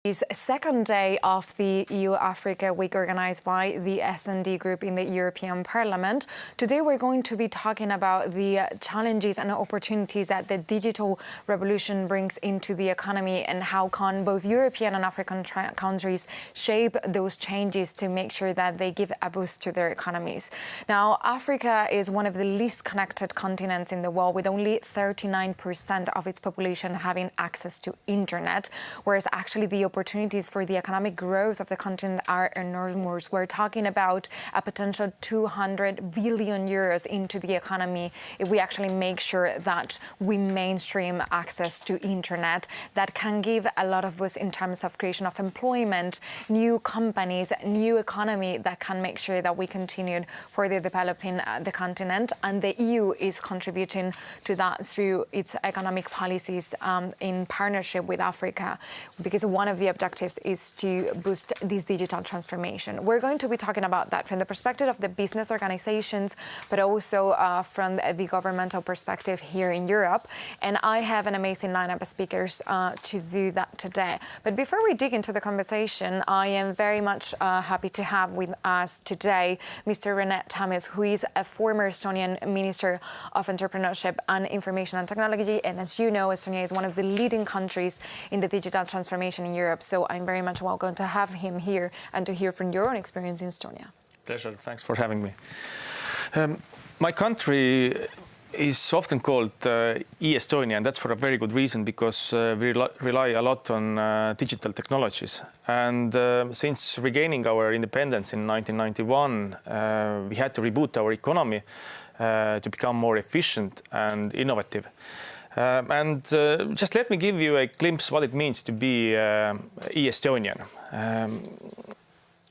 It's second day of the EU-Africa Week organized by the S&D Group in the European Parliament. Today we're going to be talking about the challenges and opportunities that the digital revolution brings into the economy and how can both European and African countries shape those changes to make sure that they give a boost to their economies. Now, Africa is one of the least connected continents in the world, with only 39% of its population having access to internet, whereas actually the opportunities for the economic growth of the continent are enormous. We're talking about a potential 200 billion euros into the economy if we actually make sure that we mainstream access to internet. That can give a lot of boost in terms of creation of employment, new companies, new economy that can make sure that we continue further developing the continent. And the EU is contributing to that through its economic policies in partnership with Africa, because one of the objectives is to boost this digital transformation. We're going to be talking about that from the perspective of the business organizations, but also from the governmental perspective here in Europe. And I have an amazing lineup of speakers to do that today. But before we dig into the conversation, I am very much happy to have with us today Mr. Renee Thomas, who is a former Estonian Minister of Entrepreneurship and Information and Technology. And as you know, Estonia is one of the leading countries in the digital transformation in Europe. So I'm very much welcome to have him here and to hear from your own experience in Estonia. Pleasure. Thanks for having me. My country is often called e-Estonia, and that's for a very good reason, because we rely a lot on digital technologies. And since regaining our independence in 1991, we had to reboot our economy to become more efficient and innovative. Just let me give you a glimpse what it means to be e-Estonian.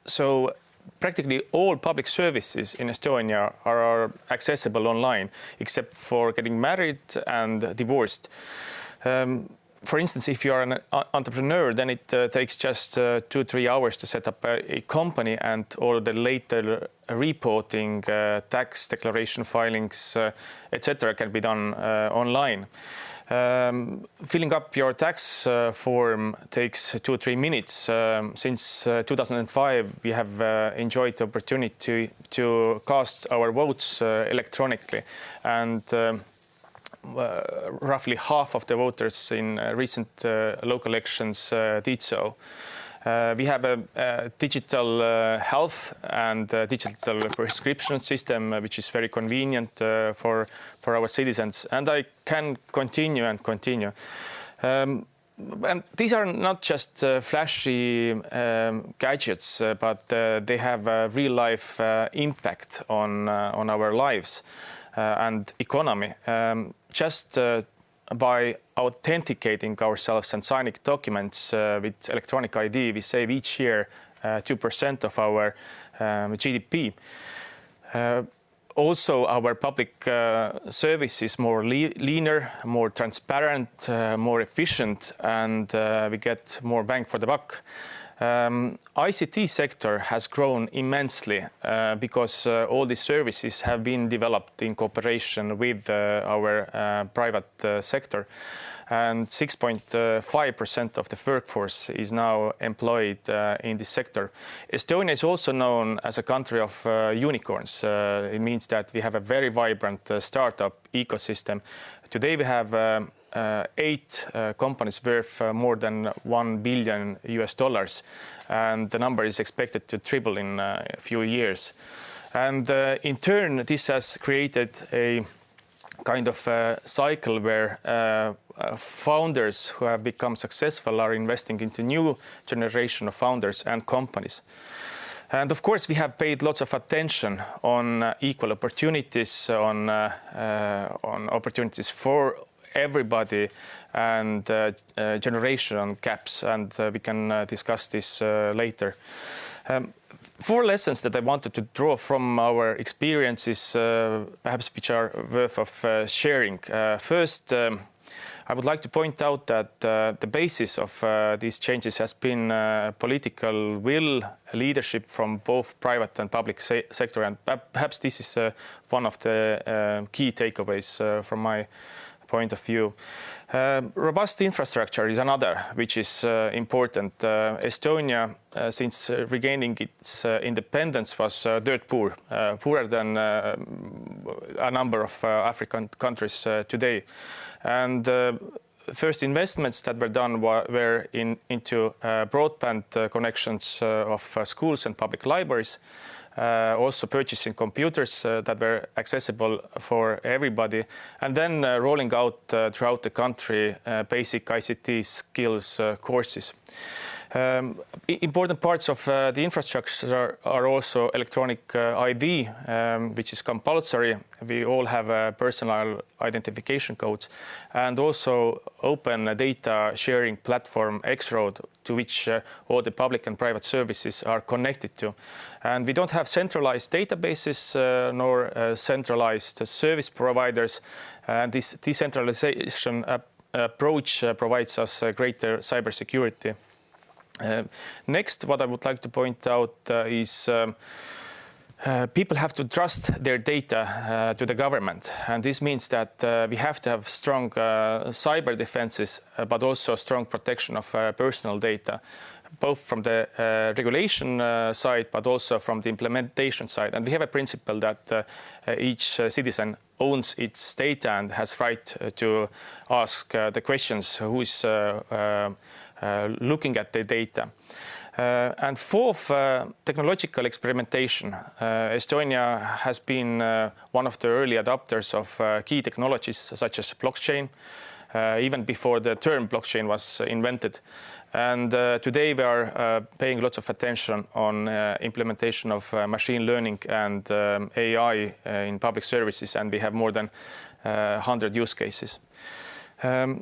So practically all public services in Estonia are accessible online, except for getting married and divorced. For instance, if you are an entrepreneur, then it takes just 2-3 hours to set up a company, and all the later reporting, tax declaration filings, etc. can be done online. Filling up your tax form takes 2 or 3 minutes. Since 2005, we have enjoyed the opportunity to cast our votes electronically, and roughly half of the voters in recent local elections did so. We have a digital health and digital prescription system, which is very convenient for our citizens. And I can continue and continue. And these are not just flashy gadgets, but they have a real-life impact on our lives and economy. Just by authenticating ourselves and signing documents with electronic ID, we save each year 2% of our GDP. Also, our public service is more leaner, more transparent, more efficient, and we get more bang for the buck. ICT sector has grown immensely because all these services have been developed in cooperation with our private sector, and 6.5% of the workforce is now employed in this sector. Estonia is also known as a country of unicorns. It means that we have a very vibrant startup ecosystem. Today we have 8 companies worth more than $1 billion, and the number is expected to triple in a few years. And in turn, this has created a kind of cycle where founders who have become successful are investing into new generation of founders and companies. And of course, we have paid lots of attention on equal opportunities, on opportunities for everybody, and generation gaps, and we can discuss this later. 4 lessons that I wanted to draw from our experiences, perhaps which are worth of sharing. First, I would like to point out that the basis of these changes has been political will, leadership from both private and public sector, and perhaps this is one of the key takeaways from my point of view. Robust infrastructure is another, which is important. Estonia, since regaining its independence, was dirt poor, poorer than a number of African countries today. And first investments that were done were into broadband connections of schools and public libraries. Also purchasing computers that were accessible for everybody, and then rolling out throughout the country basic ICT skills courses. Important parts of the infrastructure are also electronic ID, which is compulsory. We all have personal identification codes, and also open data sharing platform X-Road, to which all the public and private services are connected to. And we don't have centralized databases nor centralized service providers. And this decentralization approach provides us greater cybersecurity. Next, what I would like to point out is people have to trust their data to the government. And this means that we have to have strong cyber defenses, but also strong protection of personal data, both from the regulation side, but also from the implementation side. And we have a principle that each citizen owns its data and has right to ask the questions who is looking at the data. And fourth, technological experimentation. Estonia has been one of the early adopters of key technologies such as blockchain, even before the term blockchain was invented. And today we are paying lots of attention on implementation of machine learning and AI in public services, and we have more than 100 use cases.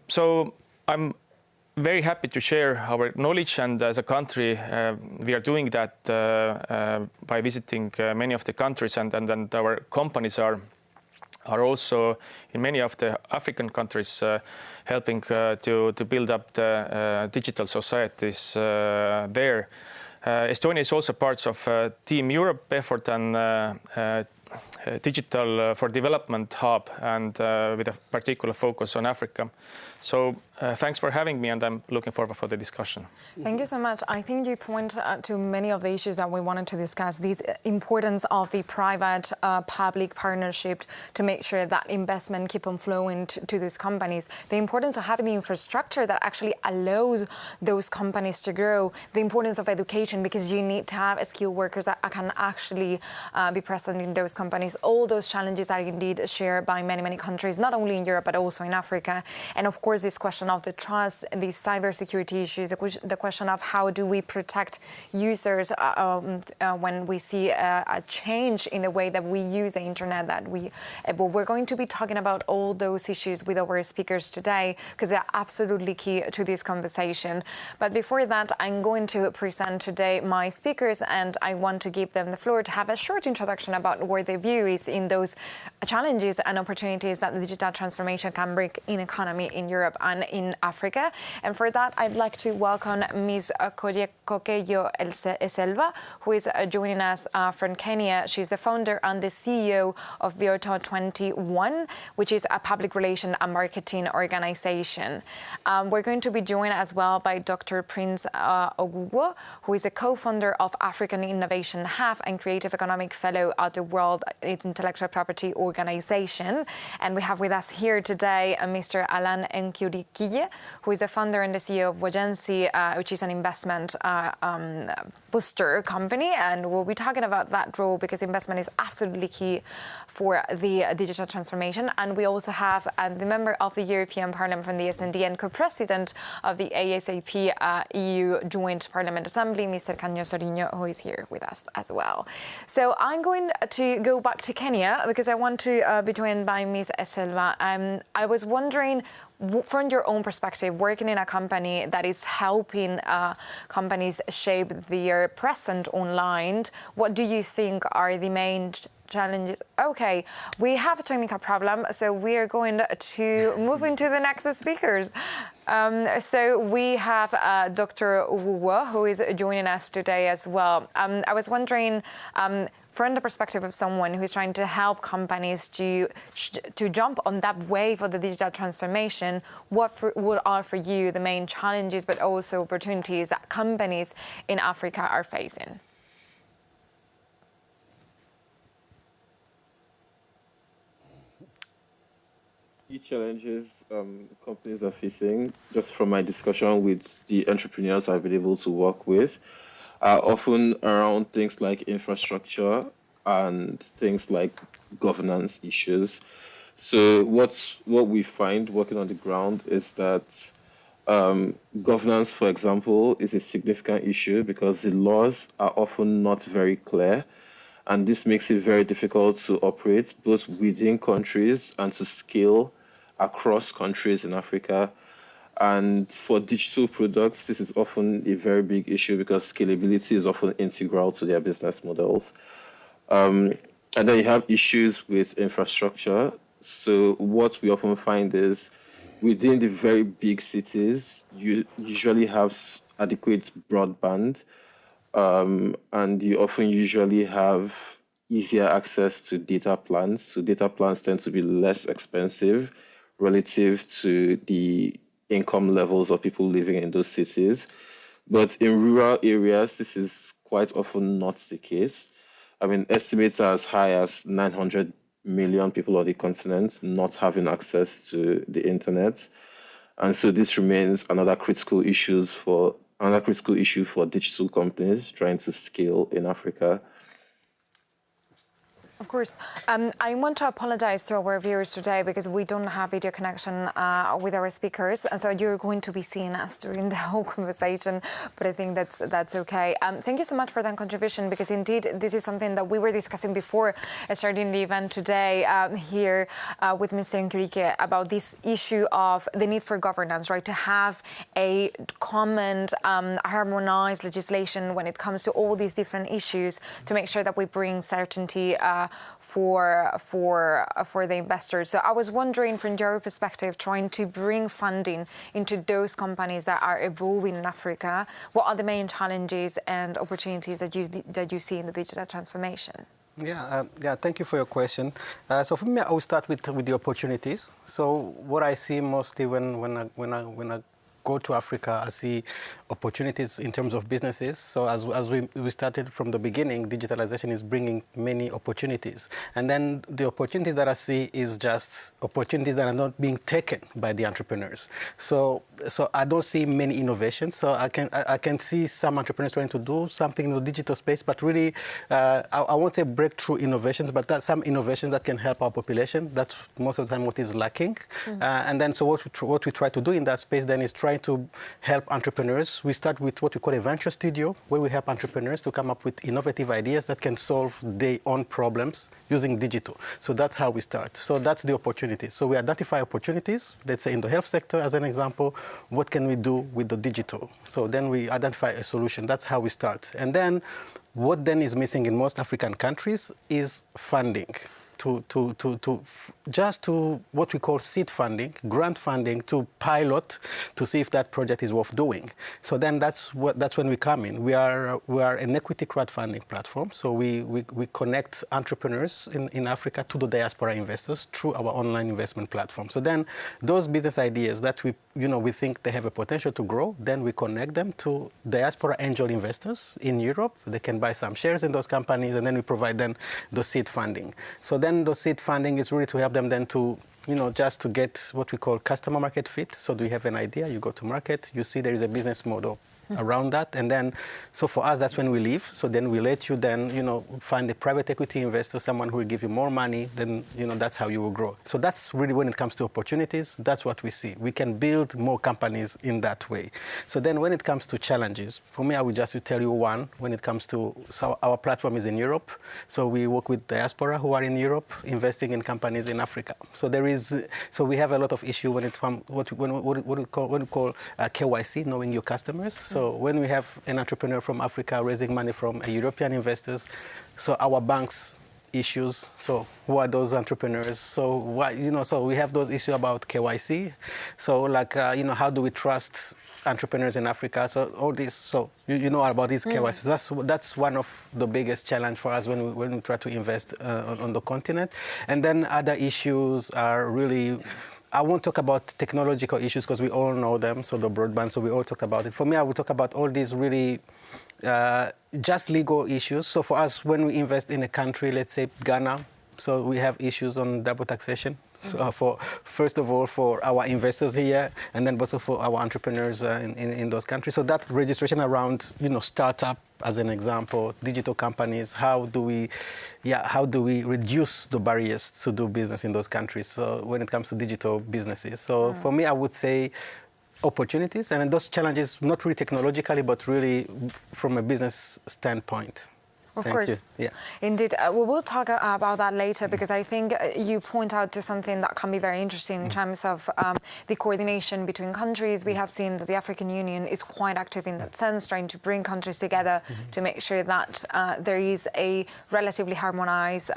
So I'm very happy to share our knowledge, and as a country we are doing that by visiting many of the countries, and our companies are also in many of the African countries helping to build up the digital societies there. Estonia is also part of Team Europe effort and digital for development hub, and with a particular focus on Africa. So thanks for having me, and I'm looking forward for the discussion. Thank you so much. I think you point to many of the issues that we wanted to discuss, the importance of the private-public partnership to make sure that investment keep on flowing to those companies, the importance of having the infrastructure that actually allows those companies to grow, the importance of education, because you need to have skilled workers that can actually be present in those companies. All those challenges are indeed shared by many, many countries, not only in Europe, but also in Africa. And of course, this question of the trust, the cybersecurity issues, the question of how do we protect users when we see a change in the way that we use the internet, but we're going to be talking about all those issues with our speakers today, because they're absolutely key to this conversation. But before that, I'm going to present today my speakers, and I want to give them the floor to have a short introduction about where their view is in those challenges and opportunities that the digital transformation can bring in economy in Europe and in Africa. And for that, I'd like to welcome Ms. Kokeyo Eselva, who is joining us from Kenya. She's the founder and the CEO of Vioto 21, which is a public relation and marketing organization. We're going to be joined as well by Dr. Prince Ogugwo, who is the co-founder of African Innovation Hub and Creative Economic Fellow at the World Intellectual Property Organization. And we have with us here today Mr. Alan Nkurikije, who is the founder and the CEO of Wagency, which is an investment booster company. And we'll be talking about that role because investment is absolutely key for the digital transformation. And we also have the member of the European Parliament from the S&D and co-president of the ASAP EU Joint Parliament Assembly, Mr. Canyo Sorinho, who is here with us as well. So I'm going to go back to Kenya because I want to be joined by Ms. Eselva. I was wondering, from your own perspective, working in a company that is helping companies shape their presence online, what do you think are the main challenges. Okay, we have a technical problem, so we are going to move into the next speakers. So we have Dr. Wu, who is joining us today as well. I was wondering, from the perspective of someone who's trying to help companies to jump on that wave of the digital transformation, what are for you the main challenges, but also opportunities that companies in Africa are facing? Key challenges companies are facing, just from my discussion with the entrepreneurs I've been able to work with, are often around things like infrastructure and things like governance issues. So what we find working on the ground is that governance, for example, is a significant issue because the laws are often not very clear. And this makes it very difficult to operate both within countries and to scale across countries in Africa. And for digital products, this is often a very big issue because scalability is often integral to their business models. And then you have issues with infrastructure. So what we often find is within the very big cities, you usually have adequate broadband. And you often usually have easier access to data plans. So data plans tend to be less expensive relative to the income levels of people living in those cities. But in rural areas, this is quite often not the case. I mean, estimates are as high as 900 million people on the continent not having access to the internet. And so this remains another critical issue for digital companies trying to scale in Africa. Of course. I want to apologize to our viewers today because we don't have video connection with our speakers. And so you're going to be seeing us during the whole conversation, but I think that's okay. Thank you so much for that contribution, because indeed this is something that we were discussing before starting the event today here with Mr. Nkurike about this issue of the need for governance, right? To have a common, harmonized legislation when it comes to all these different issues to make sure that we bring certainty for the investors. So I was wondering, from your perspective, trying to bring funding into those companies that are evolving in Africa, what are the main challenges and opportunities that you see in the digital transformation? Yeah, thank you for your question. So for me, I will start with the opportunities. So what I see mostly when I go to Africa, I see opportunities in terms of businesses. So as we started from the beginning, digitalization is bringing many opportunities. And then the opportunities that I see is just opportunities that are not being taken by the entrepreneurs. So I don't see many innovations. So I can see some entrepreneurs trying to do something in the digital space, but really, I won't say breakthrough innovations, but that's some innovations that can help our population. That's most of the time what is lacking. Mm-hmm. And then so what we try to do in that space then is try to help entrepreneurs. We start with what we call a venture studio, where we help entrepreneurs to come up with innovative ideas that can solve their own problems using digital. So that's how we start. So that's the opportunity. So we identify opportunities, let's say in the health sector as an example, what can we do with the digital? So then we identify a solution. That's how we start. And then what then is missing in most African countries is funding. To what we call seed funding, grant funding, to pilot to see if that project is worth doing. So then that's when we come in. We are an equity crowdfunding platform. So we connect entrepreneurs in Africa to the diaspora investors through our online investment platform. So then those business ideas that we think they have a potential to grow, then we connect them to diaspora angel investors in Europe. They can buy some shares in those companies, and then we provide them the seed funding. So then the seed funding is really to help them then to, just to get what we call customer market fit. So do you have an idea? You go to market, you see there is a business model around that. And then, so for us, that's when we leave. So then we let you then, find a private equity investor, someone who will give you more money, then, that's how you will grow. So that's really when it comes to opportunities, that's what we see. We can build more companies in that way. So then when it comes to challenges, for me, I would just tell you one, when it comes to, so our platform is in Europe. So we work with diaspora who are in Europe, investing in companies in Africa. So we have a lot of issue when it comes, what we call KYC, knowing your customers. So when we have an entrepreneur from Africa raising money from European investors, so our banks issues. So who are those entrepreneurs? So what, so we have those issues about KYC. So like, how do we trust entrepreneurs in Africa? So all this, so you know about this KYC. So that's one of the biggest challenge for us when we try to invest on the continent. And then other issues are really, I won't talk about technological issues because we all know them, so the broadband, so we all talked about it. For me, I will talk about all these really just legal issues. So for us, when we invest in a country, let's say Ghana, so we have issues on double taxation. So first of all, for our investors here, and then also for our entrepreneurs in those countries. So that registration around, startup, as an example, digital companies, how do we reduce the barriers to do business in those countries? So when it comes to digital businesses. So for me, I would say opportunities, and those challenges, not really technologically, but really from a business standpoint. Of Thank course. you. Yeah. Indeed. We will talk about that later because I think you point out to something that can be very interesting in terms of the coordination between countries. We have seen that the African Union is quite active in that sense, trying to bring countries together to make sure that there is a relatively harmonized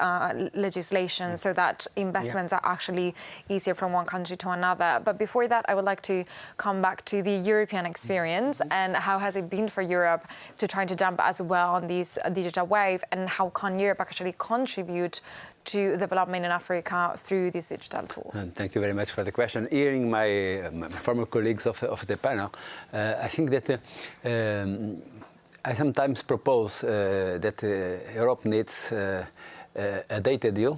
legislation so that investments are actually easier from one country to another. But before that, I would like to come back to the European experience and how has it been for Europe to try to jump as well on this digital wave, and how can Europe actually contribute to development in Africa through these digital tools? And thank you very much for the question. Hearing my former colleagues of the panel, I think that I sometimes propose that Europe needs a data deal,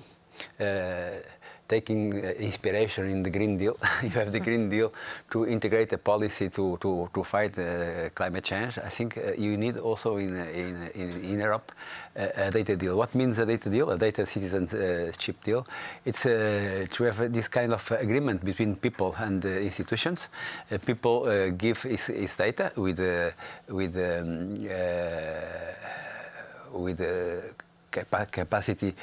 taking inspiration in the Green Deal. You have the Green Deal to integrate a policy to fight climate change. I think you need also in Europe a data deal. What means a data deal? A data citizenship deal. It's to have this kind of agreement between people and institutions. People give his data with capacity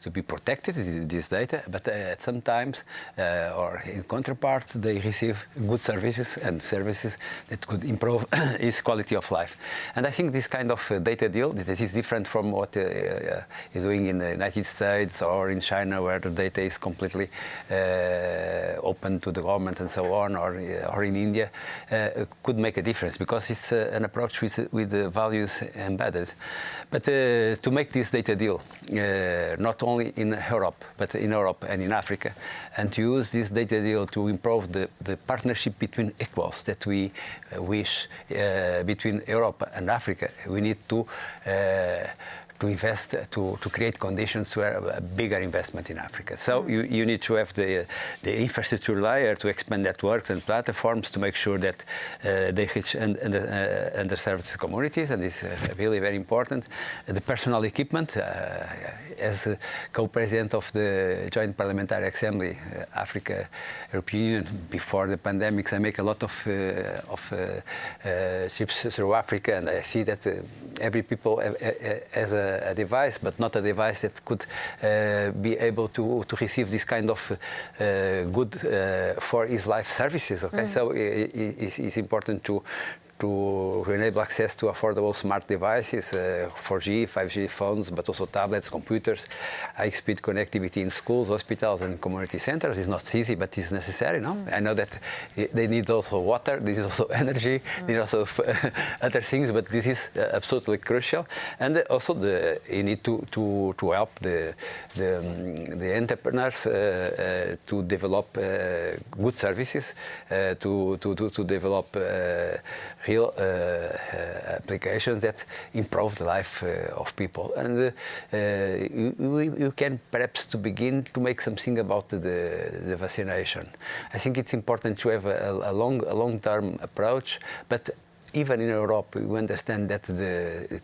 to be protected, this data, but sometimes, or in counterpart, they receive good services and services that could improve his quality of life. And I think this kind of data deal, that is different from what is doing in the United States or in China, where the data is completely open to the government and so on, or in India, could make a difference because it's an approach with the values embedded. But to make this data deal, not only in Europe, but in Europe and in Africa, and to use this data deal to improve the partnership between equals that we wish between Europe and Africa, we need to invest, to create conditions to have a bigger investment in Africa. So you need to have the infrastructure layer to expand networks and platforms to make sure that they reach underserved communities, and this is really very important. The personal equipment, as co-president of the Joint Parliamentary Assembly, Africa, European Union, before the pandemics, I make a lot of trips through Africa, and I see that every people has a device, but not a device that could be able to receive this kind of good for his life services. Okay, so it's important to enable access to affordable smart devices, 4G, 5G phones, but also tablets, computers, high-speed connectivity in schools, hospitals, and community centers. It's not easy, but it's necessary. No, I know that they need also water, they need also energy, they need also other things, but this is absolutely crucial. And also, you need to help the entrepreneurs to develop good services, to develop real applications that improve the life of people. And you can perhaps to begin to make something about the vaccination. I think it's important to have a long-term approach, but even in Europe, we understand that the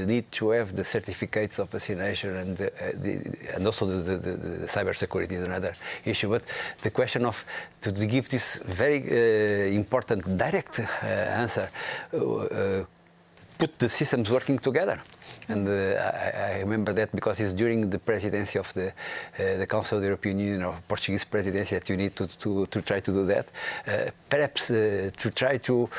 need to have the certificates of vaccination and also the cybersecurity is another issue. But the question of to give this very important direct answer, put the systems working together. And I remember that because it's during the presidency of the Council of the European Union or Portuguese presidency that you need to try to do that. Perhaps to try to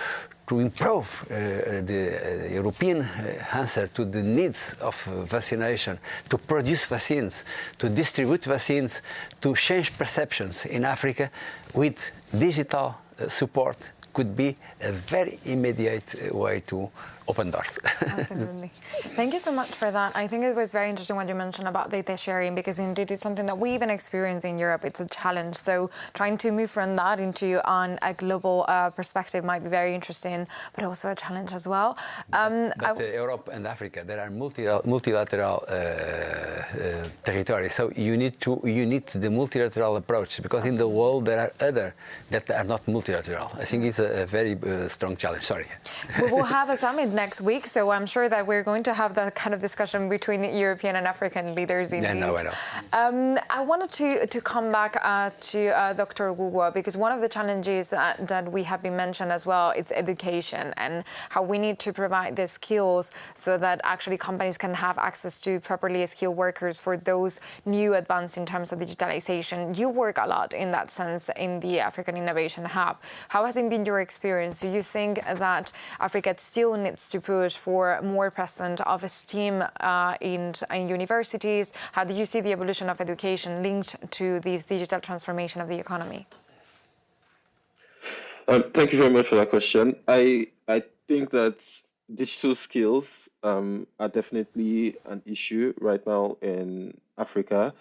to improve the European answer to the needs of vaccination, to produce vaccines, to distribute vaccines, to change perceptions in Africa with digital support could be a very immediate way to open doors. Absolutely. Thank you so much for that. I think it was very interesting what you mentioned about data sharing, because indeed it's something that we even experience in Europe. It's a challenge. So trying to move from that into on a global perspective might be very interesting, but also a challenge as well. But Europe and Africa, there are multilateral territories. So you need the multilateral approach, because in the world there are other that are not multilateral. I think it's a very strong challenge. Sorry. We will have a summit next week, so I'm sure that we're going to have that kind of discussion between European and African leaders indeed. Yeah, no, I know. I wanted to come back to Dr. Gugwa, because one of the challenges that we have been mentioned as well is education, and how we need to provide the skills so that actually companies can have access to properly skilled workers for those new advances in terms of digitalization. You work a lot in that sense in the African Innovation Hub. How has it been your experience? Do you think that Africa still needs to push for more presence of STEAM in universities? How do you see the evolution of education linked to this digital transformation of the economy? Thank you very much for that question. I think that digital skills are definitely an issue right now in Africa.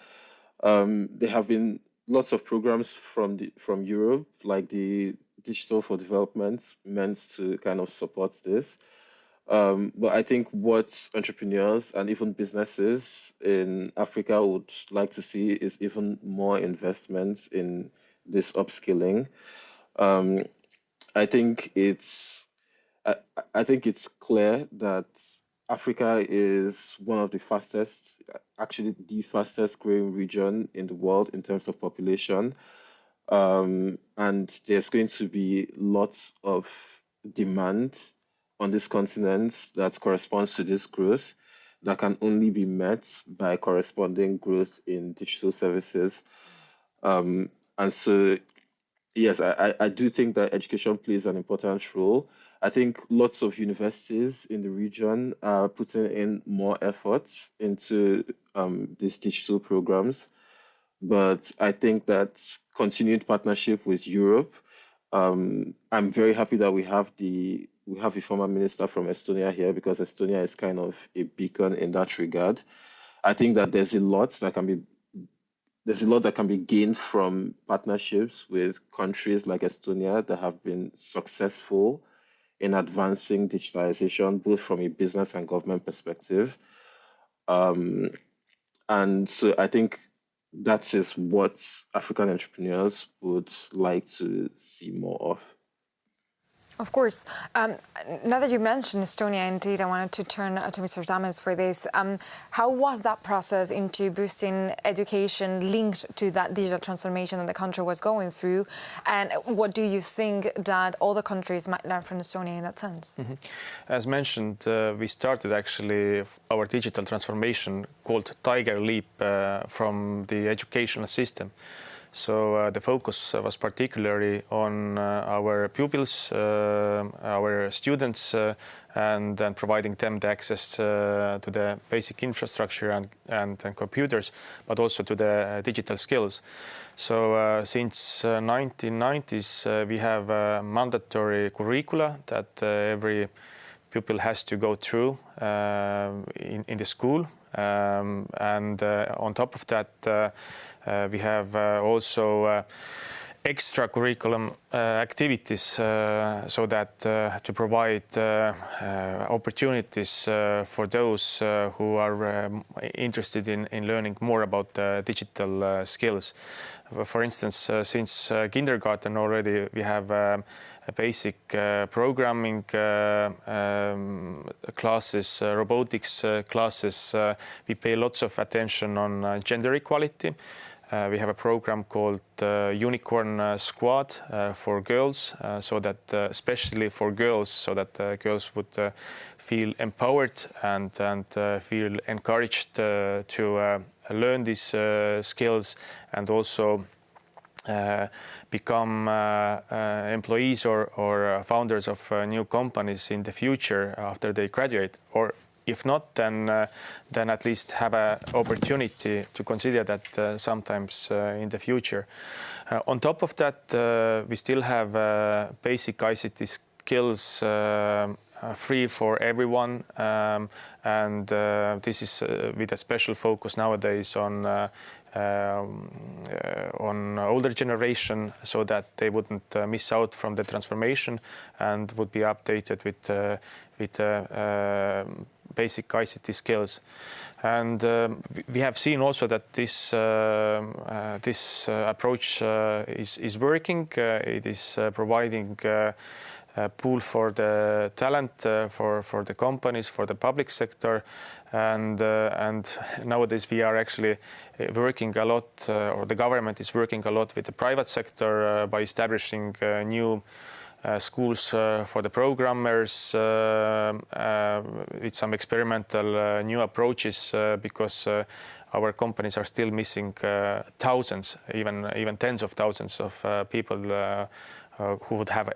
There have been lots of programs from Europe, like the Digital for Development, meant to kind of support this. But I think what entrepreneurs and even businesses in Africa would like to see is even more investments in this upskilling. I think it's clear that Africa is one of the fastest, actually the fastest growing region in the world in terms of population. And there's going to be lots of demand on this continent that corresponds to this growth that can only be met by corresponding growth in digital services. And so, yes, I do think that education plays an important role. I think lots of universities in the region are putting in more efforts into these digital programs. But I think that continued partnership with Europe, I'm very happy that we have a former minister from Estonia here, because Estonia is kind of a beacon in that regard. I think that there's a lot that can be gained from partnerships with countries like Estonia that have been successful in advancing digitalization, both from a business and government perspective. And so I think that is what African entrepreneurs would like to see more of. Of course. Now that you mentioned Estonia, indeed, I wanted to turn to Mr. Thomas for this. How was that process into boosting education linked to that digital transformation that the country was going through? And what do you think that all the countries might learn from Estonia in that sense? Mm-hmm. As mentioned, we started actually our digital transformation called Tiger Leap from the educational system. So the focus was particularly on our pupils, our students, and then providing them the access to the basic infrastructure and computers, but also to the digital skills. So since 1990s, we have a mandatory curricula that every pupil has to go through in the school. And on top of that, we have also extra curriculum activities so that to provide opportunities for those who are interested in learning more about digital skills. For instance, since kindergarten already, we have a basic programming classes, robotics classes. We pay lots of attention on gender equality. We have a program called Unicorn Squad for girls, so that especially for girls, so that girls would feel empowered and feel encouraged to learn these skills, and also become employees or founders of new companies in the future after they graduate, or if not, then at least have an opportunity to consider that sometimes in the future. On top of that, we still have basic ICT skills free for everyone, and this is with a special focus nowadays on older generation, so that they wouldn't miss out from the transformation and would be updated with basic ICT skills. And we have seen also that this approach is working. It is providing a pool for the talent, for the companies, for the public sector, and nowadays we are actually working a lot, or the government is working a lot with the private sector by establishing new schools for the programmers with some experimental new approaches, because our companies are still missing thousands, even tens of thousands of people who would have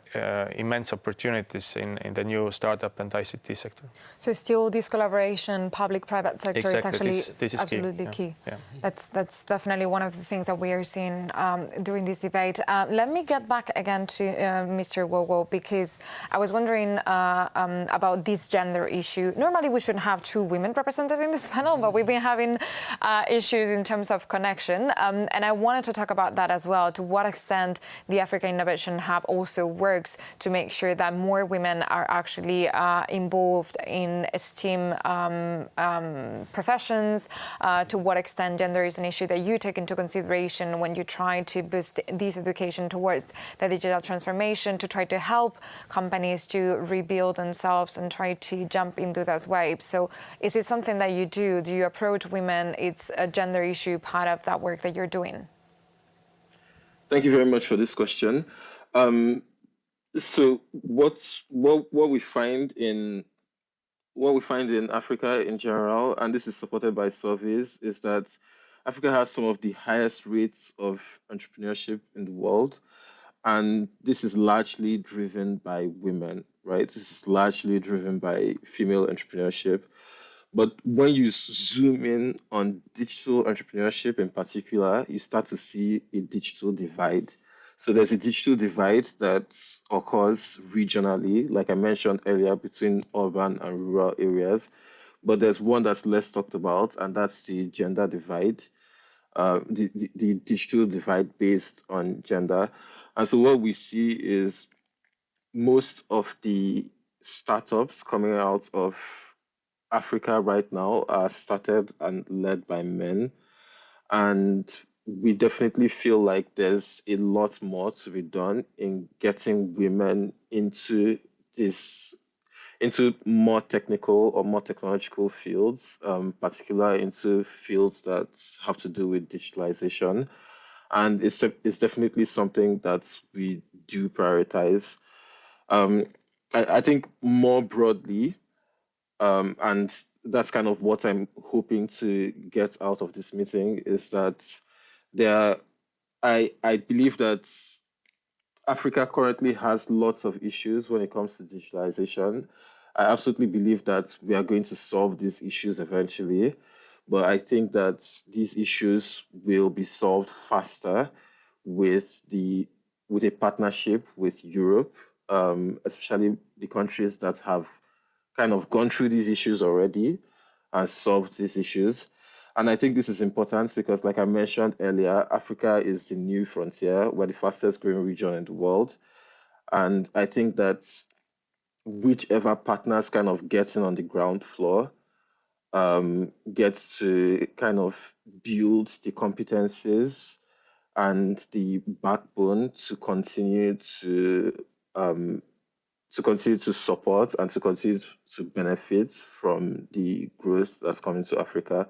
immense opportunities in the new startup and ICT sector. So still this collaboration, public-private sector, is actually this is absolutely key. key. Yeah. That's definitely one of the things that we are seeing during this debate. Let me get back again to Mr. Wowo, because I was wondering about this gender issue. Normally we should have two women represented in this panel, but we've been having issues in terms of connection. And I wanted to talk about that as well, to what extent the Africa Innovation Hub also works to make sure that more women are actually involved in STEM professions, to what extent gender is an issue that you take into consideration when you try to boost this education towards the digital transformation, to try to help companies to rebuild themselves and try to jump into that wave. So is it something that you do? Do you approach women? It's a gender issue part of that work that you're doing? Thank you very much for this question. So what we find in Africa in general, and this is supported by surveys, is that Africa has some of the highest rates of entrepreneurship in the world, and this is largely driven by women, right? This is largely driven by female entrepreneurship. But when you zoom in on digital entrepreneurship in particular, you start to see a digital divide. So there's a digital divide that occurs regionally, like I mentioned earlier, between urban and rural areas. But there's one that's less talked about, and that's the gender divide, the digital divide based on gender. And so what we see is most of the startups coming out of Africa right now are started and led by men. And we definitely feel like there's a lot more to be done in getting women into more technical or more technological fields, particularly into fields that have to do with digitalization. And it's definitely something that we do prioritize. I think more broadly, and that's kind of what I'm hoping to get out of this meeting, is that I believe that Africa currently has lots of issues when it comes to digitalization. I absolutely believe that we are going to solve these issues eventually, but I think that these issues will be solved faster with a partnership with Europe, especially the countries that have kind of gone through these issues already and solved these issues. And I think this is important because, like I mentioned earlier, Africa is the new frontier. We're the fastest growing region in the world. And I think that whichever partners kind of gets in on the ground floor gets to kind of build the competencies and the backbone to continue to support and to continue to benefit from the growth that's coming to Africa.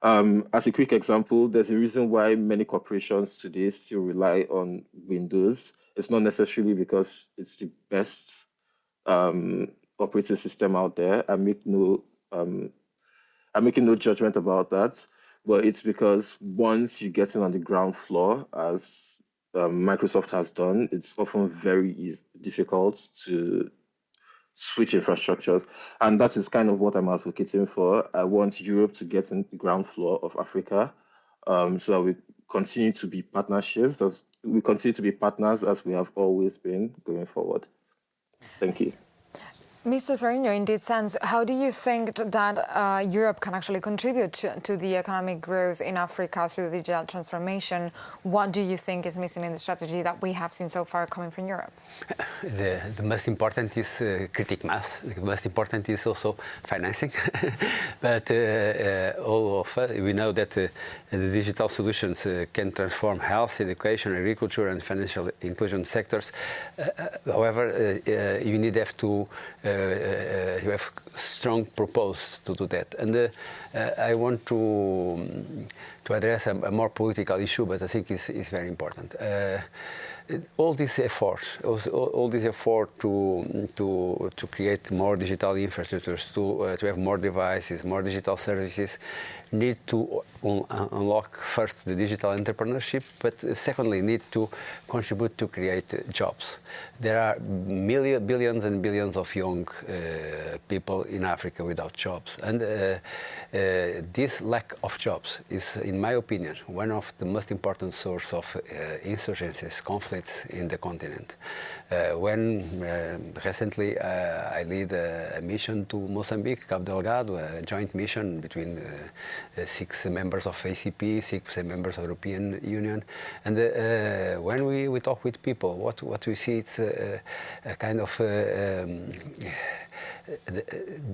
As a quick example, there's a reason why many corporations today still rely on Windows. It's not necessarily because it's the best operating system out there. I'm making no judgment about that, but it's because once you get in on the ground floor as Microsoft has done, it's often very difficult to switch infrastructures. And that is kind of what I'm advocating for. I want Europe to get in the ground floor of Africa, so that we continue to be partnerships, as we continue to be partners as we have always been going forward. Thank you. Mr. Sorinho, in this sense, how do you think that Europe can actually contribute to the economic growth in Africa through the digital transformation? What do you think is missing in the strategy that we have seen so far coming from Europe? The most important is critical mass. The most important is also financing. But all of we know that the digital solutions can transform health, education, agriculture, and financial inclusion sectors. However, you need to you have strong proposals to do that. And I want to address a more political issue, but I think it's very important. All this effort to create more digital infrastructures, to have more devices, more digital services, need to unlock first the digital entrepreneurship, but secondly need to contribute to create jobs. There are billions and billions of young people in Africa without jobs, and this lack of jobs is, in my opinion, one of the most important sources of insurgencies, conflicts in the continent. Recently I led a mission to Mozambique, Cabo Delgado, a joint mission between 6 members of ACP, 6 members of the European Union, and when we talk with people, what we see it's a kind of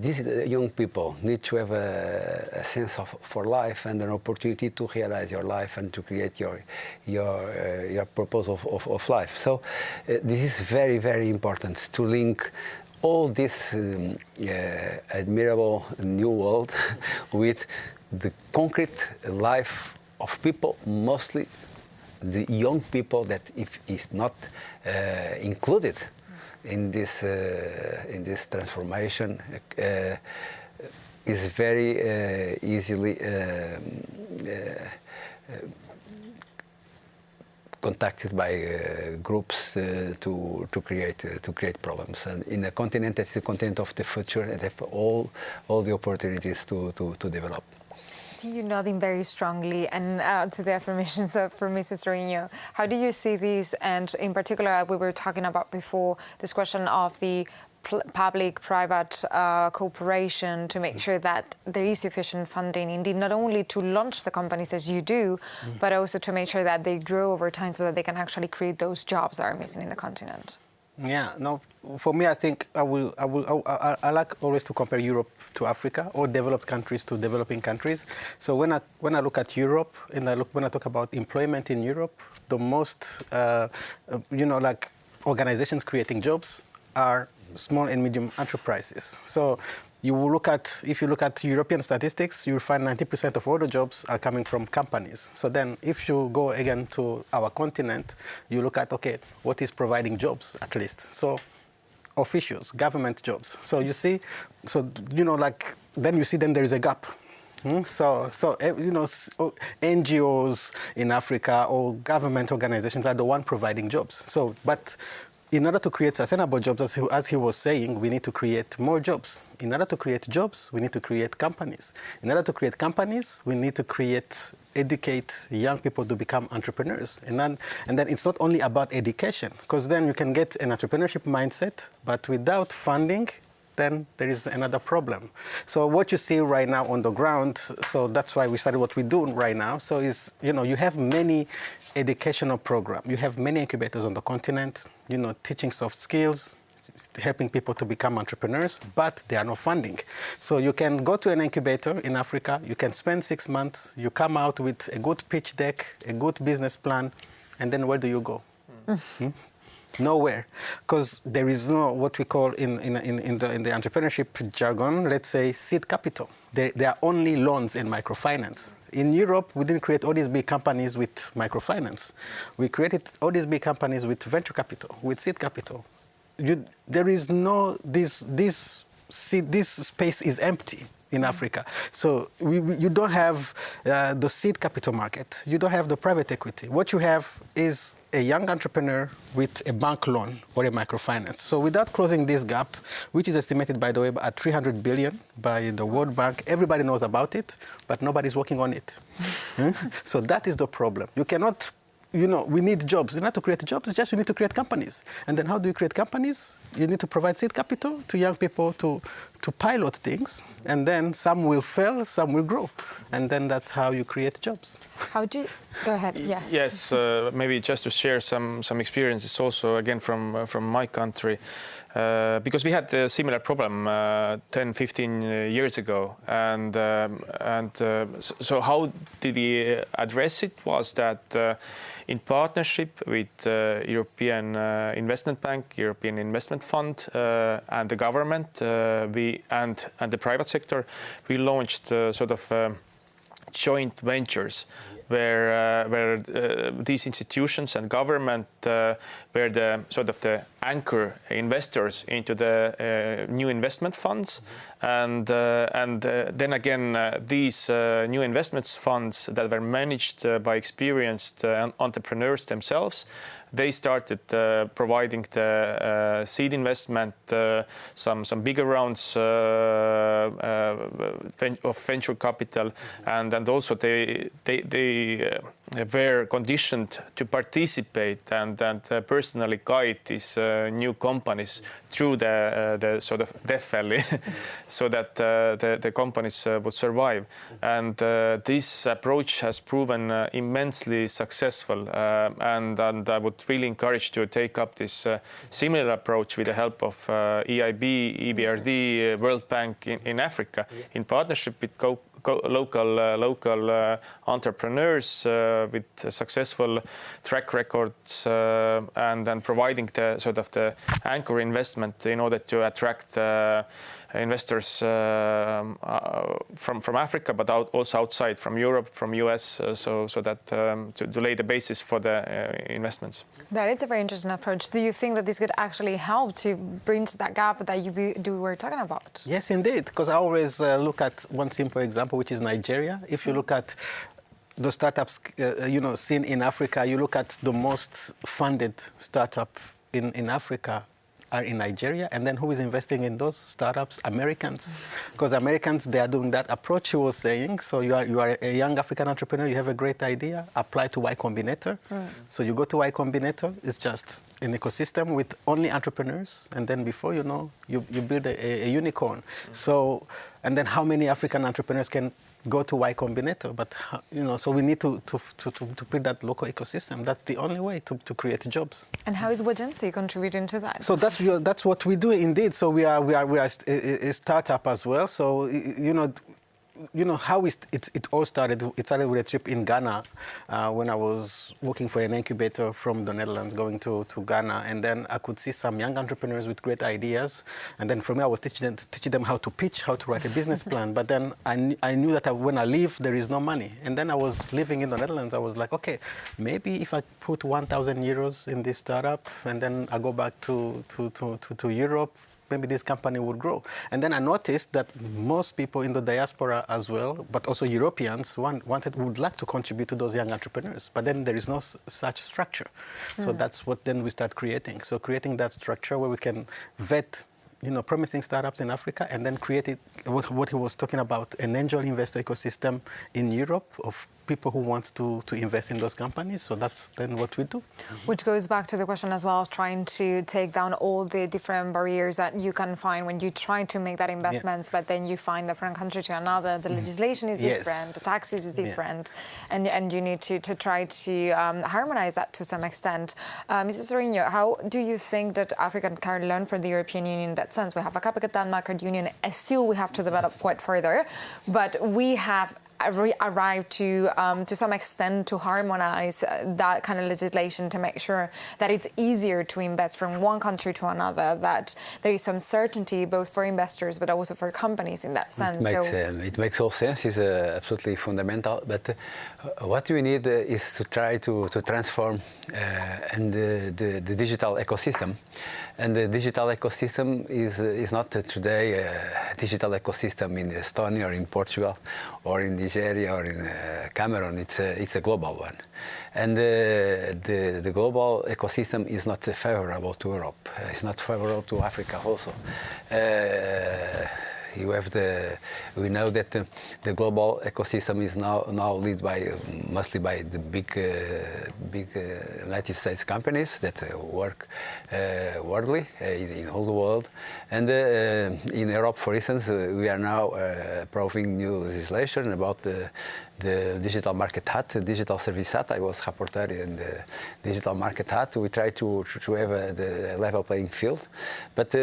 these young people need to have a sense for life and an opportunity to realize your life and to create your purpose of life. So this is very, very important to link all this admirable new world with the concrete life of people, mostly the young people that if is not included in this transformation is very easily contacted by groups to create problems. And in a continent that is the continent of the future, and have all the opportunities to develop. You nodding very strongly and to the affirmations from Mrs. Sorinho. How do you see these? And in particular, we were talking about before this question of the public-private cooperation to make sure that there is sufficient funding, indeed, not only to launch the companies as you do, but also to make sure that they grow over time so that they can actually create those jobs that are missing in the continent. Yeah, no, for me, I think I like always to compare Europe to Africa or developed countries to developing countries. So when I look at Europe and when I talk about employment in Europe, the most, like organizations creating jobs are small and medium enterprises. So if you look at European statistics, you'll find 90% of all the jobs are coming from companies. So then if you go again to our continent, you look at, okay, what is providing jobs at least? So officials, government jobs. So you see, then you see then there is a gap. So NGOs in Africa or government organizations are the one providing jobs. So, but in order to create sustainable jobs, as he was saying, we need to create more jobs. In order to create jobs, we need to create companies. In order to create companies, we need to educate young people to become entrepreneurs. And then it's not only about education, because then you can get an entrepreneurship mindset, but without funding, then there is another problem. So what you see right now on the ground, so that's why we started what we do right now. So is, you have many educational programs. You have many incubators on the continent, teaching soft skills, helping people to become entrepreneurs, but there are no funding. So you can go to an incubator in Africa, you can spend 6 months, you come out with a good pitch deck, a good business plan, and then where do you go? Nowhere, because there is no what we call in the entrepreneurship jargon, let's say seed capital. There are only loans and microfinance. In Europe, we didn't create all these big companies with microfinance. We created all these big companies with venture capital, with seed capital. There is no this space is empty. in Africa. So you don't have the seed capital market. You don't have the private equity. What you have is a young entrepreneur with a bank loan or a microfinance. So without closing this gap, which is estimated, by the way, at 300 billion by the World Bank, everybody knows about it, but nobody's working on it. So that is the problem. You cannot, we need jobs. Not to create jobs, it's just we need to create companies. And then how do you create companies? You need to provide seed capital to young people to pilot things. And then some will fail, some will grow. And then that's how you create jobs. How do you... Go ahead, yeah. Yes, maybe just to share some experiences also, again, from my country. Because we had a similar problem 10, 15 years ago. So how did we address it was that in partnership with European Investment Bank, European Investment Fund, and the government, and the private sector, we launched sort of joint ventures where these institutions and government were the sort of the anchor investors into the new investment funds, and then again these new investment funds that were managed by experienced entrepreneurs themselves. They started providing the seed investment, some bigger rounds of venture capital, and also they were conditioned to participate and personally guide these new companies through the sort of death valley, so that the companies would survive. And this approach has proven immensely successful, and I would really encourage to take up this similar approach with the help of EIB, EBRD, World Bank in Africa, in partnership with local entrepreneurs with successful track records, and then providing the sort of the anchor investment in order to attract investors from Africa, but also outside, from Europe, from US, so that to lay the basis for the investments. That is a very interesting approach. Do you think that this could actually help to bridge that gap that you were talking about? Yes, indeed, because I always look at one simple example, which is Nigeria. If you look at the startups, seen in Africa, you look at the most funded startup in Africa are in Nigeria, and then who is investing in those startups? Americans, because Americans, they are doing that approach you were saying. So you are a young African entrepreneur, you have a great idea, apply to Y Combinator. So you go to Y Combinator, it's just an ecosystem with only entrepreneurs, and then before you know, you build a unicorn. So, and then how many African entrepreneurs can go to Y Combinator? But so we need to build that local ecosystem. That's the only way to create jobs. And how is Wagency contributing to that? So that's what we do indeed. So we are a startup as well. So how it all started. It started with a trip in Ghana when I was working for an incubator from the Netherlands, going to Ghana, and then I could see some young entrepreneurs with great ideas, and then from there I was teaching them how to pitch, how to write a business plan. But then I knew that when I leave, there is no money. And then I was living in the Netherlands. I was like, okay, maybe if I put 1,000 euros in this startup, and then I go back to Europe, maybe this company would grow. And then I noticed that most people in the diaspora as well, but also Europeans, would like to contribute to those young entrepreneurs. But then there is no such structure. So that's what then we start creating. So creating that structure where we can vet promising startups in Africa, and then create it, what he was talking about, an angel investor ecosystem in Europe of people who want to invest in those companies. So that's then what we do. Which goes back to the question as well of trying to take down all the different barriers that you can find when you try to make that investments, but then you find that from a country to another, the legislation is different, the taxes is different, and you need to try to harmonize that to some extent. Mrs. Sorinho, how do you think that Africa can learn from the European Union in that sense? We have a capital market union, still we have to develop quite further, but we have arrived to some extent to harmonize that kind of legislation to make sure that it's easier to invest from one country to another, that there is some certainty both for investors but also for companies in that sense. It makes all sense. It's absolutely fundamental. But What we need is to try to transform the digital ecosystem. And the digital ecosystem is not today a digital ecosystem in Estonia or in Portugal or in Nigeria or in Cameroon. It's a global one. And the global ecosystem is not favorable to Europe. It's not favorable to Africa also. We know that the global ecosystem is now led mostly by the big United States companies that work worldly in all the world. And in Europe, for instance, we are now approving new legislation about the Digital Market Act, Digital Service Act. I was rapporteur in the Digital Market Act. We try to have the level playing field. But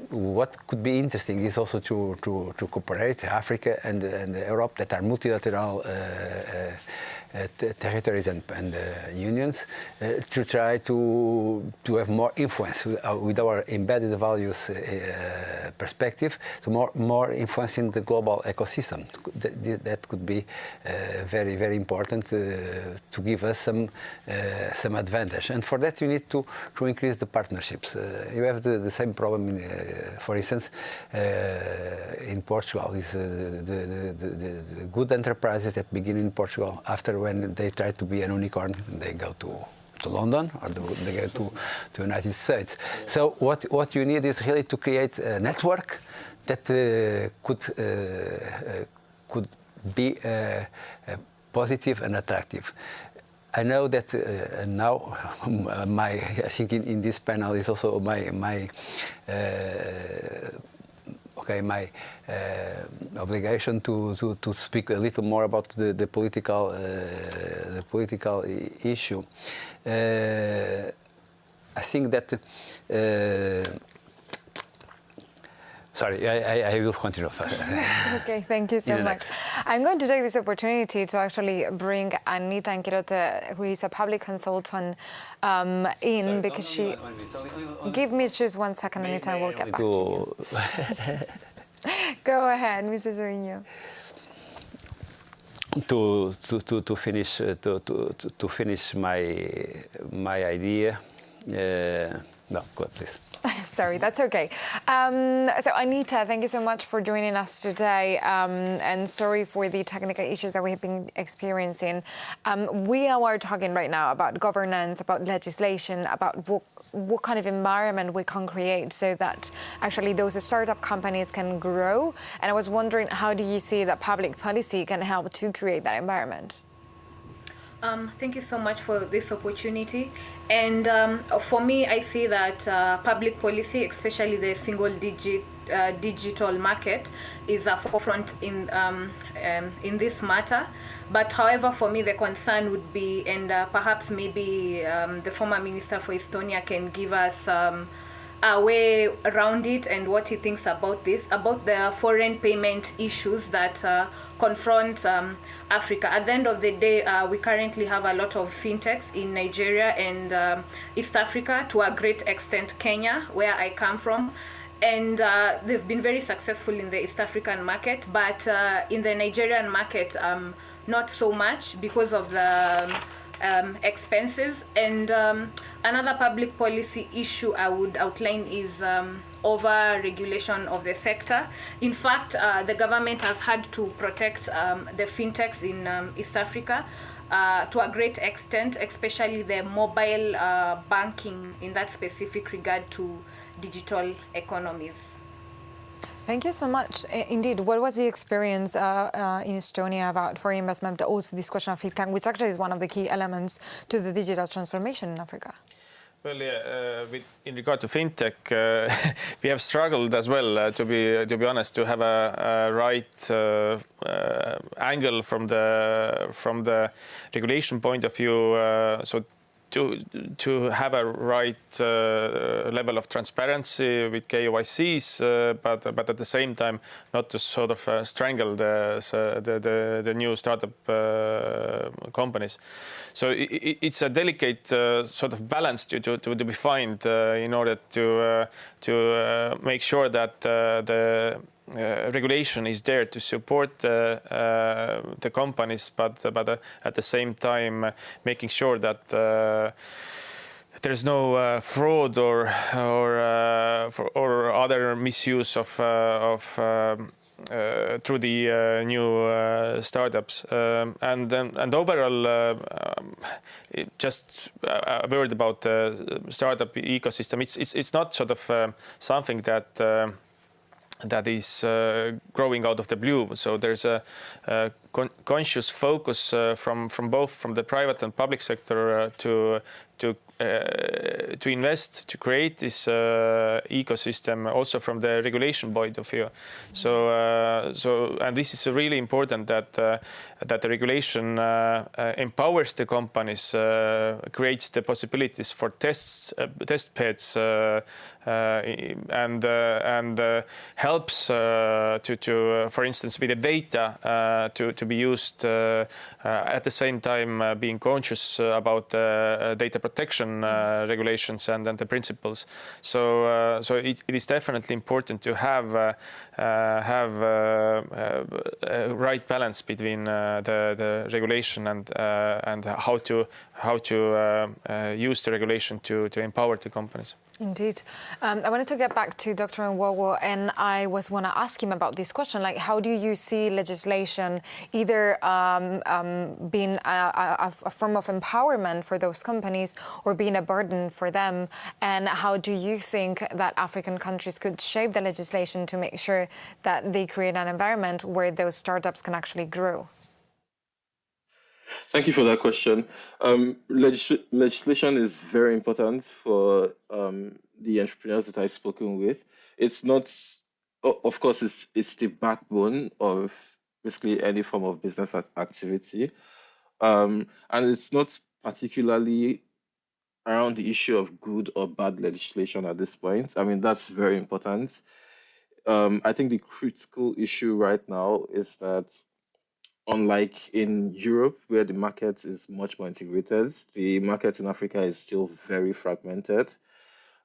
what could be interesting is also to cooperate Africa and Europe that are multilateral territories and unions to try to have more influence with our embedded values perspective, to more influence in the global ecosystem. That could be very, very important to give us some advantage. And for that, you need to increase the partnerships. You have the same problem, for instance, in Portugal. Is the good enterprises that begin in Portugal, after when they try to be an unicorn, they go to London or they go to the United States. So what you need is really to create a network that could be positive and attractive. I know that now I think in this panel is also my obligation to speak a little more about the political issue. I think that. Sorry, I will continue. Okay, thank you so much. I'm going to take this opportunity to actually bring Anita Anquirote, who is a public consultant, in, because she... Give me just 1 second, Anita, and we'll get back to you. Go ahead, Mr. Zorino. To finish my idea. No, go ahead, please. Sorry, that's okay. So Anita, thank you so much for joining us today, and sorry for the technical issues that we've been experiencing. We are talking right now about governance, about legislation, about what kind of environment we can create so that actually those startup companies can grow. And I was wondering, how do you see that public policy can help to create that environment? Thank you so much for this opportunity. And for me, I see that public policy, especially the digital market, is a forefront in this matter. But however, for me, the concern would be, and perhaps maybe the former Minister for Estonia can give us a way around it and what he thinks about this, about the foreign payment issues that confront Africa. At the end of the day, we currently have a lot of fintechs in Nigeria and East Africa, to a great extent Kenya, where I come from. And they've been very successful in the East African market, but in the Nigerian market, not so much because of the expenses. And another public policy issue I would outline is over-regulation of the sector. In fact, the government has had to protect the fintechs in East Africa to a great extent, especially the mobile banking in that specific regard to digital economies. Thank you so much. Indeed, what was the experience in Estonia about foreign investment, but also this question of fintech, which actually is one of the key elements to the digital transformation in Africa? Well, yeah, in regard to fintech, we have struggled as well, to be honest, to have a right angle from the regulation point of view. So to have a right level of transparency with KYCs, but at the same time not to sort of strangle the new startup companies. So it's a delicate sort of balance to be found in order to make sure that regulation is there to support the companies, but at the same time making sure that there's no fraud or other misuse of through the new startups, and overall, just a word about the startup ecosystem. It's not sort of something that is growing out of the blue. So there's a conscious focus from the private and public sector to invest, to create this ecosystem, also from the regulation point of view. So and this is really important that the regulation empowers the companies, creates the possibilities for test beds, and helps to for instance, with the data to be used, at the same time being conscious about data protection regulations and the principles. So it is definitely important to have a right balance between the regulation and how to use the regulation to empower the companies. Indeed. I wanted to get back to Dr. Nwowo, and I want to ask him about this question. Like, how do you see legislation either being a form of empowerment for those companies or being a burden for them? And how do you think that African countries could shape the legislation to make sure that they create an environment where those startups can actually grow? Thank you for that question. Legislation is very important for the entrepreneurs that I've spoken with. It's not, of course, it's the backbone of basically any form of business activity. And it's not particularly around the issue of good or bad legislation at this point. I mean, that's very important. I think the critical issue right now is that, unlike in Europe, where the market is much more integrated, the market in Africa is still very fragmented.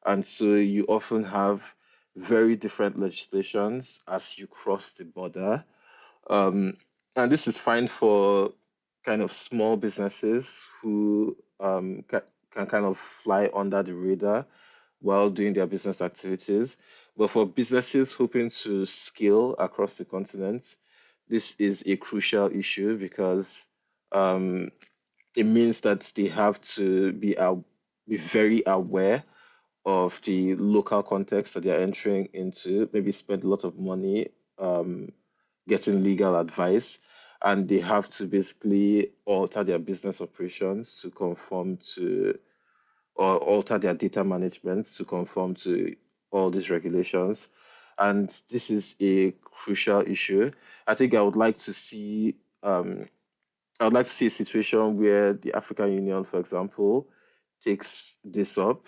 And so you often have very different legislations as you cross the border. And this is fine for kind of small businesses who can kind of fly under the radar while doing their business activities. But for businesses hoping to scale across the continent, this is a crucial issue because it means that they have to be very aware of the local context that they're entering into, maybe spend a lot of money getting legal advice, and they have to basically alter their business operations to conform to, or alter their data management to conform to all these regulations. And this is a crucial issue. I think I would like to see a situation where the African Union, for example, takes this up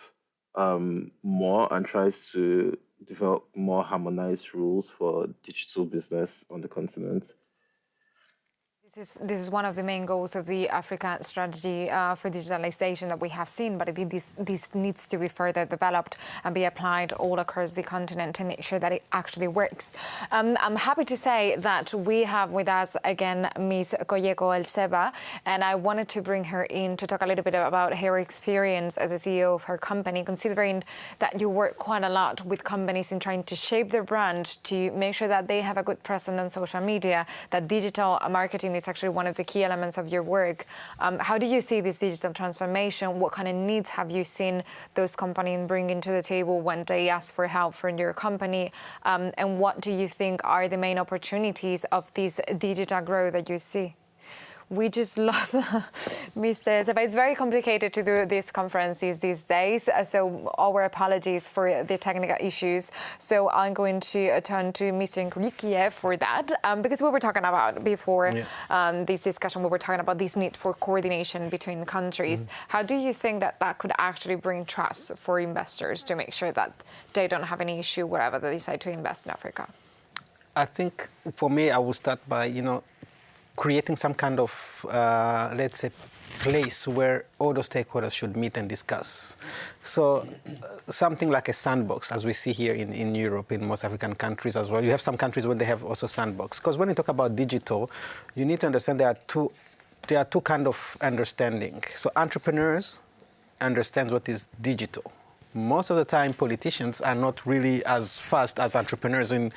more and tries to develop more harmonized rules for digital business on the continent. This is one of the main goals of the Africa strategy for digitalization that we have seen, but I think this needs to be further developed and be applied all across the continent to make sure that it actually works. I'm happy to say that we have with us again Ms. Koyeko Elseba, and I wanted to bring her in to talk a little bit about her experience as a CEO of her company, considering that you work quite a lot with companies in trying to shape their brand to make sure that they have a good presence on social media, that digital marketing is actually one of the key elements of your work. How do you see this digital transformation? What kind of needs have you seen those companies bringing to the table when they ask for help from your company? And what do you think are the main opportunities of this digital growth that you see? We just lost Mr. Elseba. It's very complicated to do these conferences these days, so our apologies for the technical issues. So I'm going to turn to Mr. Nkurikie for that, because we were talking about before this discussion, we were talking about this need for coordination between countries. How do you think that could actually bring trust for investors to make sure that they don't have any issue wherever they decide to invest in Africa? I think for me, I will start by, creating some kind of, let's say, place where all the stakeholders should meet and discuss. So something like a sandbox, as we see here in Europe, in most African countries as well. You have some countries where they have also sandbox. Because when you talk about digital, you need to understand there are two kind of understanding. So entrepreneurs understand what is digital. Most of the time, politicians are not really as fast as entrepreneurs in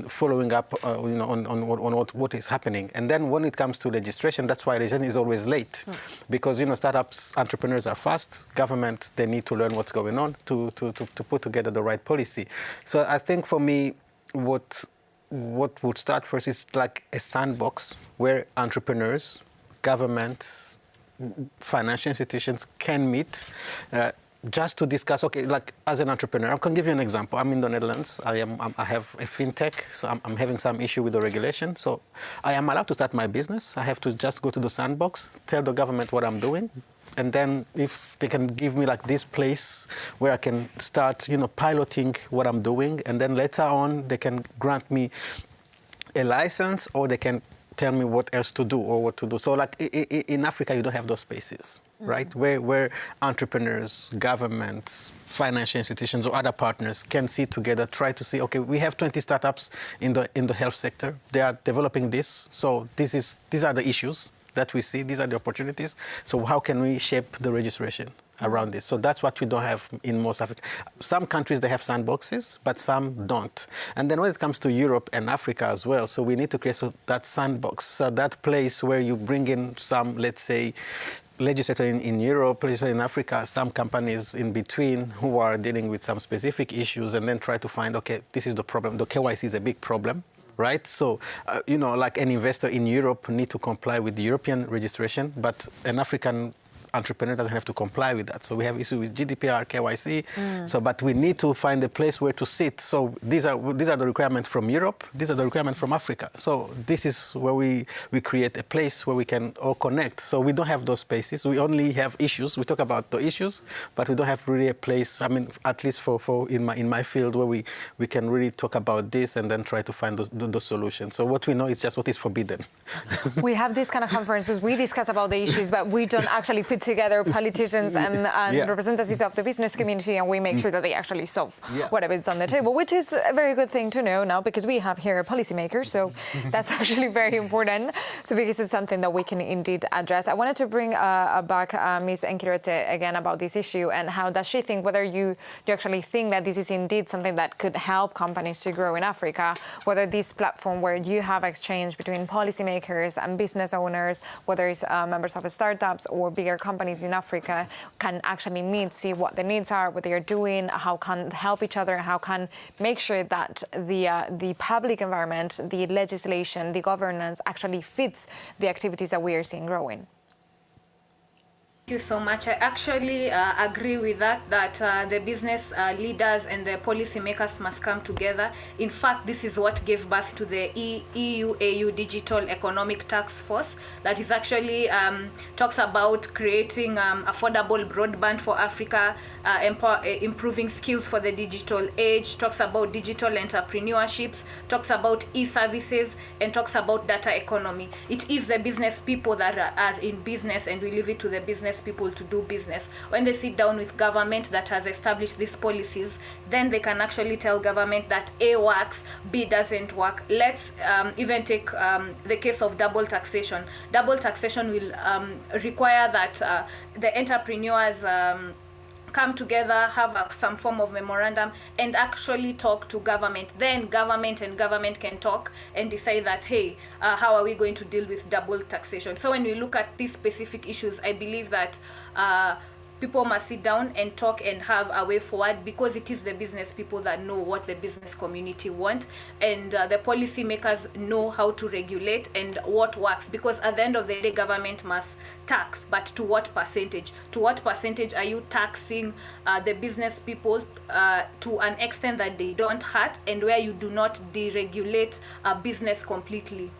following up, on what is happening. And then when it comes to legislation, that's why legislation is always late, because startups, entrepreneurs are fast. Government, they need to learn what's going on to put together the right policy. So I think for me, what would start first is like a sandbox where entrepreneurs, governments, financial institutions can meet. Just to discuss, okay, like as an entrepreneur, I can give you an example. I'm in the Netherlands. I have a fintech, so I'm having some issue with the regulation. So I am allowed to start my business. I have to just go to the sandbox, tell the government what I'm doing, and then if they can give me like this place where I can start, piloting what I'm doing, and then later on they can grant me a license, or they can tell me what else to do or what to do. So like in Africa, you don't have those spaces, right? Where entrepreneurs, governments, financial institutions or other partners can sit together, try to see, okay, we have 20 startups in the health sector. They are developing this. So these are the issues that we see. These are the opportunities. So how can we shape the registration around this? So that's what we don't have in most Africa. Some countries, they have sandboxes, but some don't. And then when it comes to Europe and Africa as well, so we need to create that sandbox, so that place where you bring in some, let's say, legislator in Europe, legislator in Africa, some companies in between who are dealing with some specific issues, and then try to find, okay, this is the problem. The KYC is a big problem. Right? So, like an investor in Europe need to comply with the European registration, but an African entrepreneur doesn't have to comply with that. So we have issues with GDPR, KYC. So, but we need to find a place where to sit. So these are the requirements from Europe. These are the requirements from Africa. So this is where we create a place where we can all connect. So we don't have those spaces. We only have issues. We talk about the issues, but we don't have really a place. I mean, at least for in my field, where we can really talk about this and then try to find those solutions. So what we know is just what is forbidden. We have these kind of conferences. We discuss about the issues, but we don't actually put together politicians and representatives of the business community, and we make sure that they actually solve whatever is on the table, which is a very good thing to know now, because we have here a policymaker, so that's actually very important. So because it's something that we can indeed address. I wanted to bring back Ms. Nkirete again about this issue, and how does she think, whether you actually think that this is indeed something that could help companies to grow in Africa, whether this platform where you have exchange between policymakers and business owners, whether it's members of startups or bigger companies in Africa, can actually meet, see what the needs are, what they are doing, how can help each other, how can make sure that the public environment, the legislation, the governance actually fits the activities that we are seeing growing. Thank you so much. I actually agree with that the business leaders and the policymakers must come together. In fact, this is what gave birth to the EU-AU Digital Economic Task Force, that is actually talks about creating affordable broadband for Africa, improving skills for the digital age, talks about digital entrepreneurships, talks about e-services, and talks about data economy. It is the business people that are in business, and we leave it to the business people to do business. When they sit down with government that has established these policies, then they can actually tell government that A works, B doesn't work. Let's even take the case of double taxation. Double taxation will require that the entrepreneurs come together, have some form of memorandum, and actually talk to government. Then government can talk and decide that, hey, how are we going to deal with double taxation? So when we look at these specific issues, I believe that people must sit down and talk and have a way forward, because it is the business people that know what the business community want, and the policy makers know how to regulate and what works, because at the end of the day, government must tax, but to what percentage? To what percentage are you taxing the business people to an extent that they don't hurt, and where you do not deregulate a business completely?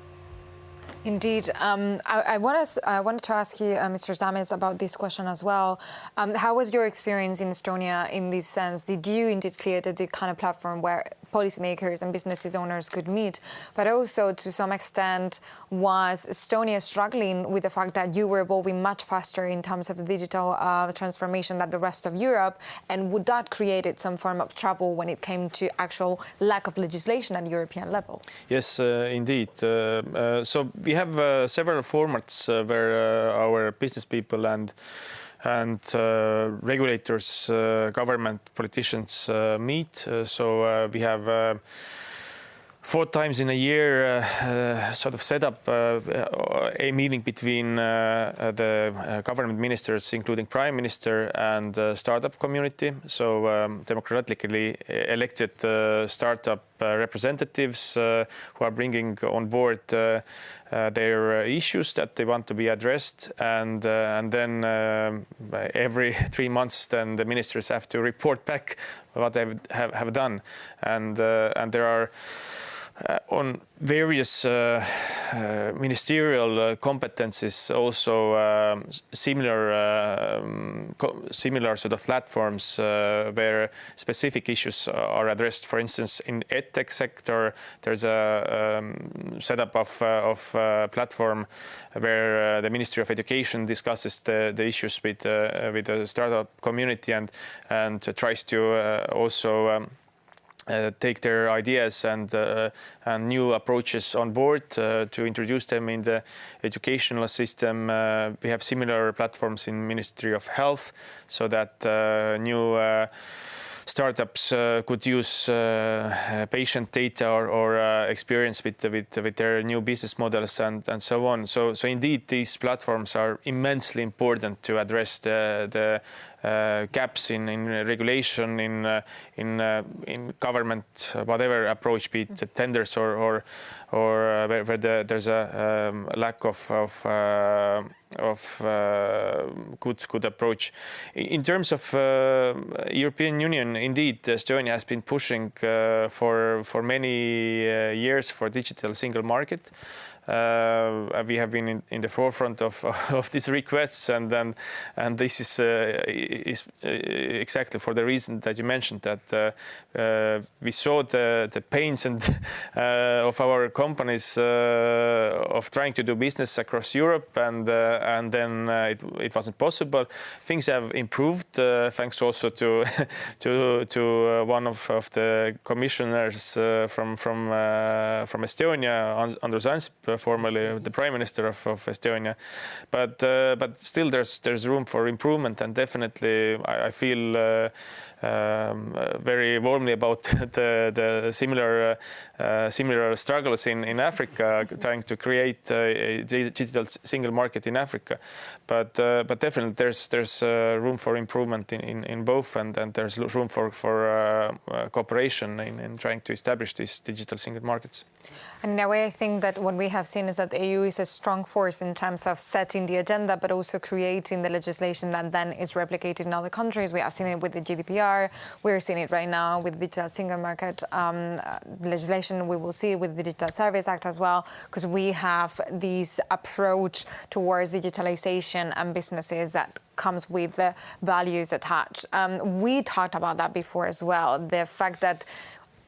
Indeed. I wanted to ask you, Mr. Zames, about this question as well. How was your experience in Estonia in this sense? Did you indeed create the kind of platform where policymakers and businesses owners could meet, but also to some extent was Estonia struggling with the fact that you were evolving much faster in terms of the digital transformation than the rest of Europe, and would that created some form of trouble when it came to actual lack of legislation at European level? Yes, indeed. So we have several formats where our business people and regulators, government politicians meet. So we have 4 times in a year sort of set up a meeting between the government ministers, including Prime Minister, and the startup community. So democratically elected startup representatives who are bringing on board their issues that they want to be addressed, and then every 3 months, then the ministers have to report back what they have done, and there are on various ministerial competencies also similar sort of platforms where specific issues are addressed. For instance, in edtech sector, there's a setup of platform where the Ministry of Education discusses the issues with the startup community and tries to also take their ideas and new approaches on board to introduce them in the educational system. We have similar platforms in Ministry of Health, so that new startups could use patient data or experience with their new business models and so on. So indeed, these platforms are immensely important to address the gaps in regulation, in government, whatever approach, be it tenders or where there's a lack of good approach. In terms of European Union, indeed, Estonia has been pushing for many years for digital single market. We have been in the forefront of these requests, and this is exactly for the reason that you mentioned, that we saw the pains and of our companies of trying to do business across Europe, and then it wasn't possible. Things have improved thanks also to one of the commissioners from Estonia, Andrus Ansip, formerly the Prime Minister of Estonia, but still there's room for improvement, and definitely I feel very warmly about the similar struggles in Africa, trying to create a digital single market in Africa. But definitely there's room for improvement in both, and there's room for cooperation in trying to establish these digital single markets. And in a way, I think that what we have seen is that the EU is a strong force in terms of setting the agenda, but also creating the legislation that then is replicated in other countries. We have seen it with the GDPR. We're seeing it right now with the Digital Single Market legislation. We will see it with the Digital Service Act as well, because we have this approach towards digitalization and businesses that comes with the values attached. We talked about that before as well, the fact that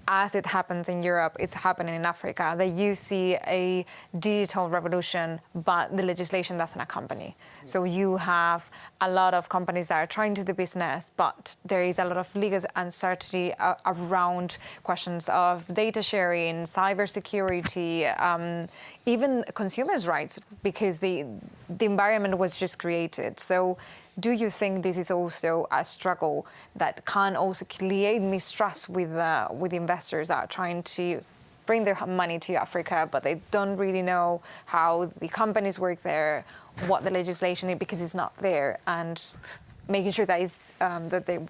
as it happens in Europe, it's happening in Africa, that you see a digital revolution, but the legislation doesn't accompany. So you have a lot of companies that are trying to do business, but there is a lot of legal uncertainty around questions of data sharing, cybersecurity, even consumers' rights, because the environment was just created. So do you think this is also a struggle that can also create mistrust with investors that are trying to bring their money to Africa, but they don't really know how the companies work there, what the legislation is, because it's not there, and making sure that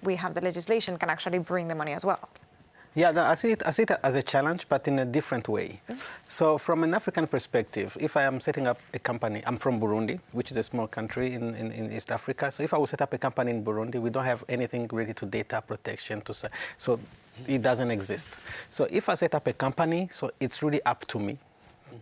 we have the legislation can actually bring the money as well? Yeah, I see it as a challenge, but in a different way. Mm-hmm. So from an African perspective, if I am setting up a company, I'm from Burundi, which is a small country in East Africa. So if I would set up a company in Burundi, we don't have anything related to data protection. So it doesn't exist. So if I set up a company, so it's really up to me,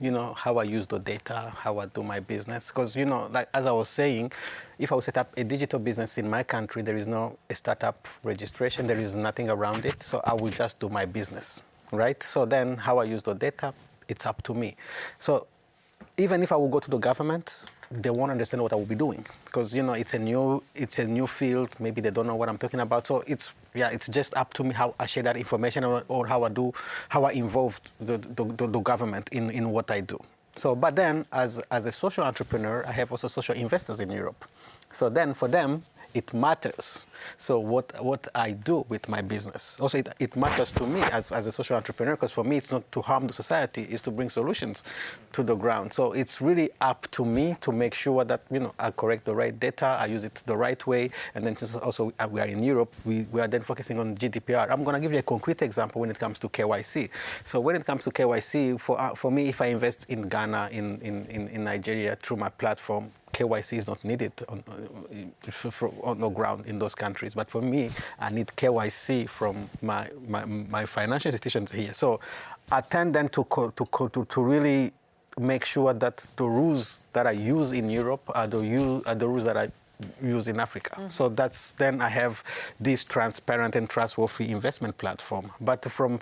you know, how I use the data, how I do my business. Because, you know, like as I was saying, if I would set up a digital business in my country, there is no startup registration, there is nothing around it, so I will just do my business. right? So then how I use the data, it's up to me. So even if I will go to the government, they won't understand what I will be doing because it's a new field. Maybe they don't know what I'm talking about. So it's just up to me how I share that information or how I involve the government in what I do. So, but then as a social entrepreneur, I have also social investors in Europe. So then for them, it matters. So what I do with my business. Also, it matters to me as a social entrepreneur, because for me, it's not to harm the society, it's to bring solutions to the ground. So it's really up to me to make sure that, I correct the right data, I use it the right way. And then since also we are in Europe, we are then focusing on GDPR. I'm going to give you a concrete example when it comes to KYC. So when it comes to KYC, for me, if I invest in Ghana, in Nigeria through my platform, KYC is not needed on the ground in those countries. But for me, I need KYC from my financial institutions here. So I tend then to really make sure that the rules that I use in Europe are the rules that I use in Africa. Mm-hmm. So then I have this transparent and trustworthy investment platform. But from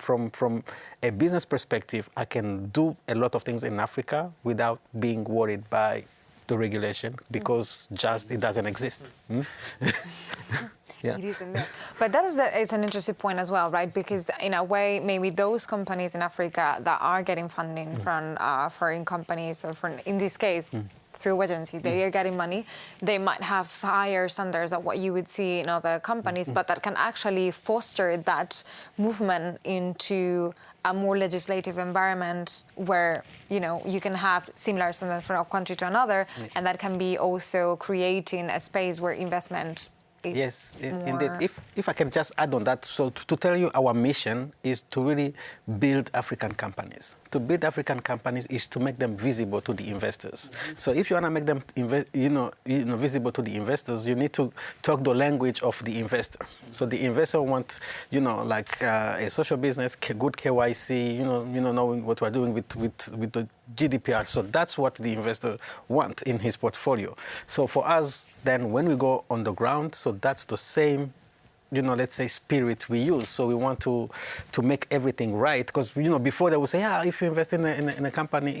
a business perspective, I can do a lot of things in Africa without being worried by the regulation because it doesn't exist. Yeah. It isn't there. But it's an interesting point as well, right? Because in a way, maybe those companies in Africa that are getting funding from foreign companies, or in this case, through agency, they are getting money. They might have higher standards than what you would see in other companies, but that can actually foster that movement into a more legislative environment where, you can have similar standards from a country to another, and that can be also creating a space where investment is yes, more... indeed. If I can just add on that, so to tell you, our mission is to really build African companies. To build African companies is to make them visible to the investors. Mm-hmm. So if you want to make them, visible to the investors, you need to talk the language of the investor. So the investor wants, like a social business, good KYC, knowing what we're doing with the GDPR. So that's what the investor wants in his portfolio. So for us, then when we go on the ground, so that's the same, let's say spirit we use. So we want to make everything right. Because, before they would say, if you invest in a company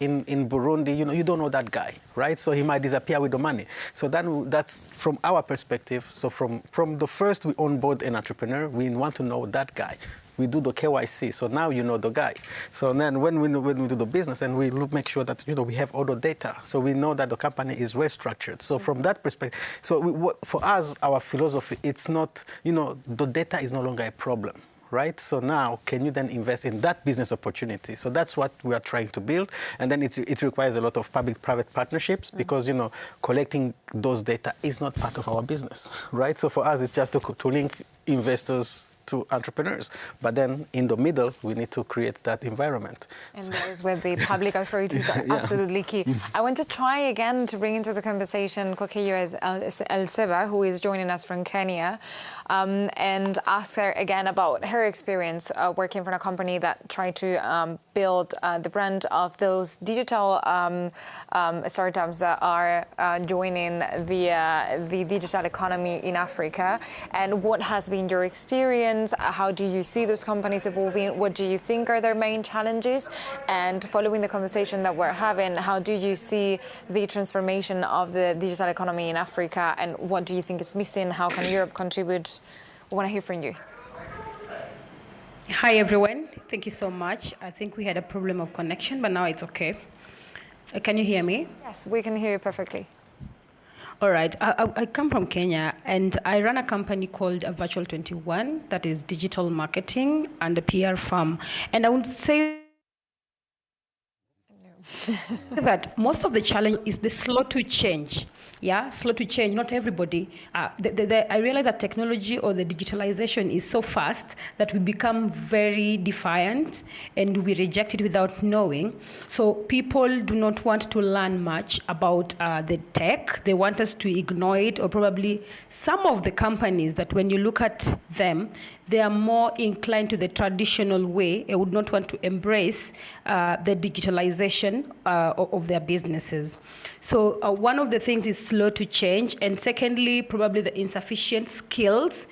in Burundi, you don't know that guy, right? So he might disappear with the money. So that's from our perspective. So from the first we onboard an entrepreneur, we want to know that guy. We do the KYC, so now you know the guy. So then when we do the business, and we make sure that we have all the data, so we know that the company is well structured. So from that perspective, for us, our philosophy, it's not, the data is no longer a problem. Right? So now, can you then invest in that business opportunity? So that's what we are trying to build. And then it requires a lot of public-private partnerships because, collecting those data is not part of our business, right? So for us, it's just to link investors to entrepreneurs. But then in the middle, we need to create that environment. And there's where the public authorities are absolutely key. I want to try again to bring into the conversation Kokeyo El Seba, who is joining us from Kenya, and ask her again about her experience working for a company that tried to build the brand of those digital startups that are joining the digital economy in Africa. And what has been your experience? How do you see those companies evolving? What do you think are their main challenges? And following the conversation that we're having, how do you see the transformation of the digital economy in Africa? And what do you think is missing? How can Europe contribute? I want to hear from you. Hi, everyone. Thank you so much. I think we had a problem of connection, but now it's okay. Can you hear me? Yes, we can hear you perfectly. All right. I come from Kenya, and I run a company called Virtual 21 that is digital marketing and a PR firm. And I would say that most of the challenge is the slow to change. Yeah, slow to change. Not everybody. I realize that technology or the digitalization is so fast that we become very defiant and we reject it without knowing. So people do not want to learn much about the tech. They want us to ignore it, or probably some of the companies that when you look at them, they are more inclined to the traditional way and would not want to embrace the digitalization of their businesses. So one of the things is slow to change, and secondly, probably the insufficient skills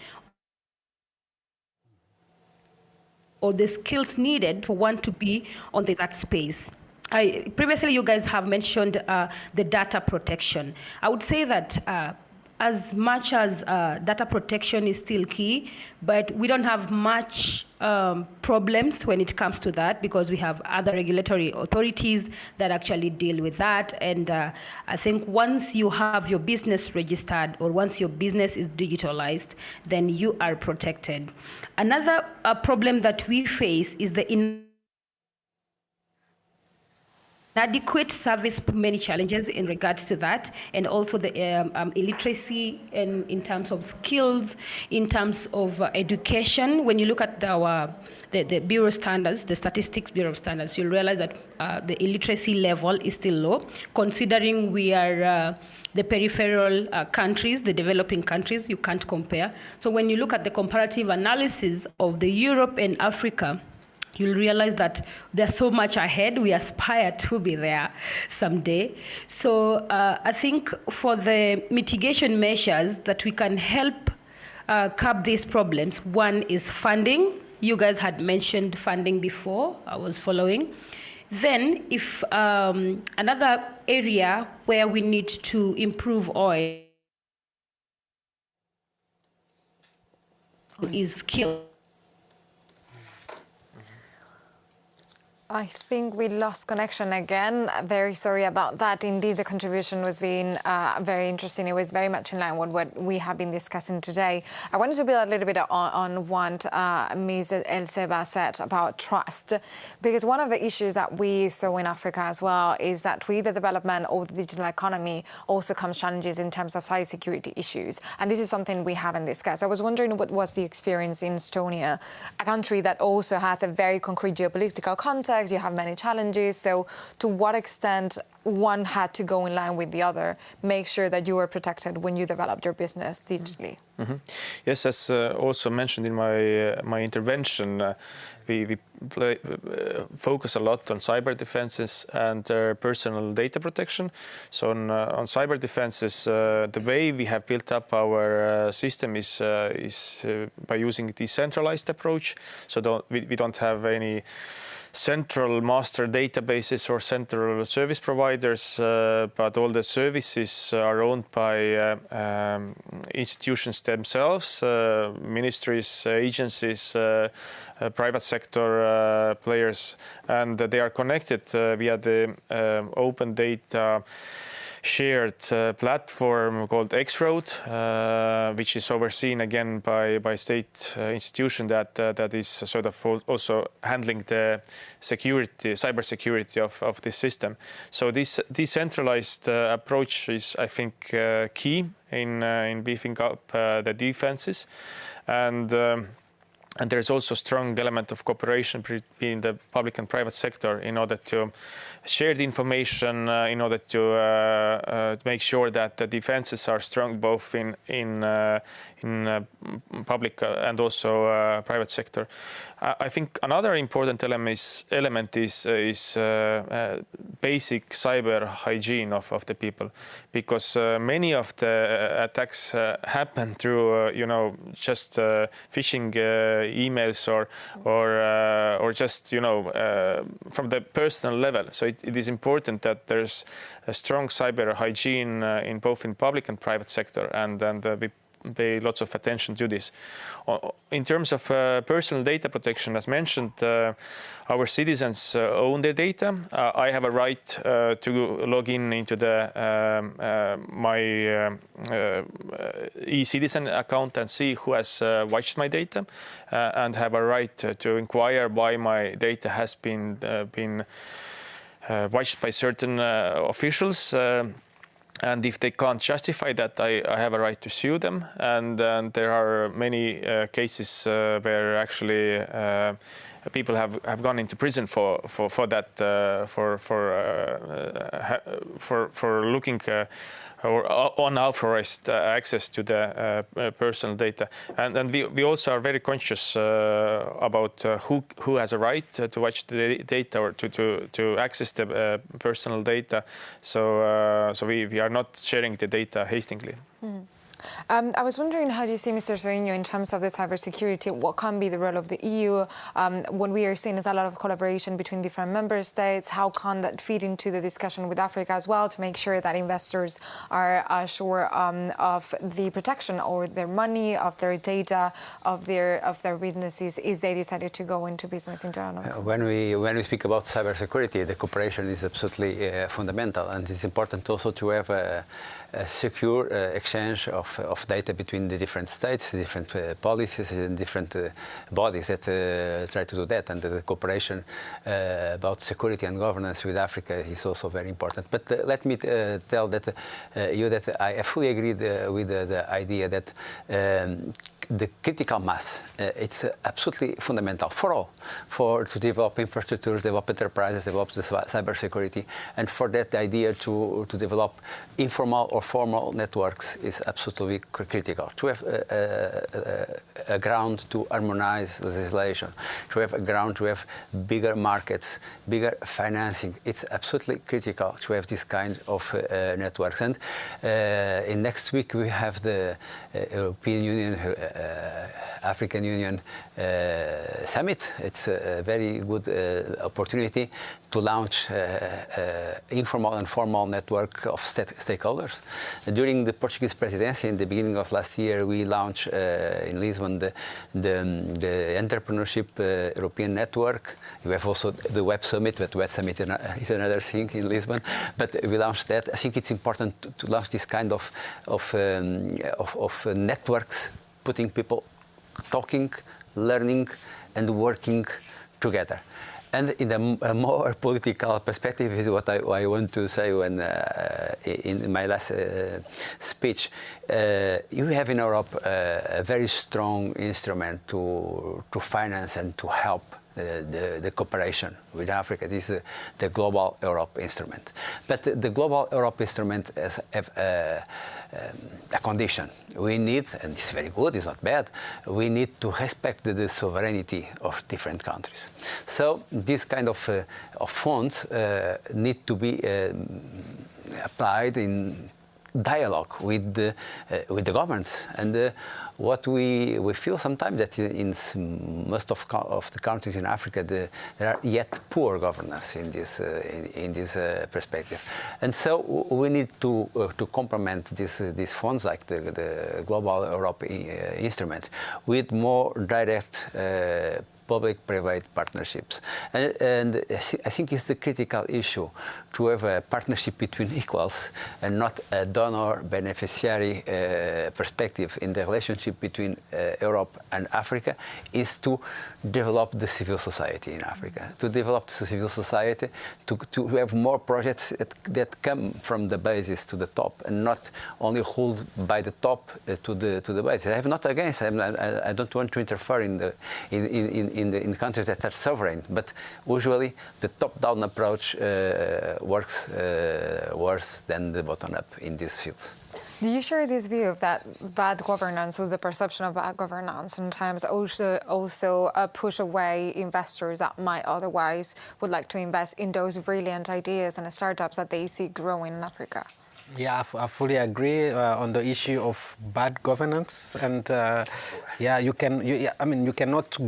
or the skills needed for one to be on that space. Previously, you guys have mentioned the data protection. I would say that as much as data protection is still key, but we don't have much problems when it comes to that, because we have other regulatory authorities that actually deal with that. And I think once you have your business registered, or once your business is digitalized, then you are protected. Another problem that we face is the inadequate service, many challenges in regards to that, and also the illiteracy in terms of skills, in terms of education. When you look at the Bureau standards, the Statistics Bureau standards, you'll realize that the illiteracy level is still low, considering we are the peripheral countries, the developing countries. You can't compare. So when you look at the comparative analysis of the Europe and Africa, you'll realize that they're so much ahead. We aspire to be there someday. So I think for the mitigation measures that we can help curb these problems, one is funding. You guys had mentioned funding before. I was following. Then if another area where we need to improve ORI is skills. I think we lost connection again. Very sorry about that. Indeed, the contribution was being very interesting. It was very much in line with what we have been discussing today. I wanted to build a little bit on what Ms. Elseba said about trust, because one of the issues that we saw in Africa as well is that with the development of the digital economy also comes challenges in terms of cybersecurity issues. And this is something we haven't discussed. I was wondering what was the experience in Estonia, a country that also has a very concrete geopolitical context. You have many challenges. So to what extent one had to go in line with the other, make sure that you were protected when you developed your business digitally? Mm-hmm. Yes, as also mentioned in my intervention, we focus a lot on cyber defenses and personal data protection. So on cyber defenses, the way we have built up our system is by using a decentralized approach. So we don't have any central master databases or central service providers, but all the services are owned by institutions themselves, ministries, agencies, private sector players, and they are connected via the open data shared platform called X-Road, which is overseen again by state institution that is sort of also handling the cyber security of this system. So this decentralized approach is, I think, key in beefing up the defenses, and there's also a strong element of cooperation between the public and private sector in order to share the information, in order to make sure that the defenses are strong both in public and also private sector. I think another important element is basic cyber hygiene of the people, because many of the attacks happen through just phishing emails or just from the personal level. So it is important that there's a strong cyber hygiene in both in public and private sector, and we pay lots of attention to this. In terms of personal data protection, as mentioned, our citizens own their data. I have a right to log into the my e-citizen account and see who has watched my data, and have a right to inquire why my data has been watched by certain officials. And if they can't justify that, I have a right to sue them. And there are many cases where actually people have gone into prison for that, for looking or unauthorized access to the personal data. And we also are very conscious about who has a right to watch the data or to access the personal data. So we are not sharing the data hastily. I was wondering, how do you see, Mr. Zorino, in terms of the cybersecurity, what can be the role of the EU? What we are seeing is a lot of collaboration between different member states. How can that feed into the discussion with Africa as well to make sure that investors are sure of the protection of their money, of their data, of their businesses, if they decided to go into business in general? When we speak about cybersecurity, the cooperation is absolutely fundamental, and it's important also to have a secure exchange of data between the different states, different policies, and different bodies that try to do that. And the cooperation about security and governance with Africa is also very important. But let me tell that you that I fully agree with the idea that the critical mass, it's absolutely fundamental for all, to develop infrastructures, develop enterprises, develop the cybersecurity, and for that idea to develop informal or formal networks is absolutely critical. To have a ground to harmonize legislation, to have a ground to have bigger markets, bigger financing, it's absolutely critical to have this kind of networks. And in next week we have the European Union, African Union summit. It's a very good opportunity to launch informal and formal network of stakeholders. During the Portuguese presidency, in the beginning of last year, we launched in Lisbon the Entrepreneurship European Network. We have also the Web Summit, but Web Summit is another thing in Lisbon. But we launched that. I think it's important to launch this kind of networks, putting people talking, learning, and working together. And in a more political perspective is what I want to say when in my last speech. You have in Europe a very strong instrument to finance and to help the cooperation with Africa. This is the Global Europe Instrument. But the Global Europe Instrument has a condition. We need, and it's very good, it's not bad, we need to respect the sovereignty of different countries. So this kind of funds need to be applied in dialogue with the governments. And what we feel sometimes that in most of the countries in Africa there are yet poor governance in this perspective, and so we need to complement these funds like the Global Europe Instrument with more direct public-private partnerships. And I think it's the critical issue to have a partnership between equals and not a donor-beneficiary perspective in the relationship between Europe and Africa, is to develop the civil society in Africa, to develop the civil society, to have more projects that come from the basis to the top and not only hold by the top to the basis. I have not against, I don't want to interfere in countries that are sovereign, but usually the top-down approach works worse than the bottom-up in these fields. Do you share this view of that bad governance, or the perception of bad governance sometimes also push away investors that might otherwise would like to invest in those brilliant ideas and startups that they see growing in Africa? Yeah, I fully agree on the issue of bad governance, and you cannot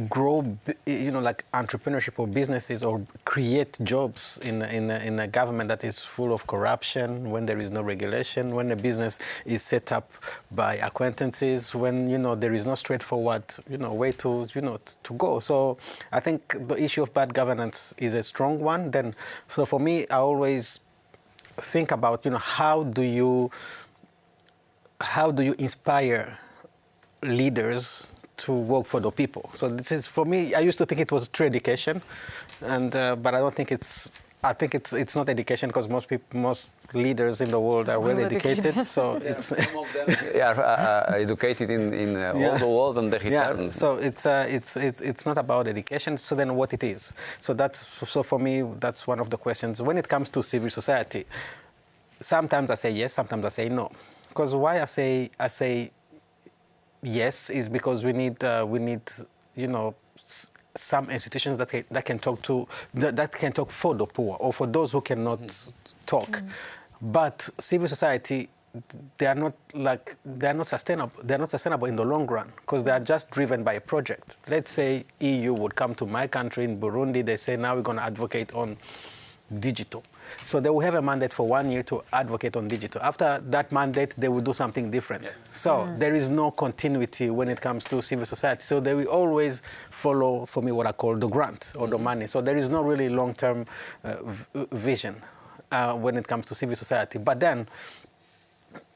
grow, like entrepreneurship or businesses or create jobs in a government that is full of corruption, when there is no regulation, when a business is set up by acquaintances, when there is no straightforward way to go. So I think the issue of bad governance is a strong one. Then, so for me, I always think about how do you inspire leaders to work for the people. So this is, for me, I used to think it was true education, and but I don't think it's. I think it's not education, because most leaders in the world are well educated. So it's some of them are educated in all the world, and they return. Yeah. So it's not about education. So then what it is? So for me, that's one of the questions when it comes to civil society. Sometimes I say yes, sometimes I say no. Because why I say yes is because we need some institutions that can talk for the poor or for those who cannot talk. But civil society they are not sustainable. They're not sustainable in the long run because they are just driven by a project. Let's say EU would come to my country in Burundi. They say now we're going to advocate on digital. So they will have a mandate for 1 year to advocate on digital. After that mandate, they will do something different. Yes. So there is no continuity when it comes to civil society. So they will always follow, for me, what I call the grant or the money. So there is no really long-term vision when it comes to civil society. But then,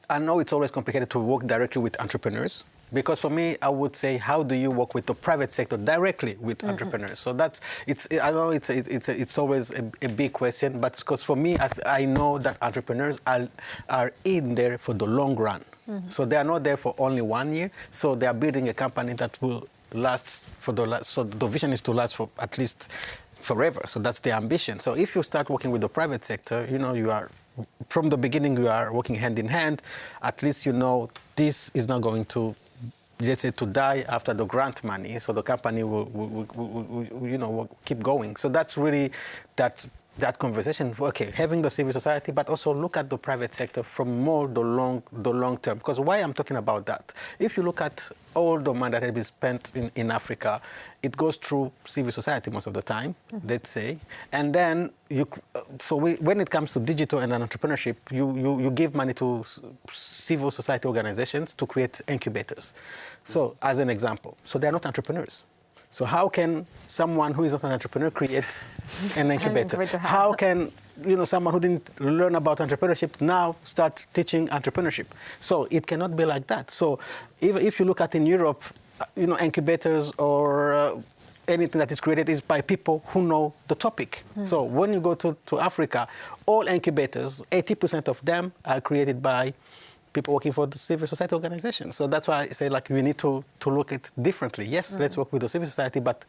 I know it's always complicated to work directly with entrepreneurs. Because for me, I would say, how do you work with the private sector directly with entrepreneurs? So I know it's always a big question, but because for me, I know that entrepreneurs are in there for the long run. So they are not there for only 1 year. So they are building a company that will last so the vision is to last for at least forever. So that's the ambition. So if you start working with the private sector, you are, from the beginning, you are working hand in hand. At least this is not going to, let's say, to die after the grant money, so the company will keep going. So that's really that conversation. Okay, having the civil society, but also look at the private sector from more the long term. Because why I'm talking about that? If you look at all the money that has been spent in Africa, it goes through civil society most of the time, let's say, and then when it comes to digital and entrepreneurship, you give money to civil society organizations to create incubators. So, as an example, so they're not entrepreneurs. So how can someone who is not an entrepreneur create an incubator? How can someone who didn't learn about entrepreneurship now start teaching entrepreneurship? So it cannot be like that. So if you look at in Europe, incubators or anything that is created is by people who know the topic. So when you go to Africa, all incubators, 80% of them are created by people working for the civil society organizations. So that's why I say, we need to look at it differently. Yes, let's work with the civil society, but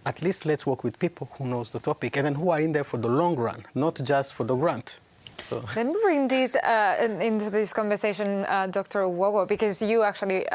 at least let's work with people who knows the topic and then who are in there for the long run, not just for the grant. So. Let me bring this into this conversation, Dr. Wogo, because you actually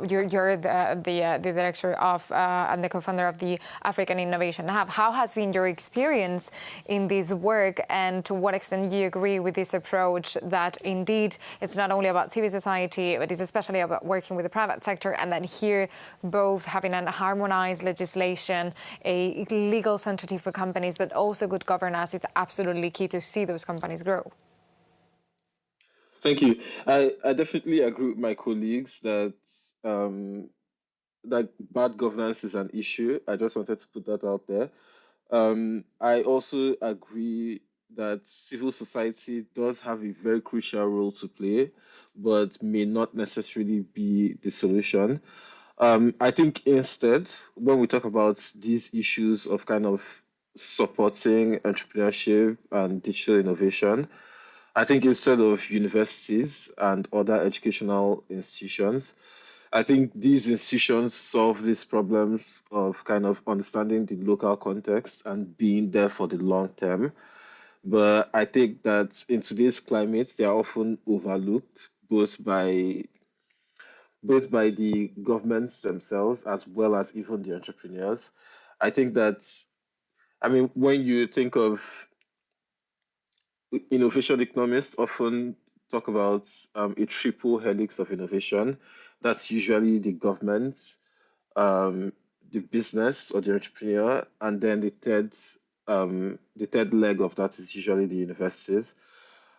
you're the director of and the co-founder of the African Innovation Hub. How has been your experience in this work, and to what extent you agree with this approach that indeed it's not only about civil society, but it's especially about working with the private sector, and that here both having a harmonized legislation, a legal certainty for companies, but also good governance is absolutely key to see those companies grow. Thank you. I definitely agree with my colleagues that that bad governance is an issue. I just wanted to put that out there. I also agree that civil society does have a very crucial role to play, but may not necessarily be the solution. I think instead, when we talk about these issues of kind of supporting entrepreneurship and digital innovation, I think instead of universities and other educational institutions, I think these institutions solve these problems of kind of understanding the local context and being there for the long term. But I think that in today's climate, they are often overlooked both by the governments themselves as well as even the entrepreneurs. I think that, when you think of innovation, economists often talk about a triple helix of innovation. That's usually the government, the business or the entrepreneur, and then the third leg of that is usually the universities.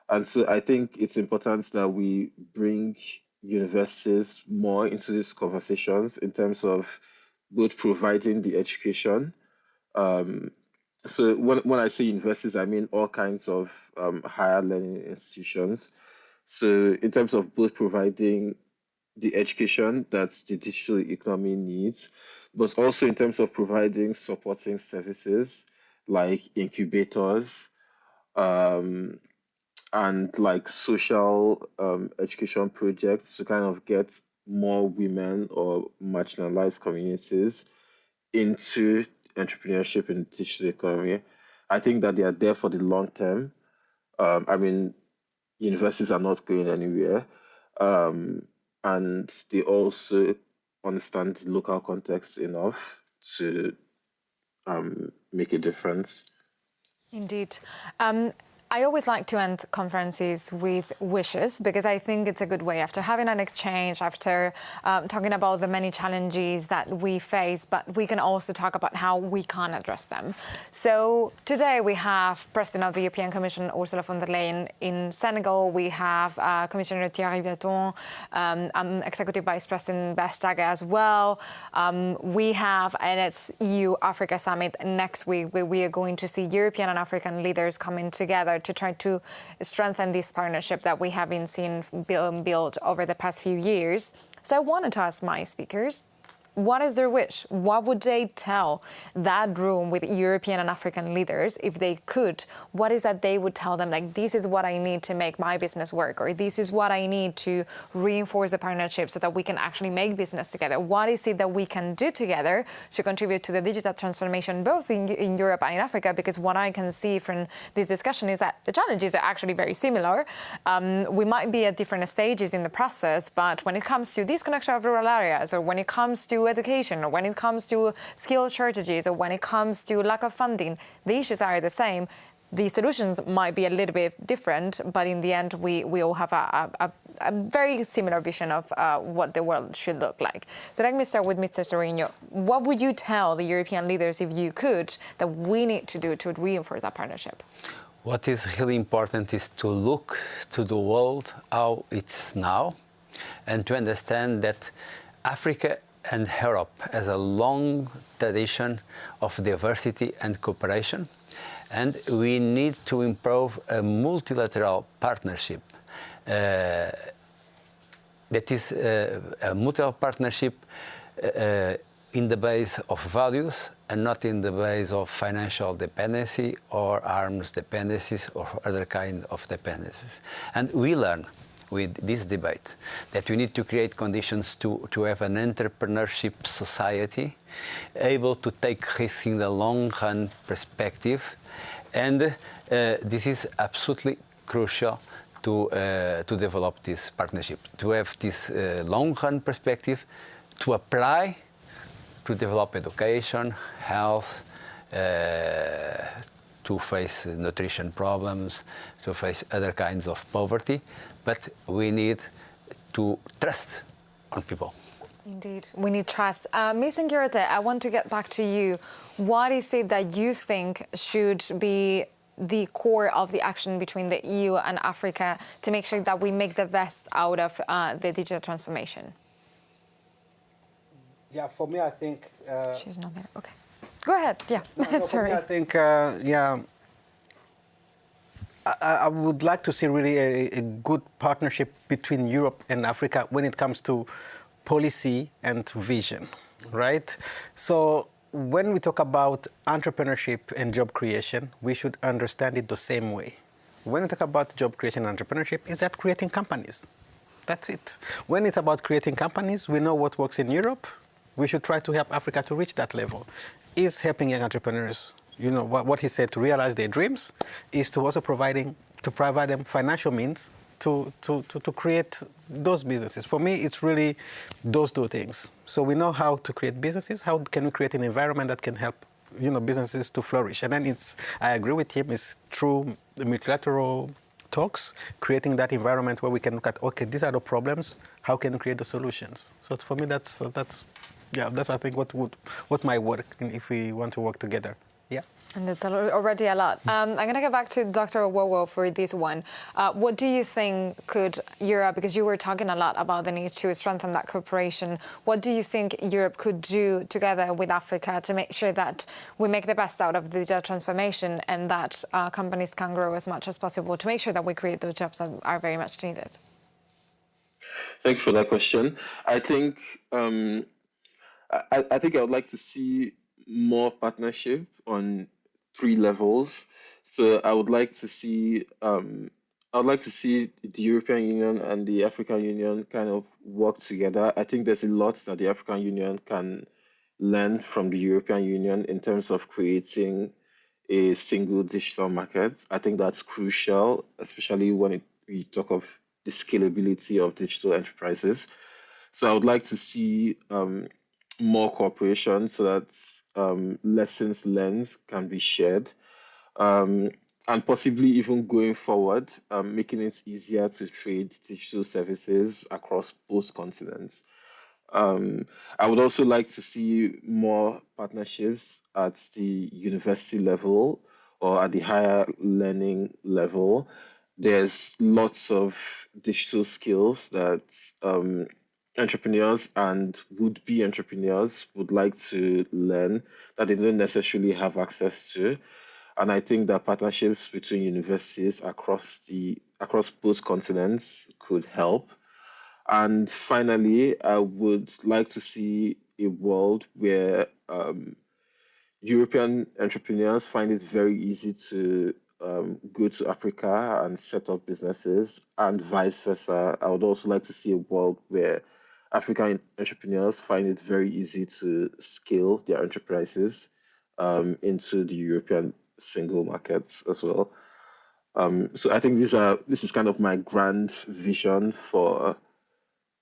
And so I think it's important that we bring universities more into these conversations in terms of both providing the education. So when I say universities, I mean all kinds of higher learning institutions. So in terms of both providing the education that the digital economy needs, but also in terms of providing supporting services like incubators and like social education projects to kind of get more women or marginalized communities into entrepreneurship in the digital economy. I think that they are there for the long term. Universities are not going anywhere. And they also understand the local context enough to make a difference. Indeed. I always like to end conferences with wishes because I think it's a good way after having an exchange, after talking about the many challenges that we face, but we can also talk about how we can address them. So today we have President of the European Commission, Ursula von der Leyen in Senegal. We have Commissioner Thierry Breton, Executive Vice President Vestager as well. We have an EU-Africa Summit next week where we are going to see European and African leaders coming together to try to strengthen this partnership that we have been seeing built over the past few years. So I wanted to ask my speakers, what is their wish? What would they tell that room with European and African leaders if they could? What is that they would tell them, like, this is what I need to make my business work, or this is what I need to reinforce the partnership so that we can actually make business together? What is it that we can do together to contribute to the digital transformation, both in Europe and in Africa? Because what I can see from this discussion is that the challenges are actually very similar. We might be at different stages in the process, but when it comes to disconnection of rural areas, or when it comes to education, or when it comes to skill shortages, or when it comes to lack of funding, the issues are the same. The solutions might be a little bit different, but in the end, we all have a very similar vision of what the world should look like. So let me start with Mr. Sorinho. What would you tell the European leaders, if you could, that we need to do to reinforce that partnership? What is really important is to look to the world how it's now, and to understand that Africa and Europe has a long tradition of diversity and cooperation, and we need to improve a multilateral partnership that is a multilateral partnership in the base of values and not in the base of financial dependency or arms dependencies or other kind of dependencies. And we learn with this debate that we need to create conditions to have an entrepreneurship society able to take risks in the long run perspective, and this is absolutely crucial to develop this partnership, to have this long run perspective, to apply, to develop education, health, to face nutrition problems, to face other kinds of poverty. But we need to trust on people. Indeed, we need trust. Ms. Ngirete, I want to get back to you. What is it that you think should be the core of the action between the EU and Africa to make sure that we make the best out of the digital transformation? Yeah, for me, I think... She's not there. Okay. Go ahead. Yeah, no, sorry. For me, I think, I would like to see really a good partnership between Europe and Africa when it comes to policy and vision, right? So when we talk about entrepreneurship and job creation, we should understand it the same way. When we talk about job creation and entrepreneurship, is that creating companies. That's it. When it's about creating companies, we know what works in Europe. We should try to help Africa to reach that level. Is helping young entrepreneurs, you know, what he said, to realize their dreams, is to also provide them financial means to create those businesses. For me, it's really those two things. So we know how to create businesses. How can we create an environment that can help, you know, businesses to flourish? And then I agree with him, it's through the multilateral talks, creating that environment where we can look at, okay, these are the problems, how can we create the solutions? So for me, that's I think what might work if we want to work together. Yeah. And that's already a lot. I'm going to go back to Dr. Owowo for this one. What do you think could Europe, because you were talking a lot about the need to strengthen that cooperation, what do you think Europe could do together with Africa to make sure that we make the best out of the digital transformation and that companies can grow as much as possible to make sure that we create those jobs that are very much needed? Thank you for that question. I think I think I would like to see more partnership on 3 levels. So I would like to see the European Union and the African Union kind of work together. I think there's a lot that the African Union can learn from the European Union in terms of creating a single digital market. I think that's crucial, especially when we talk of the scalability of digital enterprises. So I would like to see more cooperation so that lessons learned can be shared. and possibly even going forward, making it easier to trade digital services across both continents. Um, I would also like to see more partnerships at the university level or at the higher learning level. There's lots of digital skills that entrepreneurs and would-be entrepreneurs would like to learn that they don't necessarily have access to. And I think that partnerships between universities across both continents could help. And finally, I would like to see a world where European entrepreneurs find it very easy to go to Africa and set up businesses, and vice versa. I would also like to see a world where African entrepreneurs find it very easy to scale their enterprises into the European single markets as well. So I think this is kind of my grand vision for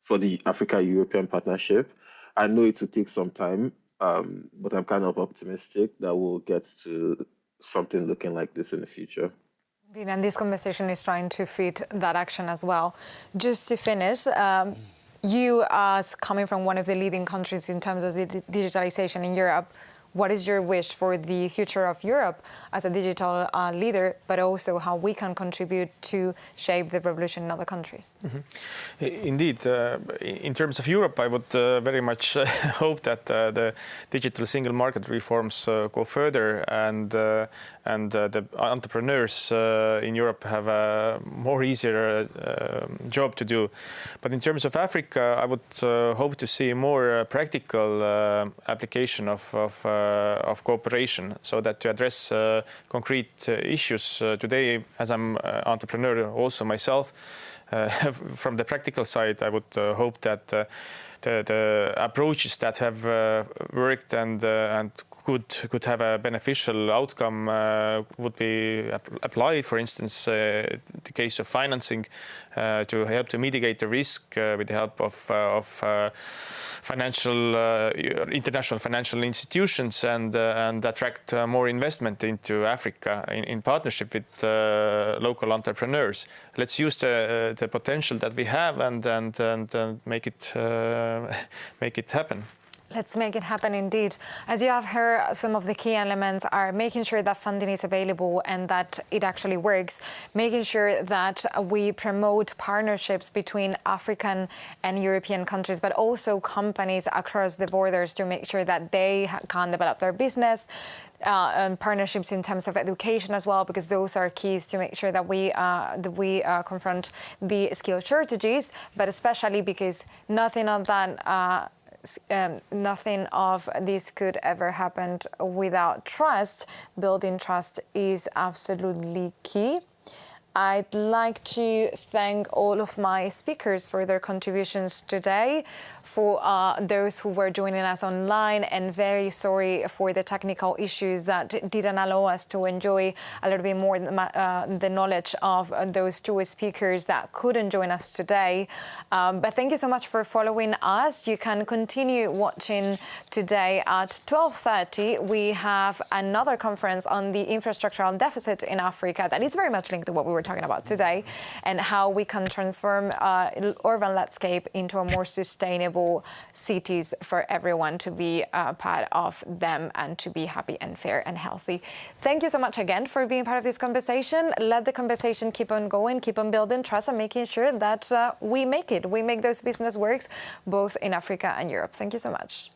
the Africa-European partnership. I know it will take some time, but I'm kind of optimistic that we'll get to something looking like this in the future. Indeed, and this conversation is trying to fit that action as well. Just to finish, you as coming from one of the leading countries in terms of the digitalization in Europe, what is your wish for the future of Europe as a digital leader, but also how we can contribute to shape the revolution in other countries? Indeed, in terms of Europe, I would very much hope that the digital single market reforms go further, and the entrepreneurs in Europe have a more easier job to do. But in terms of Africa, I would hope to see more practical application of cooperation, so that to address concrete issues today, as I'm an entrepreneur also myself, from the practical side, I would hope that the approaches that have worked and could have a beneficial outcome would be applied. For instance, the case of financing to help to mitigate the risk with the help of international financial institutions and attract more investment into Africa in partnership with local entrepreneurs. Let's use the potential that we have and make it happen. Let's make it happen indeed. As you have heard, some of the key elements are making sure that funding is available and that it actually works, making sure that we promote partnerships between African and European countries, but also companies across the borders to make sure that they can develop their business, and partnerships in terms of education as well, because those are keys to make sure that we confront the skill shortages, but especially because nothing of that nothing of this could ever happen without trust. Building trust is absolutely key. I'd like to thank all of my speakers for their contributions today, for those who were joining us online, and very sorry for the technical issues that didn't allow us to enjoy a little bit more the knowledge of those two speakers that couldn't join us today. But thank you so much for following us. You can continue watching today at 12:30. We have another conference on the infrastructural deficit in Africa that is very much linked to what we were talking about today, and how we can transform urban landscape into a more sustainable cities for everyone to be part of them and to be happy and fair and healthy. Thank you so much again for being part of this conversation. Let the conversation keep on going, keep on building trust and making sure that we make those business works both in Africa and Europe. Thank you so much.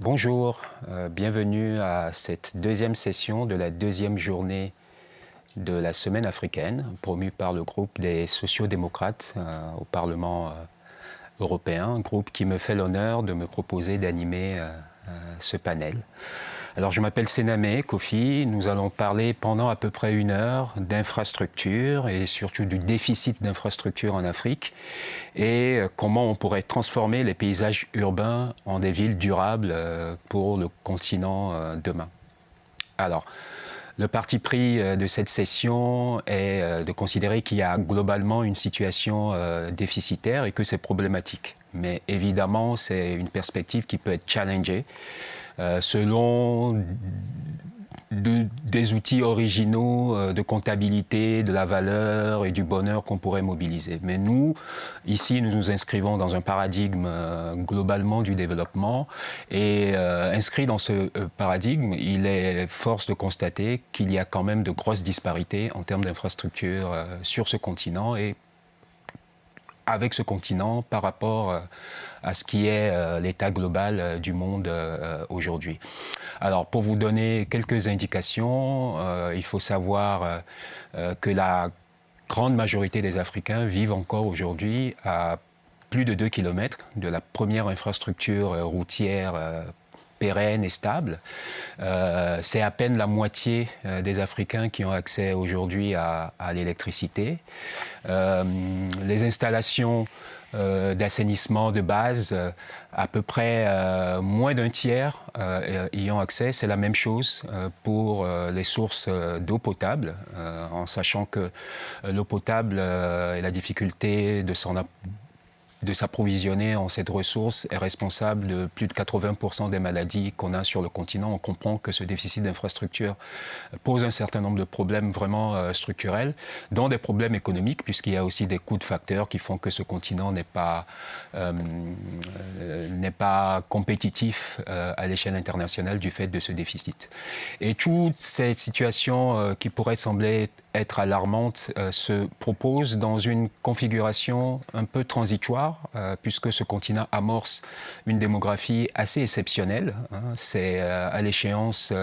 Bonjour, bienvenue à cette deuxième session de la deuxième journée de la Semaine africaine, promue par le groupe des sociaux-démocrates au Parlement européen, un groupe qui me fait l'honneur de me proposer d'animer ce panel. Alors je m'appelle Sename Kofi, nous allons parler pendant à peu près 1 heure d'infrastructures et surtout du déficit d'infrastructures en Afrique et comment on pourrait transformer les paysages urbains en des villes durables pour le continent demain. Alors, le parti pris de cette session est de considérer qu'il y a globalement une situation déficitaire et que c'est problématique. Mais évidemment, c'est une perspective qui peut être challengée selon des outils originaux de comptabilité, de la valeur et du bonheur qu'on pourrait mobiliser. Mais nous, ici, nous nous inscrivons dans un paradigme globalement du développement et inscrit dans ce paradigme, il est force de constater qu'il y a quand même de grosses disparités en termes d'infrastructures sur ce continent et avec ce continent par rapport à ce qui est l'état global du monde aujourd'hui. Alors, pour vous donner quelques indications, il faut savoir que la grande majorité des Africains vivent encore aujourd'hui à plus de 2 km de la première infrastructure routière pérenne et stable. C'est à peine la moitié des Africains qui ont accès aujourd'hui à l'électricité. Les installations d'assainissement de base, à peu près moins d'1 tiers y ont accès. C'est la même chose pour les sources d'eau potable, en sachant que l'eau potable et la difficulté de s'approvisionner en cette ressource est responsable de plus de 80% des maladies qu'on a sur le continent. On comprend que ce déficit d'infrastructures pose un certain nombre de problèmes vraiment structurels, dont des problèmes économiques, puisqu'il y a aussi des coûts de facteurs qui font que ce continent n'est pas compétitif à l'échelle internationale du fait de ce déficit. Et toute cette situation qui pourrait sembler être alarmante se propose dans une configuration un peu transitoire, puisque ce continent amorce une démographie assez exceptionnelle. C'est à l'échéance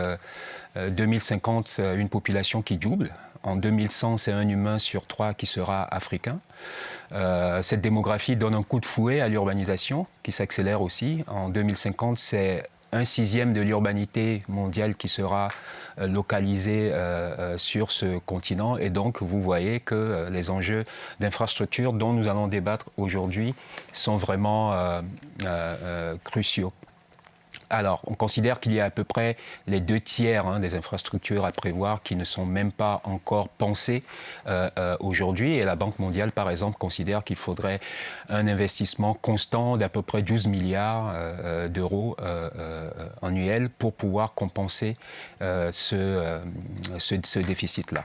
2050 une population qui double. En 2100, c'est un humain sur 3 qui sera africain. Cette démographie donne un coup de fouet à l'urbanisation, qui s'accélère aussi. En 2050, c'est 1/6 de l'urbanité mondiale qui sera localisée sur ce continent. Et donc, vous voyez que les enjeux d'infrastructure dont nous allons débattre aujourd'hui sont vraiment cruciaux. Alors, on considère qu'il y a à peu près les 2 tiers des infrastructures à prévoir qui ne sont même pas encore pensées aujourd'hui. Et la Banque mondiale, par exemple, considère qu'il faudrait un investissement constant d'à peu près 12 milliards d'euros annuels pour pouvoir compenser ce déficit-là.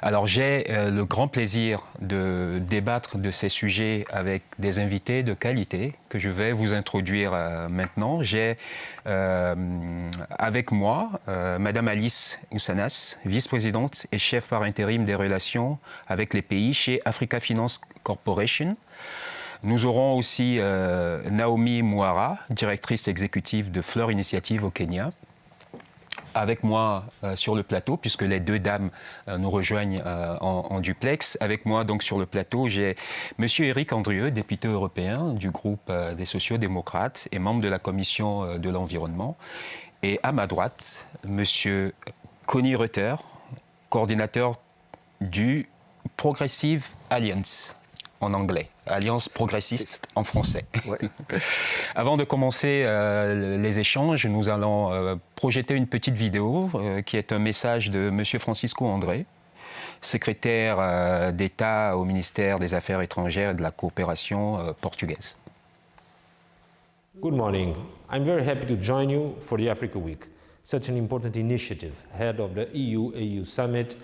Alors j'ai le grand plaisir de débattre de ces sujets avec des invités de qualité que je vais vous introduire maintenant. J'ai avec moi Madame Alice Oussanas, vice-présidente et chef par intérim des relations avec les pays chez Africa Finance Corporation. Nous aurons aussi Naomi Mwara, directrice exécutive de Fleur Initiative au Kenya. Avec moi sur le plateau, puisque les 2 dames nous rejoignent en duplex. Avec moi donc sur le plateau, j'ai Monsieur Éric Andrieux, député européen du groupe des sociaux-démocrates et membre de la commission de l'environnement. Et à ma droite, Monsieur Connie Reuter, coordinateur du Progressive Alliance en anglais, Alliance progressiste en français. Ouais. Avant de commencer les échanges, nous allons projeter une petite vidéo qui est un message de M. Francisco André, secrétaire d'État au ministère des Affaires étrangères et de la coopération portugaise. Good morning. I'm very happy to join you for the Africa Week, such an important initiative ahead of the EU-AU summit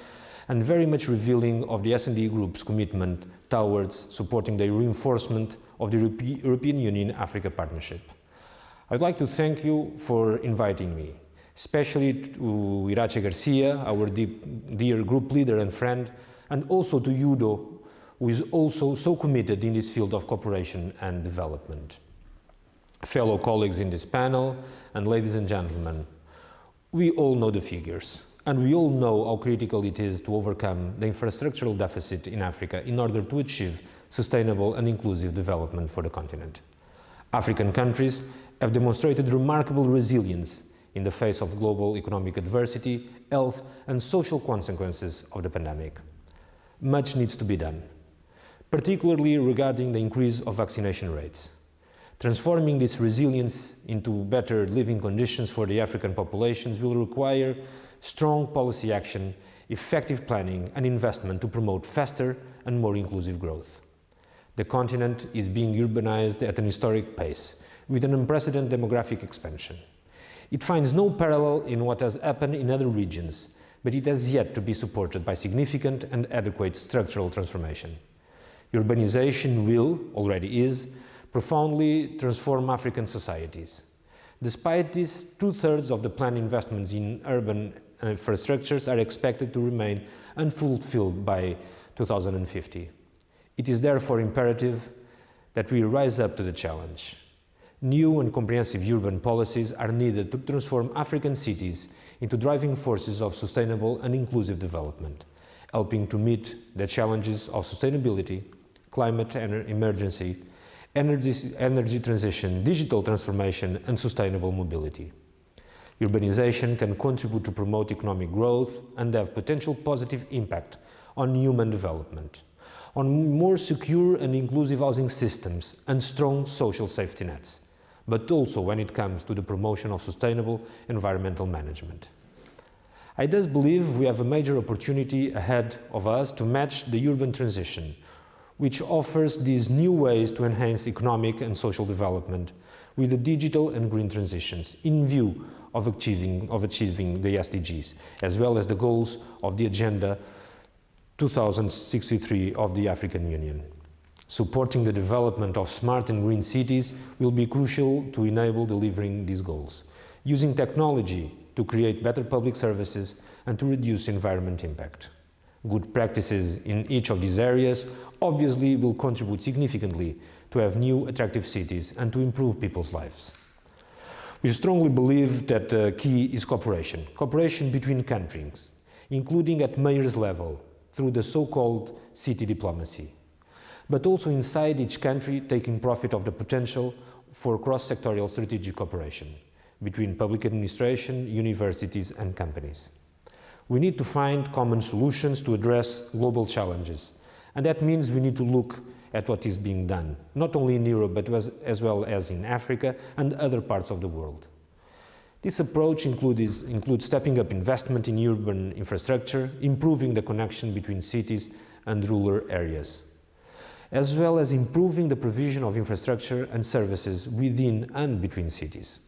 and very much revealing of the S&D Group's commitment towards supporting the reinforcement of the European Union-Africa partnership. I'd like to thank you for inviting me, especially to Irache Garcia, our dear group leader and friend, and also to Udo, who is also so committed in this field of cooperation and development. Fellow colleagues in this panel, and ladies and gentlemen, we all know the figures, and we all know how critical it is to overcome the infrastructural deficit in Africa in order to achieve sustainable and inclusive development for the continent. African countries have demonstrated remarkable resilience in the face of global economic adversity, health and social consequences of the pandemic. Much needs to be done, particularly regarding the increase of vaccination rates. Transforming this resilience into better living conditions for the African populations will require strong policy action, effective planning and investment to promote faster and more inclusive growth. The continent is being urbanized at an historic pace, with an unprecedented demographic expansion. It finds no parallel in what has happened in other regions, but it has yet to be supported by significant and adequate structural transformation. Urbanization will, already is, profoundly transform African societies. Despite this, 2/3 of the planned investments in urban infrastructures are expected to remain unfulfilled by 2050. It is therefore imperative that we rise up to the challenge. New and comprehensive urban policies are needed to transform African cities into driving forces of sustainable and inclusive development, helping to meet the challenges of sustainability, climate emergency, energy transition, digital transformation, and sustainable mobility. Urbanization can contribute to promote economic growth and have potential positive impact on human development, on more secure and inclusive housing systems and strong social safety nets, but also when it comes to the promotion of sustainable environmental management. I thus believe we have a major opportunity ahead of us to match the urban transition, which offers these new ways to enhance economic and social development with the digital and green transitions in view of achieving the SDGs, as well as the goals of the Agenda 2063 of the African Union. Supporting the development of smart and green cities will be crucial to enable delivering these goals, using technology to create better public services and to reduce environment impact. Good practices in each of these areas obviously will contribute significantly to have new attractive cities and to improve people's lives. We strongly believe that the key is cooperation between countries, including at mayors level through the so-called city diplomacy, but also inside each country taking profit of the potential for cross-sectorial strategic cooperation between public administration, universities and companies. We need to find common solutions to address global challenges, and that means we need to look at what is being done, not only in Europe, but as well as in Africa and other parts of the world. This approach includes stepping up investment in urban infrastructure, improving the connection between cities and rural areas, as well as improving the provision of infrastructure and services within and between cities.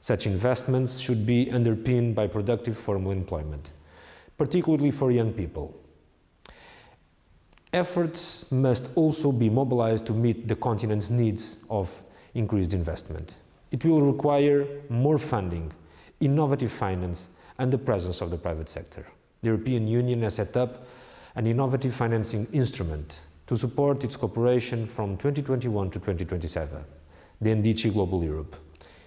Such investments should be underpinned by productive formal employment, particularly for young people. Efforts must also be mobilized to meet the continent's needs of increased investment. It will require more funding, innovative finance, and the presence of the private sector. The European Union has set up an innovative financing instrument to support its cooperation from 2021 to 2027, the NDC Global Europe.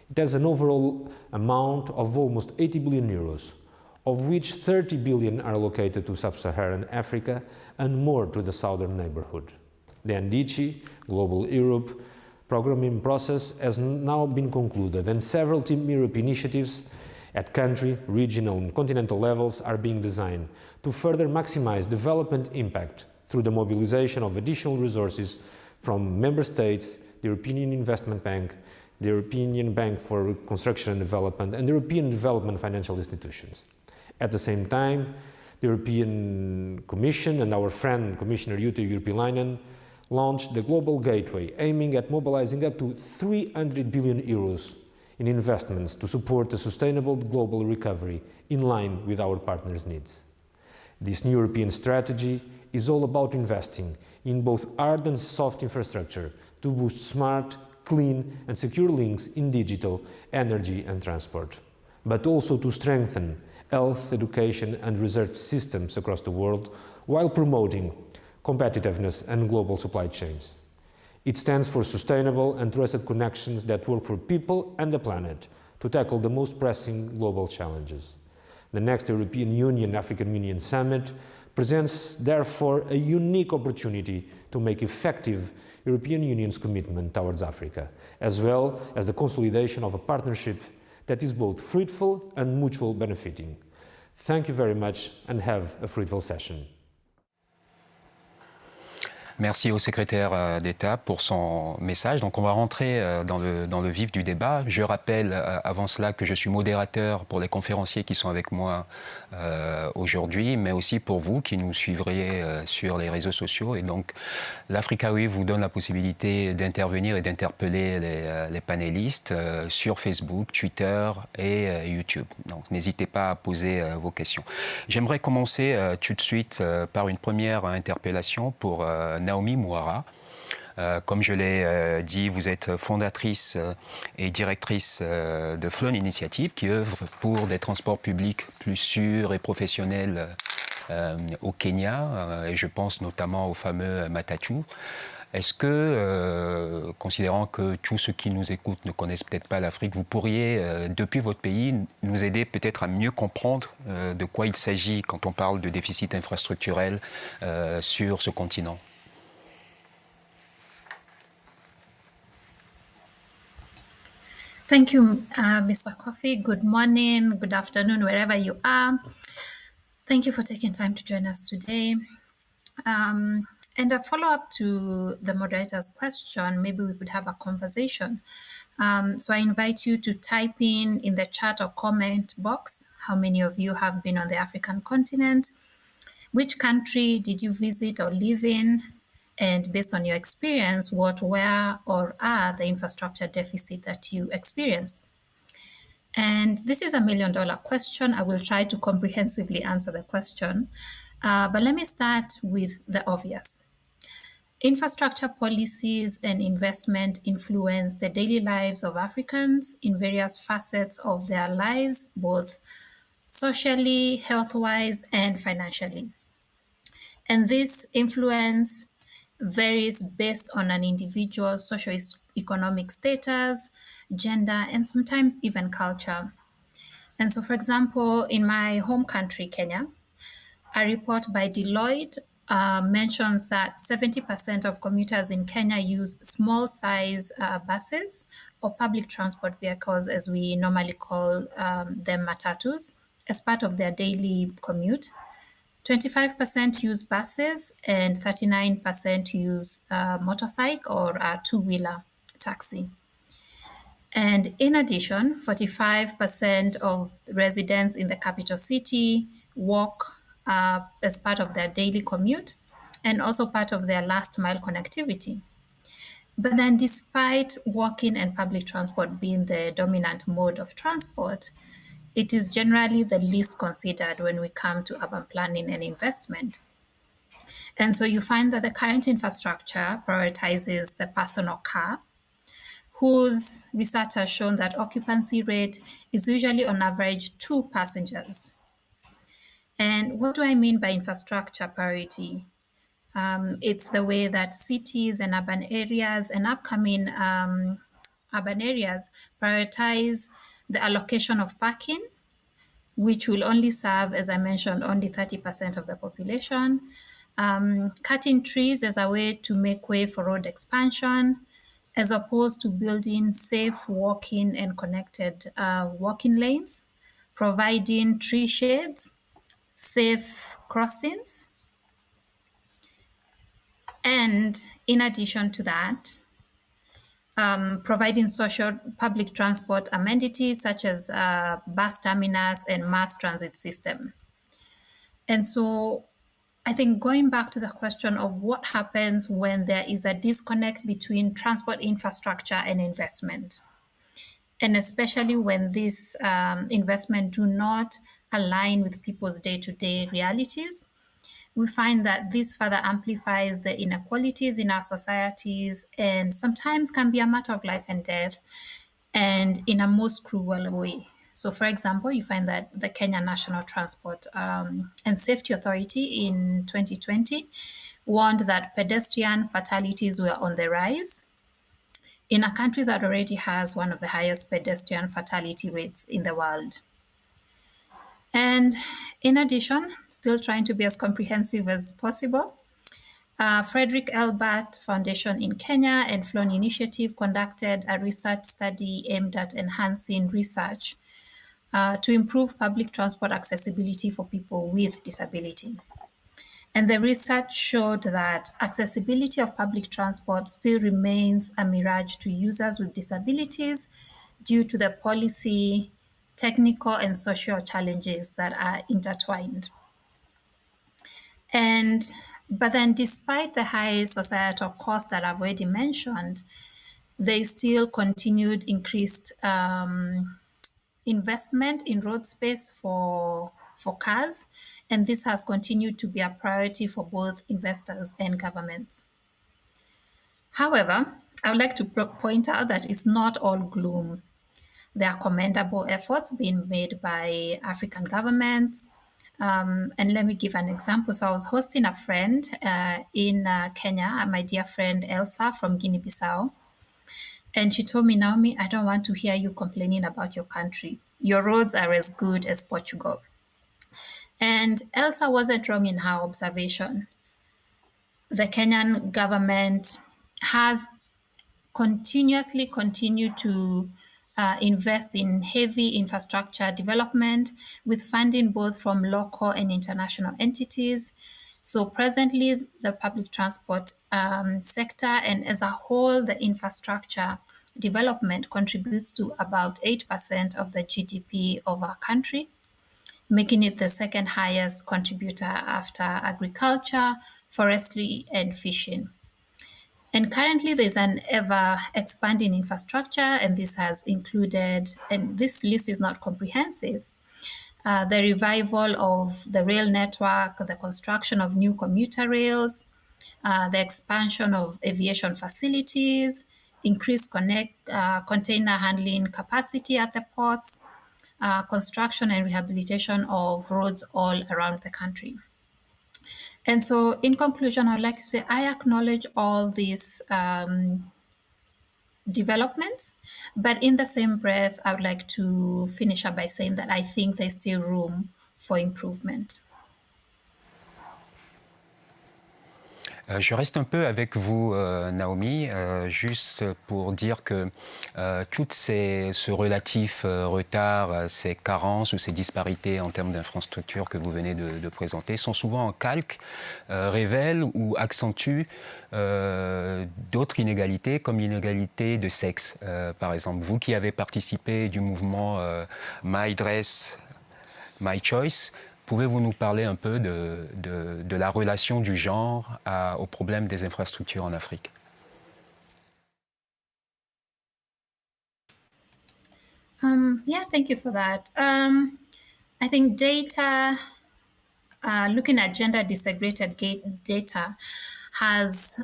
It has an overall amount of almost 80 billion euros, of which 30 billion are allocated to sub-Saharan Africa and more to the southern neighborhood. The NDC Global Europe programming process has now been concluded, and several Team Europe initiatives at country, regional and continental levels are being designed to further maximize development impact through the mobilization of additional resources from member states, the European Investment Bank, the European Bank for Reconstruction and Development, and the European Development Financial Institutions. At the same time, the European Commission and our friend Commissioner Jutta Urpilainen launched the Global Gateway, aiming at mobilizing up to 300 billion euros in investments to support a sustainable global recovery in line with our partners' needs. This new European strategy is all about investing in both hard and soft infrastructure to boost smart, clean and secure links in digital, energy and transport, but also to strengthen health, education and research systems across the world while promoting competitiveness and global supply chains. It stands for sustainable and trusted connections that work for people and the planet to tackle the most pressing global challenges. The next European Union-African Union Summit presents, therefore, a unique opportunity to make effective European Union's commitment towards Africa, as well as the consolidation of a partnership that is both fruitful and mutual benefiting. Thank you very much and have a fruitful session. Merci au secrétaire d'État pour son message. Donc on va rentrer dans le vif du débat. Je rappelle avant cela que je suis modérateur pour les conférenciers qui sont avec moi aujourd'hui, mais aussi pour vous qui nous suivrez sur les réseaux sociaux. Et donc l'Africa Week vous donne la possibilité d'intervenir et d'interpeller les panélistes sur Facebook, Twitter et YouTube. Donc n'hésitez pas à poser vos questions. J'aimerais commencer tout de suite par une première interpellation pour Naomi Mouara. Comme je l'ai dit, vous êtes fondatrice et directrice de Flown Initiative qui œuvre pour des transports publics plus sûrs et professionnels au Kenya. Et je pense notamment au fameux Matatu. Est-ce que, considérant que tous ceux qui nous écoutent ne connaissent peut-être pas l'Afrique, vous pourriez, depuis votre pays, nous aider peut-être à mieux comprendre de quoi il s'agit quand on parle de déficit infrastructurel sur ce continent? Thank you, Mr. Coffey. Good morning, good afternoon, wherever you are. Thank you for taking time to join us today. And a follow-up to the moderator's question, maybe we could have a conversation. So I invite you to type in the chat or comment box how many of you have been on the African continent, which country did you visit or live in, and based on your experience, what were or are the infrastructure deficit that you experienced? And this is $1 million question. I will try to comprehensively answer the question, but let me start with the obvious. Infrastructure policies and investment influence the daily lives of Africans in various facets of their lives, both socially, health-wise, and financially. And this influence varies based on an individual's socioeconomic status, gender, and sometimes even culture. And so, for example, in my home country, Kenya, a report by Deloitte mentions that 70% of commuters in Kenya use small-size buses or public transport vehicles, as we normally call them matatus, as part of their daily commute. 25% use buses and 39% use motorcycle or a two-wheeler taxi. And in addition, 45% of residents in the capital city walk as part of their daily commute and also part of their last mile connectivity. But then despite walking and public transport being the dominant mode of transport, it is generally the least considered when we come to urban planning and investment. And so you find that the current infrastructure prioritizes the personal car, whose research has shown that occupancy rate is usually on average 2 passengers. And what do I mean by infrastructure priority? It's the way that cities and urban areas and upcoming urban areas prioritize the allocation of parking, which will only serve, as I mentioned, only 30% of the population. Cutting trees as a way to make way for road expansion, as opposed to building safe walking and connected walking lanes, providing tree shades, safe crossings. And in addition to that, providing social public transport amenities such as bus terminus and mass transit system. And so I think going back to the question of what happens when there is a disconnect between transport infrastructure and investment, and especially when this investment do not align with people's day-to-day realities, we find that this further amplifies the inequalities in our societies and sometimes can be a matter of life and death, and in a most cruel way. So, for example, you find that the Kenya National Transport and Safety Authority in 2020 warned that pedestrian fatalities were on the rise in a country that already has one of the highest pedestrian fatality rates in the world. And in addition, still trying to be as comprehensive as possible, Frederick Elbert Foundation in Kenya and Flown Initiative conducted a research study aimed at enhancing research to improve public transport accessibility for people with disability. And the research showed that accessibility of public transport still remains a mirage to users with disabilities due to the policy, technical, and social challenges that are intertwined. But then despite the high societal costs that I've already mentioned, they still continued increased investment in road space for cars, and this has continued to be a priority for both investors and governments. However, I would like to point out that it's not all gloom. There are commendable efforts being made by African governments. And let me give an example. So I was hosting a friend in Kenya, my dear friend Elsa from Guinea-Bissau. And she told me, Naomi, I don't want to hear you complaining about your country. Your roads are as good as Portugal. And Elsa wasn't wrong in her observation. The Kenyan government has continuously continued to invest in heavy infrastructure development with funding both from local and international entities. So presently, the public transport sector and as a whole, the infrastructure development contributes to about 8% of the GDP of our country, making it the second highest contributor after agriculture, forestry, and fishing. And currently, there's an ever expanding infrastructure, and this has included, and this list is not comprehensive, the revival of the rail network, the construction of new commuter rails, the expansion of aviation facilities, increased container handling capacity at the ports, construction and rehabilitation of roads all around the country. And so, in conclusion, I'd like to say I acknowledge all these developments, but in the same breath, I would like to finish up by saying that I think there's still room for improvement. Je reste un peu avec vous, Naomi, juste pour dire que tout ce relatif retard, ces carences ou ces disparités en termes d'infrastructures que vous venez de présenter sont souvent en calque, révèlent ou accentuent d'autres inégalités, comme l'inégalité de sexe. Par exemple, vous qui avez participé du mouvement My Dress, My Choice, pouvez-vous nous parler un peu de la relation du genre au problème des infrastructures en Afrique? Yeah, thank you for that. I think data, looking at gender disaggregated data has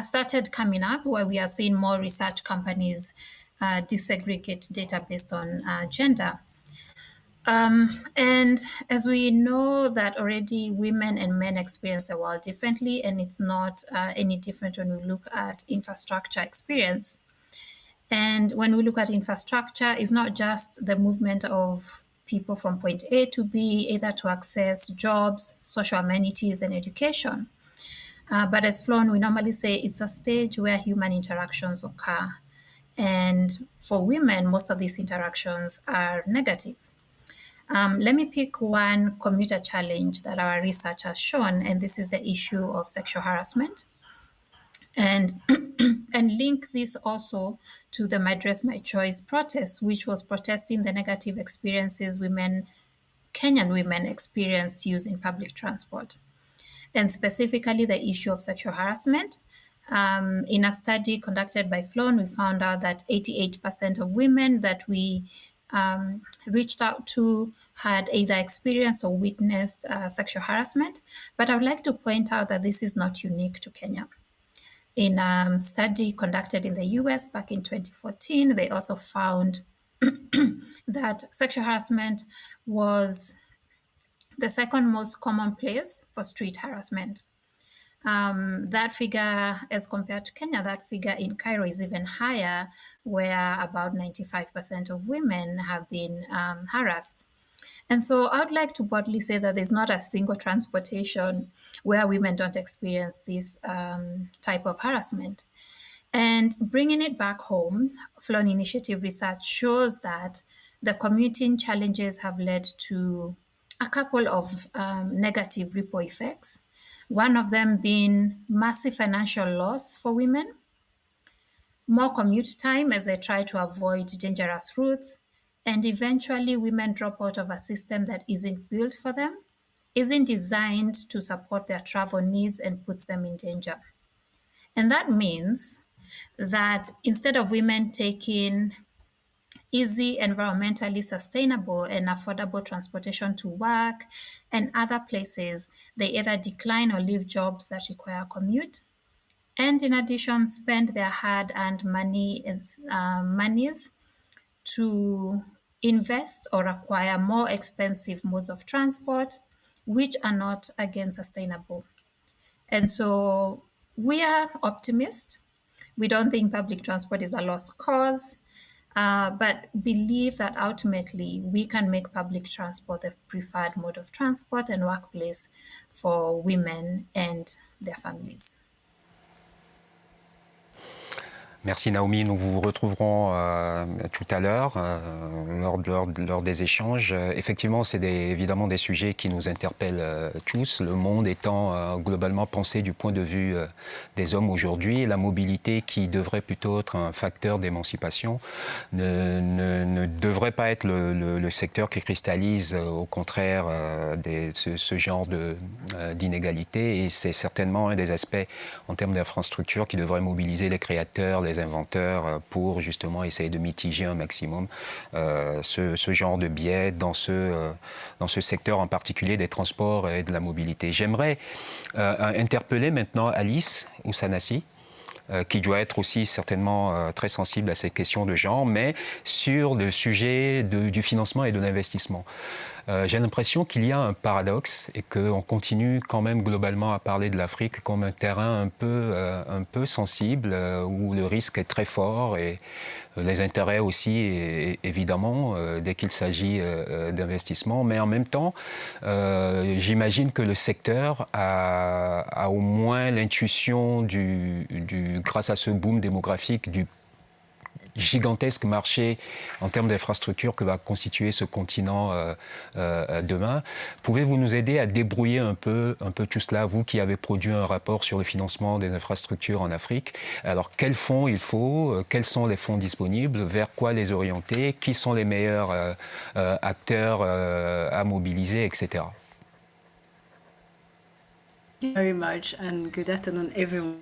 started coming up, where we are seeing more research companies disaggregate data based on gender. And as we know that already women and men experience the world differently, and it's not any different when we look at infrastructure experience. And when we look at infrastructure, it's not just the movement of people from point A to B, either to access jobs, social amenities, and education. But as Flown, we normally say it's a stage where human interactions occur. And for women, most of these interactions are negative. Let me pick one commuter challenge that our research has shown, and this is the issue of sexual harassment. And link this also to the My Dress, My Choice protest, which was protesting the negative experiences Kenyan women experienced using public transport. And specifically the issue of sexual harassment. In a study conducted by Flown, we found out that 88% of women that we reached out to had either experienced or witnessed sexual harassment. But I would like to point out that this is not unique to Kenya. In a study conducted in the US back in 2014, they also found that sexual harassment was the second most common place for street harassment. That figure, as compared to Kenya, that figure in Cairo is even higher, where about 95% of women have been harassed. And so I would like to broadly say that there's not a single transportation where women don't experience this type of harassment. And bringing it back home, Flown Initiative research shows that the commuting challenges have led to a couple of negative ripple effects. One of them being massive financial loss for women, more commute time as they try to avoid dangerous routes, and eventually women drop out of a system that isn't built for them, isn't designed to support their travel needs, and puts them in danger. And that means that instead of women taking easy, environmentally sustainable and affordable transportation to work and other places, they either decline or leave jobs that require commute, and in addition spend their hard-earned money and monies to invest or acquire more expensive modes of transport, which are not, again, sustainable. And so we are optimists. We don't think public transport is a lost cause, but believe that ultimately we can make public transport the preferred mode of transport and workplace for women and their families. Merci Naomi, nous vous retrouverons tout à l'heure lors des échanges. Effectivement, c'est évidemment des sujets qui nous interpellent tous, le monde étant globalement pensé du point de vue des hommes aujourd'hui. La mobilité, qui devrait plutôt être un facteur d'émancipation, ne devrait pas être le secteur qui cristallise au contraire ce genre d'inégalité, et c'est certainement un des aspects en termes d'infrastructure qui devrait mobiliser les créateurs, les inventeurs pour justement essayer de mitiger un maximum ce genre de biais dans ce secteur en particulier des transports et de la mobilité. J'aimerais interpeller maintenant Alice Oussanassi, qui doit être aussi certainement très sensible à ces questions de genre, mais sur le sujet du financement et de l'investissement. J'ai l'impression qu'il y a un paradoxe et qu'on continue quand même globalement à parler de l'Afrique comme un terrain un peu sensible, où le risque est très fort et les intérêts aussi, évidemment, dès qu'il s'agit d'investissement. Mais en même temps, j'imagine que le secteur a au moins l'intuition grâce à ce boom démographique, du gigantesque marché en termes d'infrastructures que va constituer ce continent demain. Pouvez-vous nous aider à débrouiller un peu tout cela, vous qui avez produit un rapport sur le financement des infrastructures en Afrique? Alors, quels fonds il faut? Quels sont les fonds disponibles? Vers quoi les orienter? Qui sont les meilleurs acteurs à mobiliser, etc. Thank you very much, and good afternoon, everyone.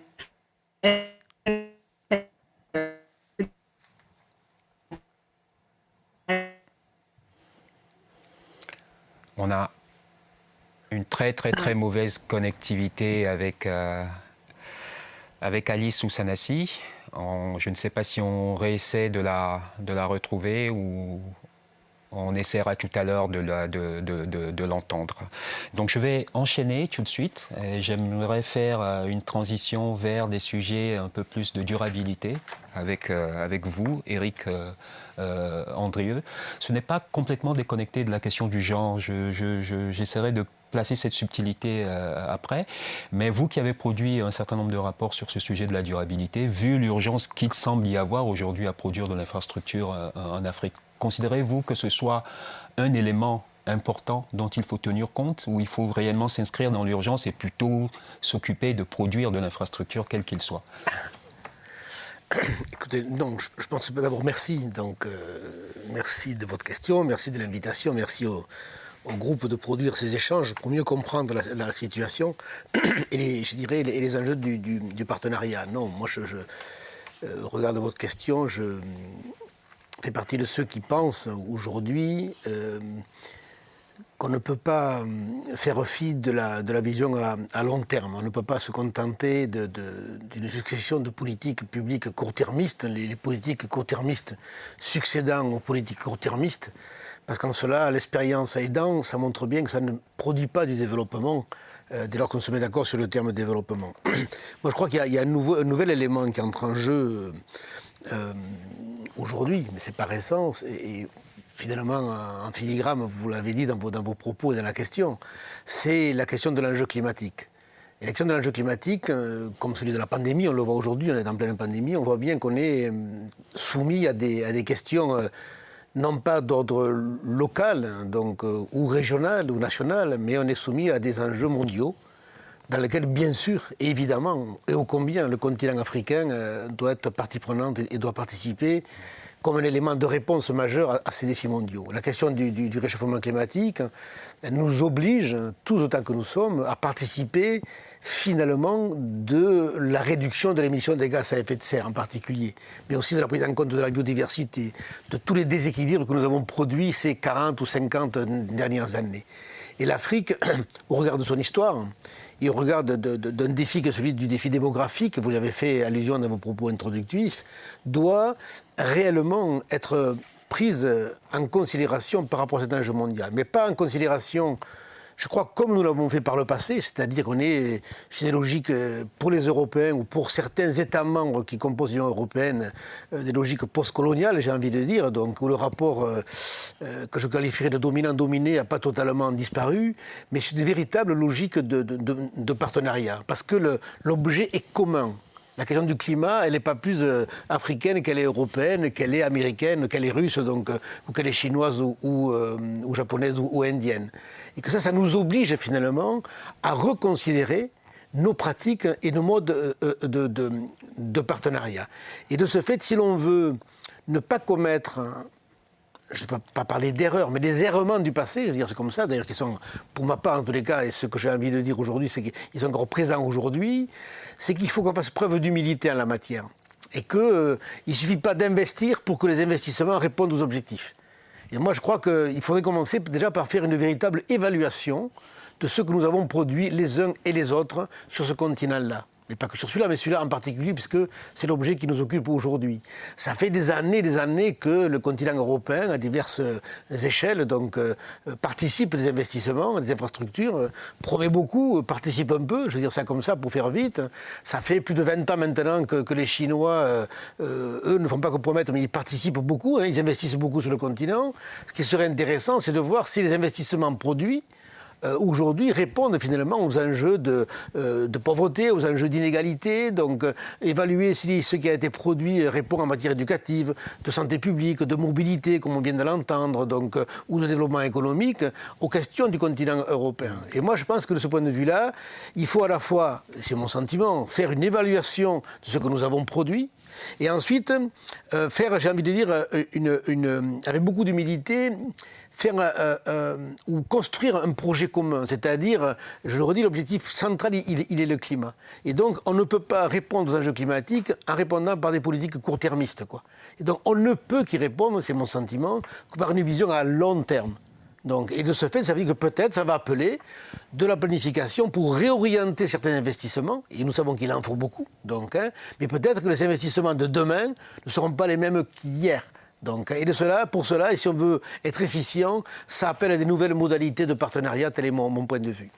On a une très mauvaise connectivité avec Alice Oussanassi. Je ne sais pas si on réessaie de la retrouver ou on essaiera tout à l'heure de l'entendre. Donc je vais enchaîner tout de suite. J'aimerais faire une transition vers des sujets un peu plus de durabilité avec vous, Éric Andrieux. Ce n'est pas complètement déconnecté de la question du genre. J'essaierai de placer cette subtilité après. Mais vous qui avez produit un certain nombre de rapports sur ce sujet de la durabilité, vu l'urgence qu'il semble y avoir aujourd'hui à produire de l'infrastructure en Afrique, considérez-vous que ce soit un élément important dont il faut tenir compte, ou il faut réellement s'inscrire dans l'urgence et plutôt s'occuper de produire de l'infrastructure quel qu'il soit? Écoutez, non, je pense d'abord merci. Donc, merci de votre question, merci de l'invitation, merci au groupe de produire ces échanges pour mieux comprendre la situation et les enjeux du partenariat. Non, moi je regarde votre question, je fais partie de ceux qui pensent aujourd'hui qu'on ne peut pas faire fi de la vision à long terme. On ne peut pas se contenter d'une succession de politiques publiques court-termistes, les politiques court-termistes succédant aux politiques court-termistes, Parce qu'en cela, l'expérience aidant, ça montre bien que ça ne produit pas du développement dès lors qu'on se met d'accord sur le terme développement. Moi, je crois qu'il y a un nouvel élément qui entre en jeu aujourd'hui, mais c'est pas récent, et finalement, en filigrane, vous l'avez dit dans vos propos et dans la question, c'est la question de l'enjeu climatique. Et la question de l'enjeu climatique, comme celui de la pandémie, on le voit aujourd'hui, on est en pleine pandémie, on voit bien qu'on est soumis à des questions non pas d'ordre local donc, ou régional ou national, mais on est soumis à des enjeux mondiaux dans lesquels, bien sûr, évidemment, et ô combien le continent africain doit être partie prenante et doit participer comme un élément de réponse majeur à ces défis mondiaux. La question du réchauffement climatique, elle nous oblige, tous autant que nous sommes, à participer finalement de la réduction de l'émission des gaz à effet de serre en particulier, mais aussi de la prise en compte de la biodiversité, de tous les déséquilibres que nous avons produits ces 40 ou 50 dernières années. Et l'Afrique, au regard de son histoire, et au regard d'un défi que celui du défi démographique, vous l'avez fait allusion dans vos propos introductifs, doit réellement être prise en considération par rapport à cet enjeu mondial. Mais pas en considération, je crois, comme nous l'avons fait par le passé, c'est-à-dire qu'on est sur des logiques pour les Européens ou pour certains États membres qui composent l'Union européenne, des logiques postcoloniales, j'ai envie de dire, donc où le rapport que je qualifierais de dominant-dominé n'a pas totalement disparu, mais c'est une véritable logique de partenariat, parce que l'objet est commun. La question du climat, elle n'est pas plus africaine qu'elle est européenne, qu'elle est américaine, qu'elle est russe, donc, ou qu'elle est chinoise ou japonaise ou indienne. Et que ça nous oblige finalement à reconsidérer nos pratiques et nos modes de partenariat. Et de ce fait, si l'on veut ne pas commettre, je ne vais pas parler d'erreurs, mais des errements du passé, je veux dire, c'est comme ça, d'ailleurs, qui sont, pour ma part en tous les cas, et ce que j'ai envie de dire aujourd'hui, c'est qu'ils sont encore présents aujourd'hui, c'est qu'il faut qu'on fasse preuve d'humilité en la matière. Et qu'il ne suffit pas d'investir pour que les investissements répondent aux objectifs. Et moi, je crois qu'il faudrait commencer déjà par faire une véritable évaluation de ce que nous avons produit les uns et les autres sur ce continent-là. Mais pas que sur celui-là, mais celui-là en particulier, puisque c'est l'objet qui nous occupe aujourd'hui. Ça fait des années que le continent européen, à diverses échelles, donc, participe des investissements, des infrastructures, promet beaucoup, participe un peu, je veux dire ça comme ça pour faire vite. Ça fait plus de 20 ans maintenant que les Chinois, eux, ne font pas que promettre, mais ils participent beaucoup, ils investissent beaucoup sur le continent. Ce qui serait intéressant, c'est de voir si les investissements produits aujourd'hui répondent finalement aux enjeux de pauvreté, aux enjeux d'inégalité, donc évaluer si ce qui a été produit répond en matière éducative, de santé publique, de mobilité, comme on vient de l'entendre, donc, ou de développement économique, aux questions du continent européen. Et moi je pense que de ce point de vue-là, il faut à la fois, c'est mon sentiment, faire une évaluation de ce que nous avons produit, et ensuite faire, j'ai envie de dire, avec beaucoup d'humilité, faire ou construire un projet commun. C'est-à-dire, je le redis, l'objectif central, il est le climat. Et donc, on ne peut pas répondre aux enjeux climatiques en répondant par des politiques court-termistes, quoi. Et donc, on ne peut qu'y répondre, c'est mon sentiment, que par une vision à long terme. Donc, et de ce fait, ça veut dire que peut-être ça va appeler de la planification pour réorienter certains investissements, et nous savons qu'il en faut beaucoup, donc, mais peut-être que les investissements de demain ne seront pas les mêmes qu'hier. Donc, et pour cela, et si on veut être efficient, ça appelle à des nouvelles modalités de partenariat, tel est mon point de vue.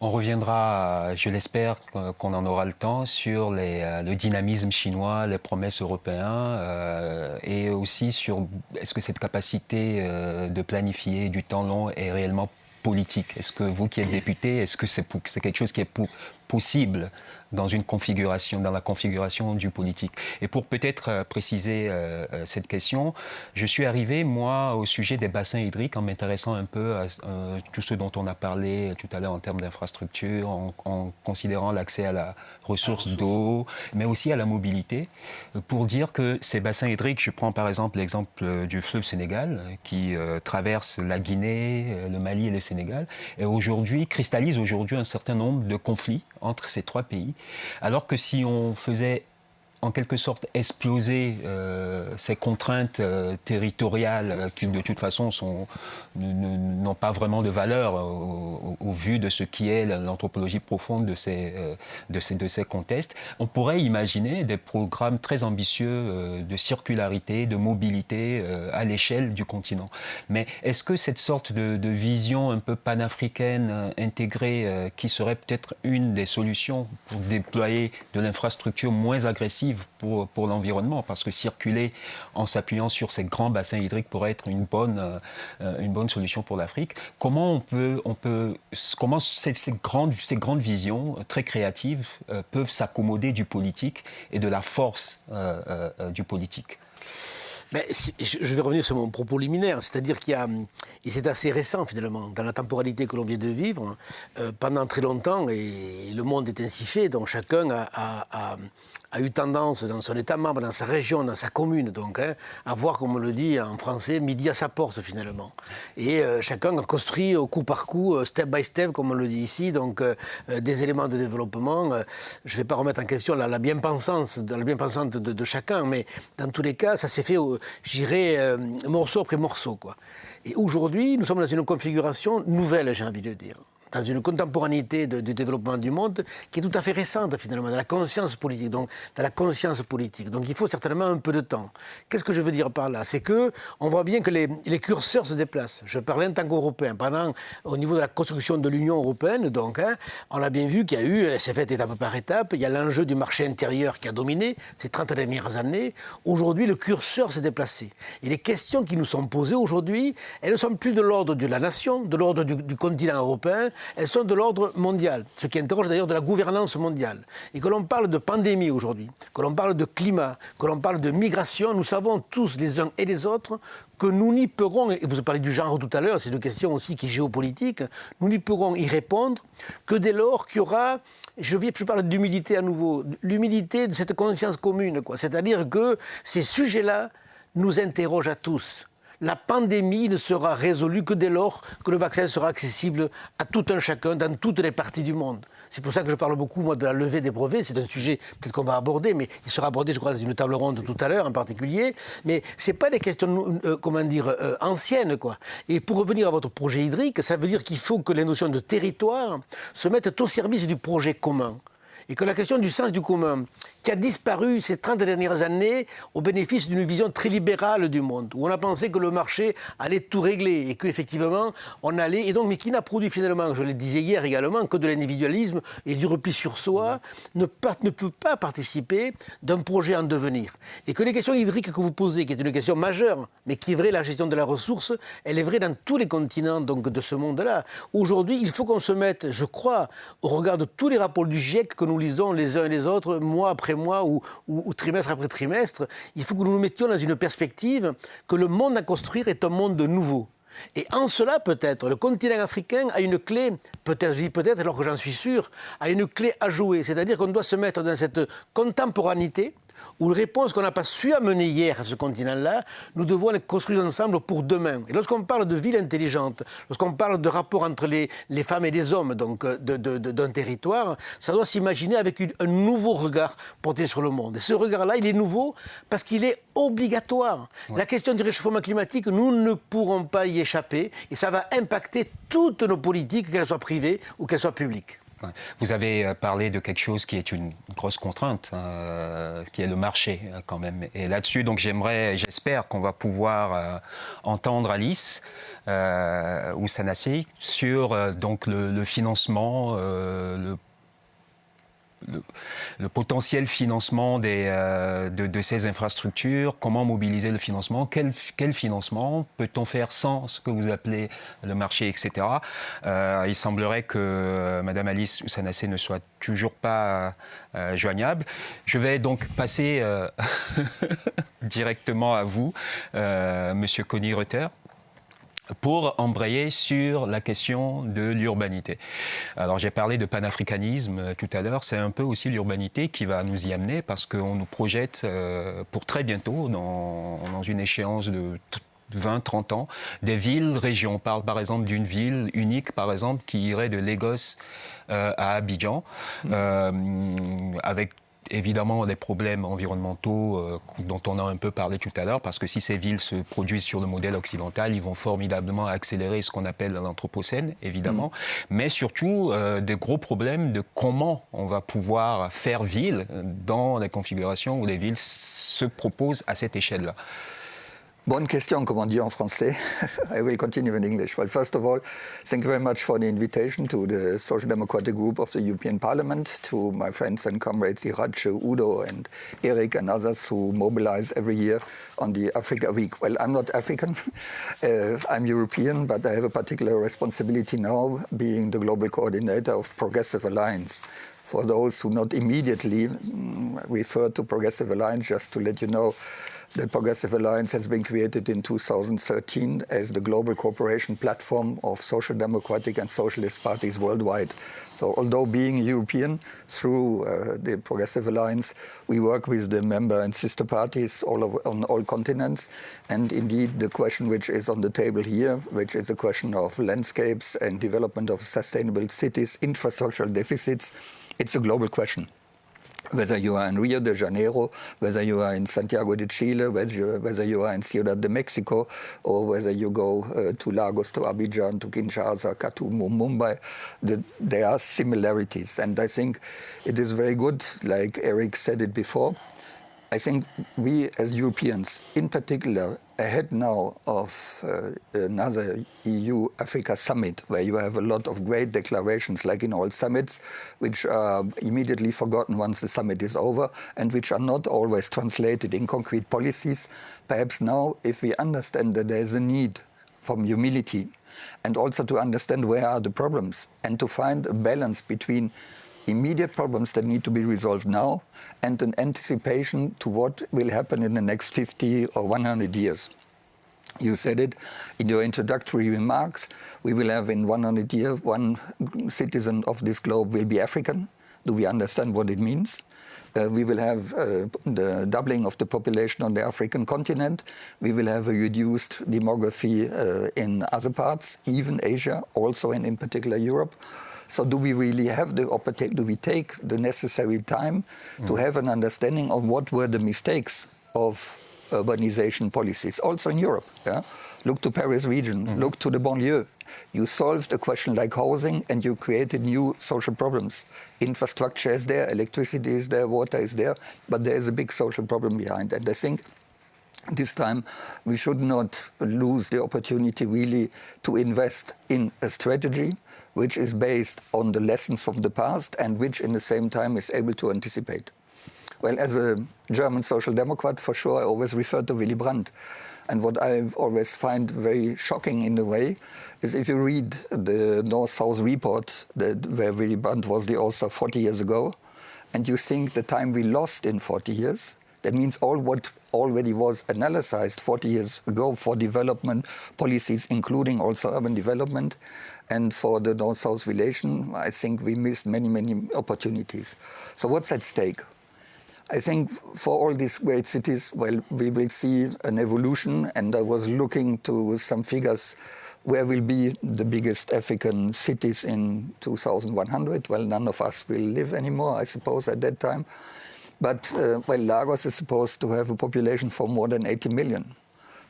On reviendra, je l'espère, qu'on en aura le temps, sur le dynamisme chinois, les promesses européennes, et aussi sur est-ce que cette capacité de planifier du temps long est réellement politique. Est-ce que vous qui êtes député, est-ce que c'est quelque chose qui est possible dans la configuration du politique. Et pour peut-être préciser cette question, je suis arrivé, moi, au sujet des bassins hydriques en m'intéressant un peu à tout ce dont on a parlé tout à l'heure en termes d'infrastructures, en considérant l'accès à la ressource d'eau, mais aussi à la mobilité, pour dire que ces bassins hydriques, je prends par exemple l'exemple du fleuve Sénégal, qui traverse la Guinée, le Mali et le Sénégal, et cristallise aujourd'hui un certain nombre de conflits entre ces trois pays. Alors que si on faisait en quelque sorte exploser ces contraintes territoriales qui de toute façon n'ont pas vraiment de valeur au vu de ce qui est l'anthropologie profonde de ces contextes. On pourrait imaginer des programmes très ambitieux de circularité, de mobilité à l'échelle du continent. Mais est-ce que cette sorte de vision un peu panafricaine intégrée qui serait peut-être une des solutions pour déployer de l'infrastructure moins agressive pour l'environnement, parce que circuler en s'appuyant sur ces grands bassins hydriques pourrait être une bonne solution pour l'Afrique. Comment comment ces grandes visions très créatives peuvent s'accommoder du politique et de la force du politique? Ben, je vais revenir sur mon propos liminaire, c'est-à-dire qu'il y a, et c'est assez récent finalement, dans la temporalité que l'on vient de vivre, pendant très longtemps, et le monde est ainsi fait, donc chacun a eu tendance dans son État membre, dans sa région, dans sa commune, donc, à voir, comme on le dit en français, midi à sa porte finalement. Et chacun a construit au coup par coup, step by step, comme on le dit ici, donc des éléments de développement. Je ne vais pas remettre en question la bien-pensance de chacun, mais dans tous les cas, ça s'est fait, je dirais, morceau après morceau, quoi. Et aujourd'hui, nous sommes dans une configuration nouvelle, j'ai envie de dire, dans une contemporanéité du développement du monde qui est tout à fait récente finalement, dans la conscience politique. Donc il faut certainement un peu de temps. Qu'est-ce que je veux dire par là? C'est qu'on voit bien que les curseurs se déplacent. Je parlais en tant qu'Européen. Au niveau de la construction de l'Union européenne, donc, on a bien vu qu'il y a eu, c'est fait étape par étape, il y a l'enjeu du marché intérieur qui a dominé ces 30 dernières années. Aujourd'hui, le curseur s'est déplacé. Et les questions qui nous sont posées aujourd'hui, elles ne sont plus de l'ordre de la nation, de l'ordre du continent européen, elles sont de l'ordre mondial, ce qui interroge d'ailleurs de la gouvernance mondiale. Et que l'on parle de pandémie aujourd'hui, que l'on parle de climat, que l'on parle de migration, nous savons tous les uns et les autres que nous n'y pourrons, et vous parlez du genre tout à l'heure, c'est une question aussi qui est géopolitique, nous n'y pourrons y répondre que dès lors qu'il y aura, je parle d'humilité à nouveau, l'humilité de cette conscience commune, quoi. C'est-à-dire que ces sujets-là nous interrogent à tous. La pandémie ne sera résolue que dès lors que le vaccin sera accessible à tout un chacun dans toutes les parties du monde. C'est pour ça que je parle beaucoup, moi, de la levée des brevets. C'est un sujet peut-être qu'on va aborder, mais il sera abordé, je crois, dans une table ronde tout à l'heure en particulier. Mais ce n'est pas des questions, anciennes, quoi. Et pour revenir à votre projet hydrique, ça veut dire qu'il faut que les notions de territoire se mettent au service du projet commun. Et que la question du sens du commun, qui a disparu ces 30 dernières années au bénéfice d'une vision très libérale du monde, où on a pensé que le marché allait tout régler et qu'effectivement on allait, mais qui n'a produit finalement, je le disais hier également, que de l'individualisme et du repli sur soi, ne peut pas participer d'un projet en devenir. Et que les questions hydriques que vous posez, qui est une question majeure, mais qui est vraie, la gestion de la ressource, elle est vraie dans tous les continents donc, de ce monde-là. Aujourd'hui, il faut qu'on se mette, je crois, au regard de tous les rapports du GIEC que nous lisons les uns et les autres, mois après mois ou trimestre après trimestre, il faut que nous nous mettions dans une perspective que le monde à construire est un monde nouveau. Et en cela, peut-être, le continent africain a une clé, peut-être, je dis peut-être alors que j'en suis sûr, a une clé à jouer. C'est-à-dire qu'on doit se mettre dans cette contemporanéité où les réponses qu'on n'a pas su amener hier à ce continent-là, nous devons les construire ensemble pour demain. Et lorsqu'on parle de ville intelligente, lorsqu'on parle de rapport entre les femmes et les hommes, donc d'un territoire, ça doit s'imaginer avec un nouveau regard porté sur le monde. Et ce regard-là, il est nouveau parce qu'il est obligatoire. Ouais. La question du réchauffement climatique, nous ne pourrons pas y échapper et ça va impacter toutes nos politiques, qu'elles soient privées ou qu'elles soient publiques. Vous avez parlé de quelque chose qui est une grosse contrainte, qui est le marché quand même. Et là-dessus, donc j'espère qu'on va pouvoir entendre Alice Oussanassé sur donc le financement, le potentiel financement de ces infrastructures, comment mobiliser le financement, quel financement peut-on faire sans ce que vous appelez le marché, etc. Il semblerait que Mme Alice Oussanassé ne soit toujours pas joignable. Je vais donc passer directement à vous, Monsieur Conny Reuter, pour embrayer sur la question de l'urbanité. Alors j'ai parlé de panafricanisme tout à l'heure, c'est un peu aussi l'urbanité qui va nous y amener parce qu'on nous projette pour très bientôt, dans une échéance de 20-30 ans, des villes-régions. On parle par exemple d'une ville unique, par exemple, qui irait de Lagos à Abidjan, avec évidemment des problèmes environnementaux dont on a un peu parlé tout à l'heure, parce que si ces villes se produisent sur le modèle occidental, ils vont formidablement accélérer ce qu'on appelle l'anthropocène, évidemment, mais surtout des gros problèmes de comment on va pouvoir faire ville dans les configurations où les villes se proposent à cette échelle-là. Bonne question, comme on dit en français. I will continue in English. Well, first of all, thank you very much for the invitation to the Social Democratic Group of the European Parliament, to my friends and comrades Irache, Udo and Eric and others who mobilize every year on the Africa Week. Well, I'm not African, I'm European, but I have a particular responsibility now, being the global coordinator of Progressive Alliance. For those who not immediately refer to Progressive Alliance, just to let you know, the Progressive Alliance has been created in 2013 as the global cooperation platform of social democratic and socialist parties worldwide. So although being European, through the Progressive Alliance, we work with the member and sister parties on all continents. And indeed, the question which is on the table here, which is a question of landscapes and development of sustainable cities, infrastructural deficits, it's a global question. Whether you are in Rio de Janeiro, whether you are in Santiago de Chile, whether you are in Ciudad de Mexico, or whether you go to Lagos, to Abidjan, to Kinshasa, Khartoum, or Mumbai, there are similarities. And I think it is very good, like Eric said it before. I think we as Europeans, in particular, ahead now of another EU-Africa summit, where you have a lot of great declarations, like in all summits, which are immediately forgotten once the summit is over, and which are not always translated in concrete policies. Perhaps now, if we understand that there is a need for humility, and also to understand where are the problems, and to find a balance between immediate problems that need to be resolved now and an anticipation to what will happen in the next 50 or 100 years. You said it in your introductory remarks. We will have in 100 years, one citizen of this globe will be African. Do we understand what it means? We will have the doubling of the population on the African continent. We will have a reduced demography in other parts, even Asia, also and in particular Europe. So do we really have the opportunity, do we take the necessary time to have an understanding of what were the mistakes of urbanization policies, also in Europe? Yeah? Look to Paris region, look to the banlieue. You solved a question like housing and you created new social problems. Infrastructure is there, electricity is there, water is there, but there is a big social problem behind. And I think this time we should not lose the opportunity really to invest in a strategy which is based on the lessons from the past and which in the same time is able to anticipate. Well, as a German social democrat, for sure, I always refer to Willy Brandt. And what I always find very shocking in a way is if you read the North-South report where Willy Brandt was the author 40 years ago, and you think the time we lost in 40 years, that means all what already was analyzed 40 years ago for development policies, including also urban development, and for the North-South relation, I think we missed many, many opportunities. So what's at stake? I think for all these great cities, well, we will see an evolution, and I was looking to some figures where will be the biggest African cities in 2100. Well, none of us will live anymore, I suppose, at that time. But, well, Lagos is supposed to have a population for more than 80 million.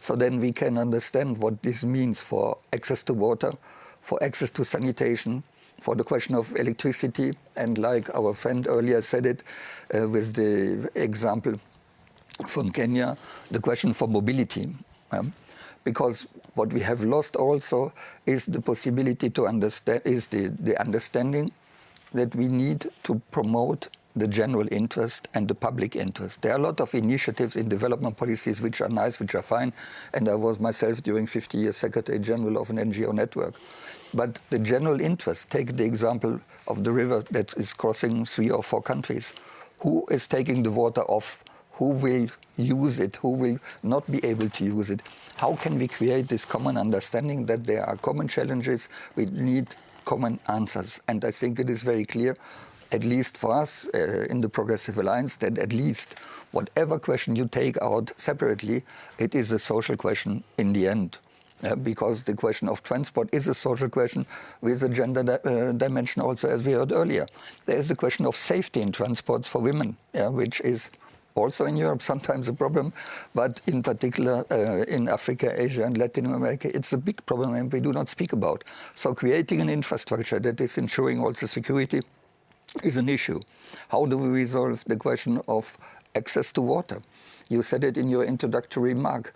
So then we can understand what this means for access to water, for access to sanitation, for the question of electricity, and like our friend earlier said it, with the example from Kenya, the question for mobility. Because what we have lost also is the possibility to understand, is the understanding that we need to promote the general interest and the public interest. There are a lot of initiatives in development policies which are nice, which are fine, and I was myself during 50 years Secretary General of an NGO network. But the general interest, take the example of the river that is crossing 3 or 4 countries. Who is taking the water off? Who will use it? Who will not be able to use it? How can we create this common understanding that there are common challenges, we need common answers? And I think it is very clear, at least for us in the Progressive Alliance, that at least whatever question you take out separately, it is a social question in the end. because the question of transport is a social question with a gender dimension also, as we heard earlier. There is the question of safety in transports for women, which is also in Europe sometimes a problem, but in particular in Africa, Asia and Latin America, it's a big problem and we do not speak about. So creating an infrastructure that is ensuring also security is an issue. How do we resolve the question of access to water? You said it in your introductory remark.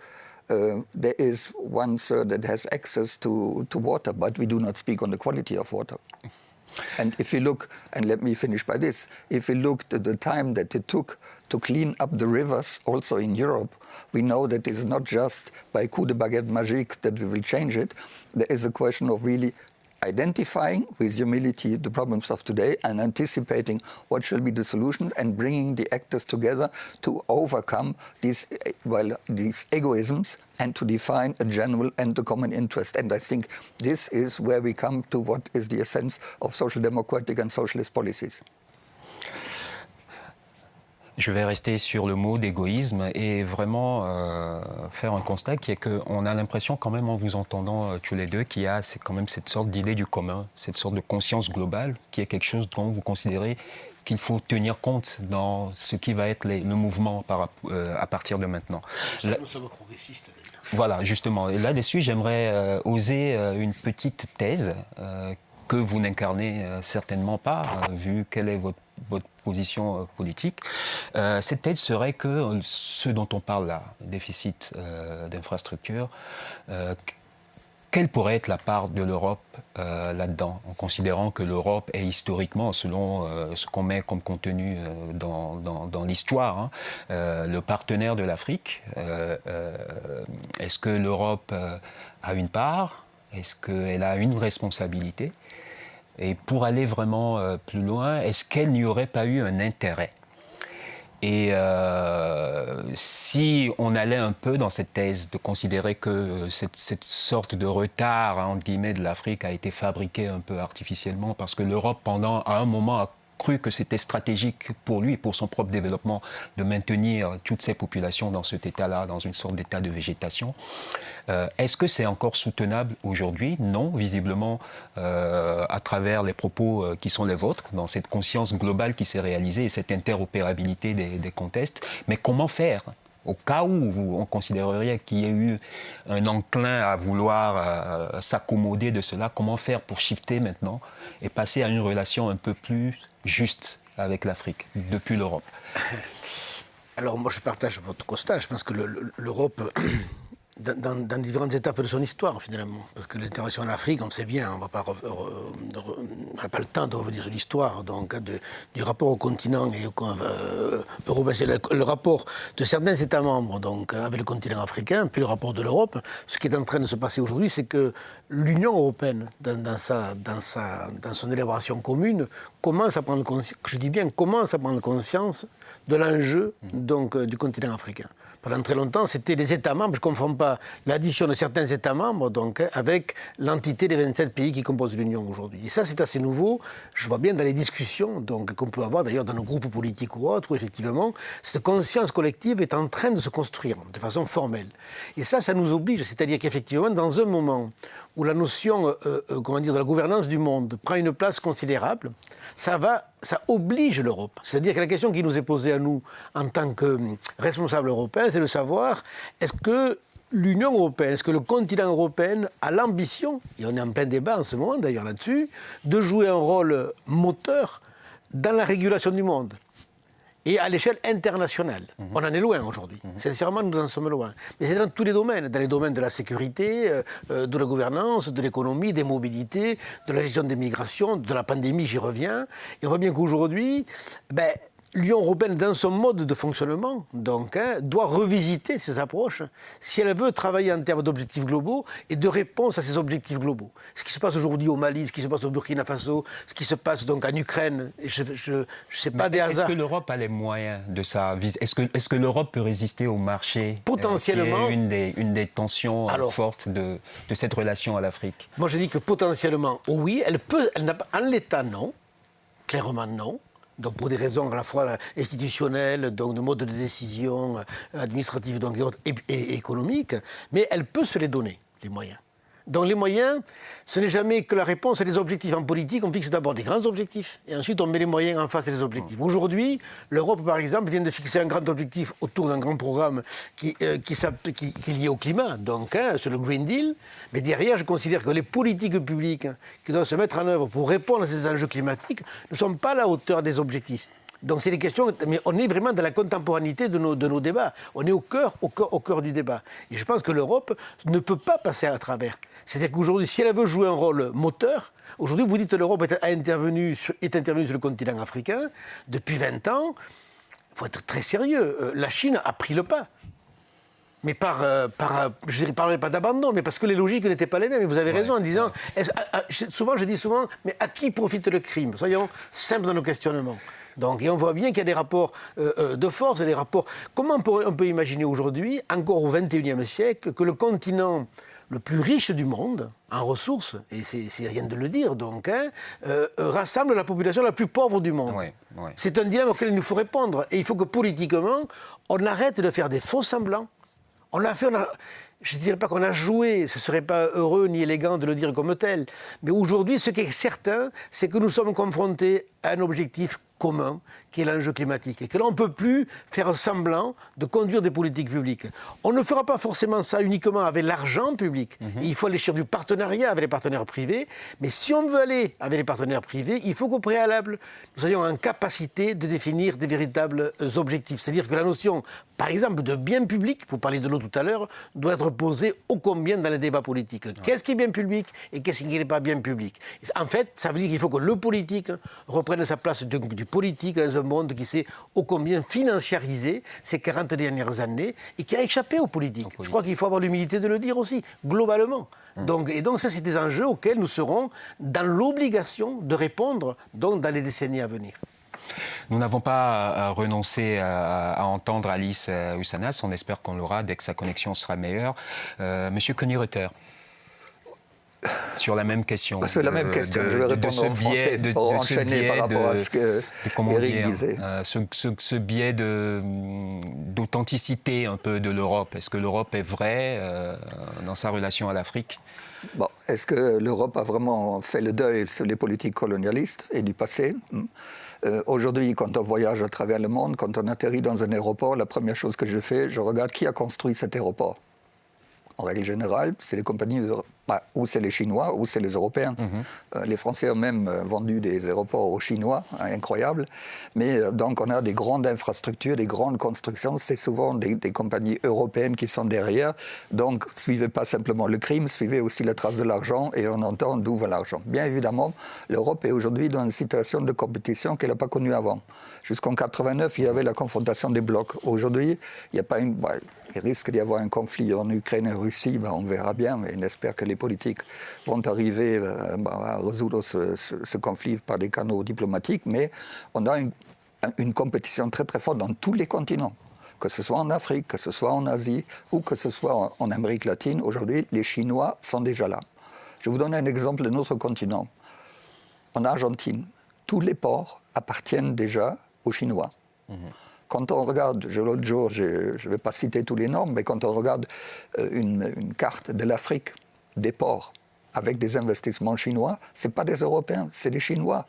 There is 1/3 that has access to water, but we do not speak on the quality of water. And if you look, and let me finish by this, if you look at the time that it took to clean up the rivers also in Europe, we know that it's not just by coup de baguette magique that we will change it. There is a question of really identifying with humility the problems of today and anticipating what shall be the solutions and bringing the actors together to overcome these egoisms and to define a general and a common interest. And I think this is where we come to what is the essence of social democratic and socialist policies. Je vais rester sur le mot d'égoïsme et vraiment faire un constat qui est qu'on a l'impression quand même en vous entendant tous les deux qu'il y a quand même cette sorte d'idée du commun, cette sorte de conscience globale qui est quelque chose dont vous considérez qu'il faut tenir compte dans ce qui va être le mouvement à partir de maintenant. Nous sommes progressistes d'ailleurs. Voilà, justement. Et là-dessus, j'aimerais oser une petite thèse que vous n'incarnez certainement pas, vu quelle est votre position politique. Cette thèse serait que ce dont on parle là, déficit d'infrastructures, quelle pourrait être la part de l'Europe là-dedans, en considérant que l'Europe est historiquement, selon ce qu'on met comme contenu dans l'histoire, le partenaire de l'Afrique. Est-ce que l'Europe a une part? Est-ce qu'elle a une responsabilité? Et pour aller vraiment plus loin, est-ce qu'elle n'y aurait pas eu un intérêt? Et si on allait un peu dans cette thèse de considérer que cette sorte de retard, entre guillemets, de l'Afrique a été fabriqué un peu artificiellement parce que l'Europe, à un moment, a cru que c'était stratégique pour lui et pour son propre développement de maintenir toutes ces populations dans cet état-là, dans une sorte d'état de végétation. Est-ce que c'est encore soutenable aujourd'hui? Non, visiblement, à travers les propos qui sont les vôtres, dans cette conscience globale qui s'est réalisée et cette interopérabilité des contextes. Mais comment faire? Au cas où on considérerait qu'il y ait eu un enclin à vouloir s'accommoder de cela, comment faire pour shifter maintenant et passer à une relation un peu plus juste avec l'Afrique, depuis l'Europe? Alors moi je partage votre constat, je pense que l'Europe, dans différentes étapes de son histoire finalement, parce que l'intervention en Afrique, on sait bien, on n'a pas le temps de revenir sur l'histoire donc, du rapport au continent et européen, c'est le rapport de certains États membres donc, avec le continent africain, puis le rapport de l'Europe. Ce qui est en train de se passer aujourd'hui, c'est que l'Union européenne, dans son élaboration commune, commence à prendre conscience de l'enjeu donc, du continent africain. Pendant très longtemps, c'était les États membres, je ne confonds pas l'addition de certains États membres donc, avec l'entité des 27 pays qui composent l'Union aujourd'hui. Et ça, c'est assez nouveau. Je vois bien dans les discussions donc, qu'on peut avoir d'ailleurs dans nos groupes politiques ou autres, où effectivement, cette conscience collective est en train de se construire de façon formelle. Et ça nous oblige, c'est-à-dire qu'effectivement, dans un moment où la notion de la gouvernance du monde prend une place considérable, ça oblige l'Europe. C'est-à-dire que la question qui nous est posée à nous en tant que responsables européens, c'est de savoir est-ce que l'Union européenne, est-ce que le continent européen a l'ambition, et on est en plein débat en ce moment d'ailleurs là-dessus, de jouer un rôle moteur dans la régulation du monde et à l'échelle internationale. On en est loin aujourd'hui. Sincèrement, nous en sommes loin. Mais c'est dans tous les domaines. Dans les domaines de la sécurité, de la gouvernance, de l'économie, des mobilités, de la gestion des migrations, de la pandémie, j'y reviens. Et on voit bien qu'aujourd'hui, l'Union européenne, dans son mode de fonctionnement, donc, doit revisiter ses approches si elle veut travailler en termes d'objectifs globaux et de réponse à ces objectifs globaux. Ce qui se passe aujourd'hui au Mali, ce qui se passe au Burkina Faso, ce qui se passe donc en Ukraine, je ne sais pas des hasards. Est-ce que l'Europe a les moyens de ça? Est-ce que l'Europe peut résister au marché potentiellement, qui est une des tensions fortes de cette relation à l'Afrique? Moi je dis que potentiellement, oui, elle n'a pas, en l'état non, clairement non. Donc pour des raisons à la fois institutionnelles, donc de mode de décision administrative donc, et économique, mais elle peut se les donner. les moyens. Donc les moyens, ce n'est jamais que la réponse à des objectifs. En politique, on fixe d'abord des grands objectifs et ensuite on met les moyens en face des objectifs. Aujourd'hui, l'Europe, par exemple, vient de fixer un grand objectif autour d'un grand programme qui est lié au climat, donc sur le Green Deal. Mais derrière, je considère que les politiques publiques qui doivent se mettre en œuvre pour répondre à ces enjeux climatiques ne sont pas à la hauteur des objectifs. Donc c'est des questions, mais on est vraiment dans la contemporanéité de nos débats. On est au cœur du débat. Et je pense que l'Europe ne peut pas passer à travers. C'est-à-dire qu'aujourd'hui, si elle veut jouer un rôle moteur, aujourd'hui vous dites que l'Europe est intervenue sur le continent africain depuis 20 ans. Il faut être très sérieux. La Chine a pris le pas. Mais je ne parlerai pas d'abandon, mais parce que les logiques n'étaient pas les mêmes. Et vous avez raison en disant, je dis souvent, mais à qui profite le crime? Soyons simples dans nos questionnements. Donc, et on voit bien qu'il y a des rapports de force, des rapports... Comment on peut imaginer aujourd'hui, encore au XXIe siècle, que le continent le plus riche du monde, en ressources, et c'est rien de le dire donc, rassemble la population la plus pauvre du monde. C'est un dilemme auquel il nous faut répondre. Et il faut que politiquement, on arrête de faire des faux semblants. Je ne dirais pas qu'on a joué, ce ne serait pas heureux ni élégant de le dire comme tel. Mais aujourd'hui, ce qui est certain, c'est que nous sommes confrontés à un objectif commun, qui est l'enjeu climatique. Et que là, on ne peut plus faire semblant de conduire des politiques publiques. On ne fera pas forcément ça uniquement avec l'argent public. Il faut aller chercher du partenariat avec les partenaires privés. Mais si on veut aller avec les partenaires privés, il faut qu'au préalable, nous soyons en capacité de définir des véritables objectifs. C'est-à-dire que la notion, par exemple, de bien public, vous parliez de l'eau tout à l'heure, doit être posée ô combien dans les débats politiques. Qu'est-ce qui est bien public et qu'est-ce qui n'est pas bien public? En fait, ça veut dire qu'il faut que le politique reprenne sa place du politique dans un monde qui s'est ô combien financiarisé ces 40 dernières années et qui a échappé aux politiques. Je crois qu'il faut avoir l'humilité de le dire aussi, globalement. Donc ça, c'est des enjeux auxquels nous serons dans l'obligation de répondre donc, dans les décennies à venir. Nous n'avons pas renoncé à entendre Alice Hussanas. On espère qu'on l'aura dès que sa connexion sera meilleure. Monsieur Conny-Reuter, sur la même question. Sur la même question, je vais répondre en français pour enchaîner par rapport à ce que Eric disait. Ce biais d'authenticité un peu de l'Europe. Est-ce que l'Europe est vraie dans sa relation à l'Afrique? Bon, est-ce que l'Europe a vraiment fait le deuil sur les politiques colonialistes et du passé? Aujourd'hui, quand on voyage à travers le monde, quand on atterrit dans un aéroport, la première chose que je fais, je regarde qui a construit cet aéroport. En règle générale, c'est les compagnies, ou c'est les Chinois, ou c'est les Européens. Les Français ont même vendu des aéroports aux Chinois, incroyable. Mais donc on a des grandes infrastructures, des grandes constructions, c'est souvent des compagnies européennes qui sont derrière. Donc suivez pas simplement le crime, suivez aussi la trace de l'argent et on entend d'où va l'argent. Bien évidemment, l'Europe est aujourd'hui dans une situation de compétition qu'elle n'a pas connue avant. Jusqu'en 89, il y avait la confrontation des blocs. Aujourd'hui, il n'y a pas il risque d'y avoir un conflit en Ukraine et Russie, on verra bien, mais on espère que les politiques vont arriver à résoudre ce conflit par des canaux diplomatiques, mais on a une compétition très très forte dans tous les continents, que ce soit en Afrique, que ce soit en Asie ou que ce soit en Amérique latine. Aujourd'hui, les Chinois sont déjà là. Je vous donne un exemple de notre continent. En Argentine, tous les ports appartiennent déjà aux Chinois. Quand on regarde, l'autre jour, je ne vais pas citer tous les noms, mais quand on regarde une carte de l'Afrique, des ports, avec des investissements chinois, ce n'est pas des Européens, c'est des Chinois.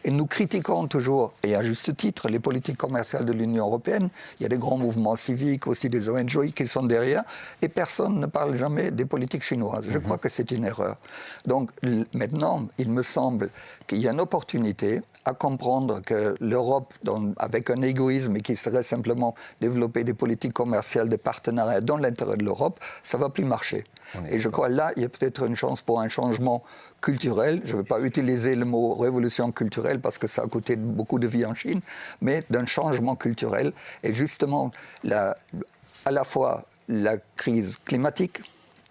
Et nous critiquons toujours, et à juste titre, les politiques commerciales de l'Union européenne. Il y a des grands mouvements civiques, aussi des ONG qui sont derrière, et personne ne parle jamais des politiques chinoises. Je crois que c'est une erreur. Donc maintenant, il me semble qu'il y a une opportunité à comprendre que l'Europe, avec un égoïsme qui serait simplement développer des politiques commerciales, des partenariats dans l'intérêt de l'Europe, ça ne va plus marcher. Et je crois là, il y a peut-être une chance pour un changement culturel. Je ne veux pas utiliser le mot révolution culturelle parce que ça a coûté beaucoup de vie en Chine, mais d'un changement culturel. Et justement, à la fois la crise climatique,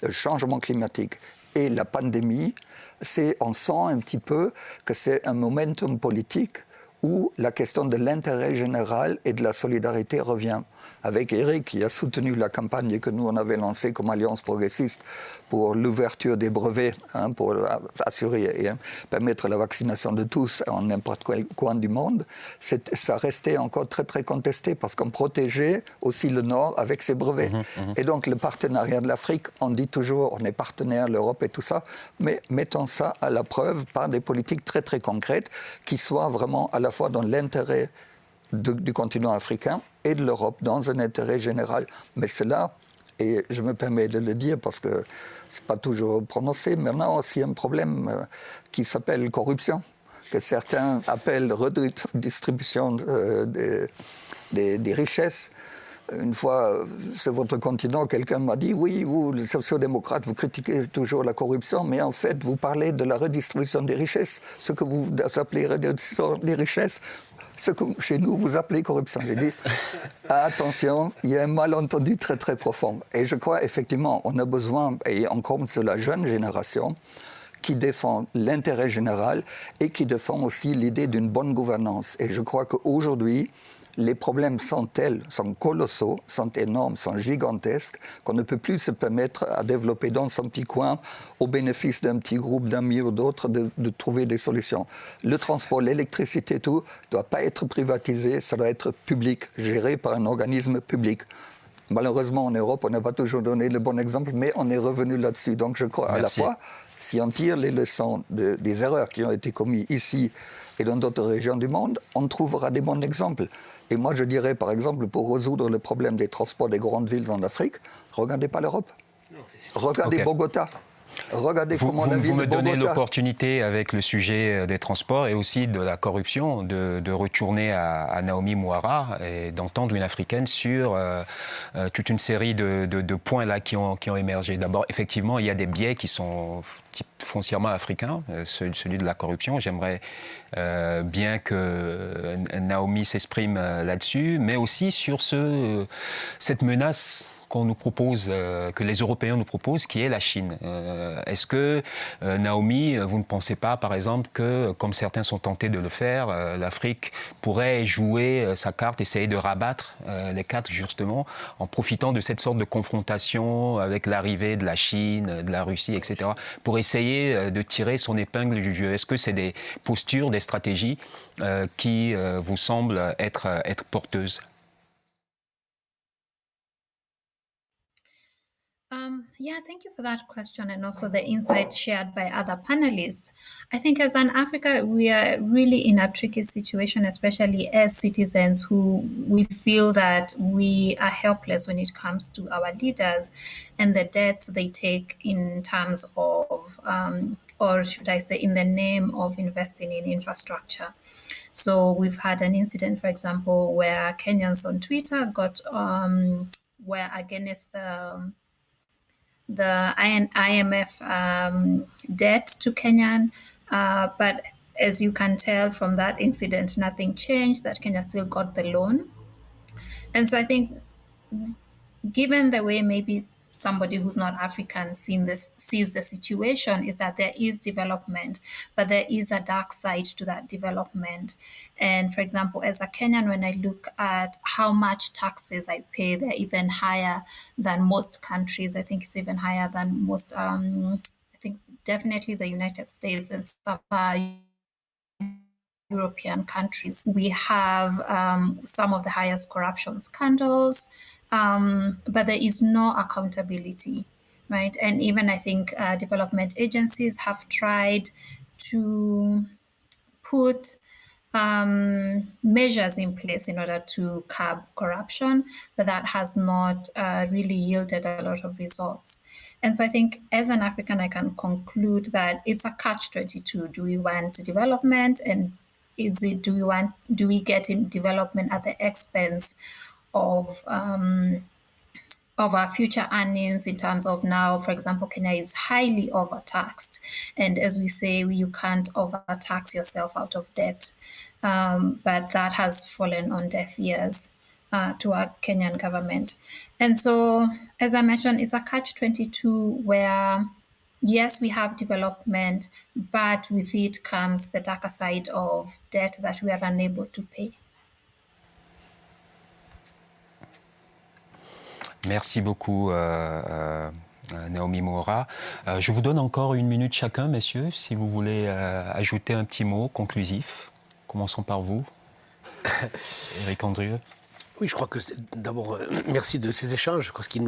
le changement climatique et la pandémie, on sent un petit peu que c'est un momentum politique où la question de l'intérêt général et de la solidarité revient. Avec Eric, qui a soutenu la campagne que nous on avait lancée comme Alliance progressiste pour l'ouverture des brevets, pour assurer et permettre la vaccination de tous en n'importe quel coin du monde, ça restait encore très très contesté parce qu'on protégeait aussi le Nord avec ses brevets. Et donc le partenariat de l'Afrique, on dit toujours on est partenaire, l'Europe et tout ça, mais mettons ça à la preuve par des politiques très très concrètes qui soient vraiment à la fois dans l'intérêt du continent africain et de l'Europe, dans un intérêt général. Mais cela, et je me permets de le dire parce que ce n'est pas toujours prononcé, mais on a aussi un problème qui s'appelle corruption, que certains appellent redistribution des richesses. Une fois, sur votre continent, quelqu'un m'a dit « Oui, vous, les sociaux-démocrates, vous critiquez toujours la corruption, mais en fait, vous parlez de la redistribution des richesses. Ce que vous appelez redistribution des richesses, ce que chez nous, vous appelez corruption. » J'ai dit « Attention, il y a un malentendu très, très profond. » Et je crois, effectivement, on a besoin, et on compte sur la jeune génération, qui défend l'intérêt général et qui défend aussi l'idée d'une bonne gouvernance. Et je crois qu'aujourd'hui, les problèmes sont tels, sont colossaux, sont énormes, sont gigantesques, qu'on ne peut plus se permettre à développer dans son petit coin, au bénéfice d'un petit groupe, d'amis ou d'autres, de trouver des solutions. Le transport, l'électricité, tout, ne doit pas être privatisé, ça doit être public, géré par un organisme public. Malheureusement, en Europe, on n'a pas toujours donné le bon exemple, mais on est revenu là-dessus. Donc je crois, à la fois, si on tire les leçons des erreurs qui ont été commises ici et dans d'autres régions du monde, on trouvera des bons exemples. Et moi, je dirais, par exemple, pour résoudre le problème des transports des grandes villes en Afrique, regardez pas l'Europe. Regardez Bogota. Regardez comment la ville vous me de Bogota... donnez l'opportunité, avec le sujet des transports et aussi de la corruption, de retourner à Naomi Mouara et d'entendre une Africaine sur toute une série de points là qui ont émergé. D'abord, effectivement, il y a des biais qui sont foncièrement africains, celui de la corruption. J'aimerais bien que Naomi s'exprime là-dessus, mais aussi sur cette menace qu'on nous propose, que les Européens nous proposent, qui est la Chine. Est-ce que, Naomi, vous ne pensez pas, par exemple, que, comme certains sont tentés de le faire, l'Afrique pourrait jouer sa carte, essayer de rabattre les cartes, justement, en profitant de cette sorte de confrontation avec l'arrivée de la Chine, de la Russie, etc., pour essayer de tirer son épingle du jeu? Est-ce que c'est des postures, des stratégies qui vous semblent être porteuses? Yeah, thank you for that question and also the insights shared by other panelists. I think as an Africa, we are really in a tricky situation, especially as citizens who we feel that we are helpless when it comes to our leaders and the debts they take in terms of, or should I say, in the name of investing in infrastructure. So we've had an incident, for example, where Kenyans on Twitter were against the IMF debt to Kenyan, but as you can tell from that incident, nothing changed, that Kenya still got the loan. And so I think given the way maybe somebody who's not African sees the situation, is that there is development, but there is a dark side to that development. And for example, as a Kenyan, when I look at how much taxes I pay, they're even higher than most countries. I think it's even higher than most, I think definitely the United States and some European countries. We have some of the highest corruption scandals, but there is no accountability, right? And even I think development agencies have tried to put measures in place in order to curb corruption, but that has not really yielded a lot of results. And so I think as an African, I can conclude that it's a catch-22. Do we want development, and do we get in development at the expense of our future earnings in terms of now, for example, Kenya is highly overtaxed. And as we say, you can't overtax yourself out of debt. But that has fallen on deaf ears to our Kenyan government. And so, as I mentioned, it's a catch-22 where yes, we have development, but with it comes the darker side of debt that we are unable to pay. Merci beaucoup, Naomi Moura. Je vous donne encore 1 minute chacun, messieurs, si vous voulez ajouter un petit mot conclusif. Commençons par vous, Éric Andrieux. Oui, je crois que d'abord, merci de ces échanges, je crois que qui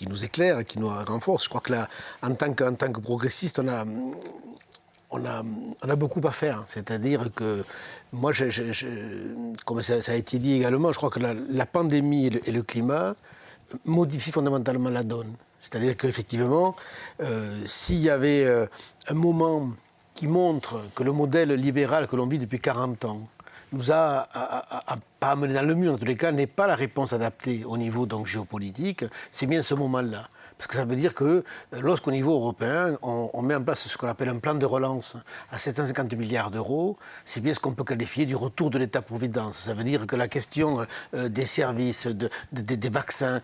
nous éclaire et qui nous renforce. Je crois que là, en tant que progressiste, on a beaucoup à faire. C'est-à-dire que moi, comme ça a été dit également, je crois que la pandémie et le climat modifient fondamentalement la donne. C'est-à-dire qu'effectivement, s'il y avait un moment qui montre que le modèle libéral que l'on vit depuis 40 ans nous a pas amené dans le mur, en tous les cas, n'est pas la réponse adaptée au niveau donc, géopolitique, c'est bien ce moment-là. Parce que ça veut dire que lorsqu'au niveau européen, on met en place ce qu'on appelle un plan de relance à 750 milliards d'euros, c'est bien ce qu'on peut qualifier du retour de l'État-providence. Ça veut dire que la question des services, des vaccins,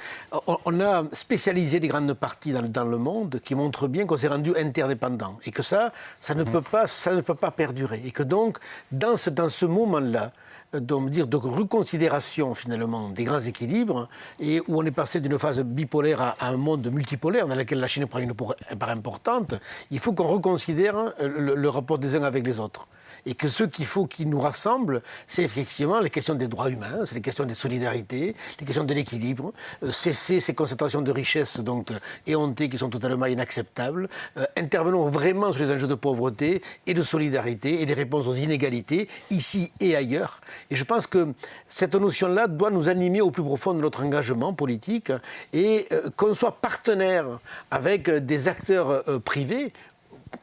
on a spécialisé des grandes parties dans le monde qui montrent bien qu'on s'est rendu interdépendant et que ça ne peut pas perdurer. Et que donc, dans ce moment-là, de reconsidération finalement des grands équilibres et où on est passé d'une phase bipolaire à un monde multipolaire dans lequel la Chine prend une part importante, il faut qu'on reconsidère le rapport des uns avec les autres. Et que ce qui nous rassemble, c'est effectivement les questions des droits humains, c'est les questions des solidarités, les questions de l'équilibre, cesser ces concentrations de richesses donc éhontées qui sont totalement inacceptables, intervenons vraiment sur les enjeux de pauvreté et de solidarité et des réponses aux inégalités, ici et ailleurs. Et je pense que cette notion-là doit nous animer au plus profond de notre engagement politique et qu'on soit partenaire avec des acteurs privés,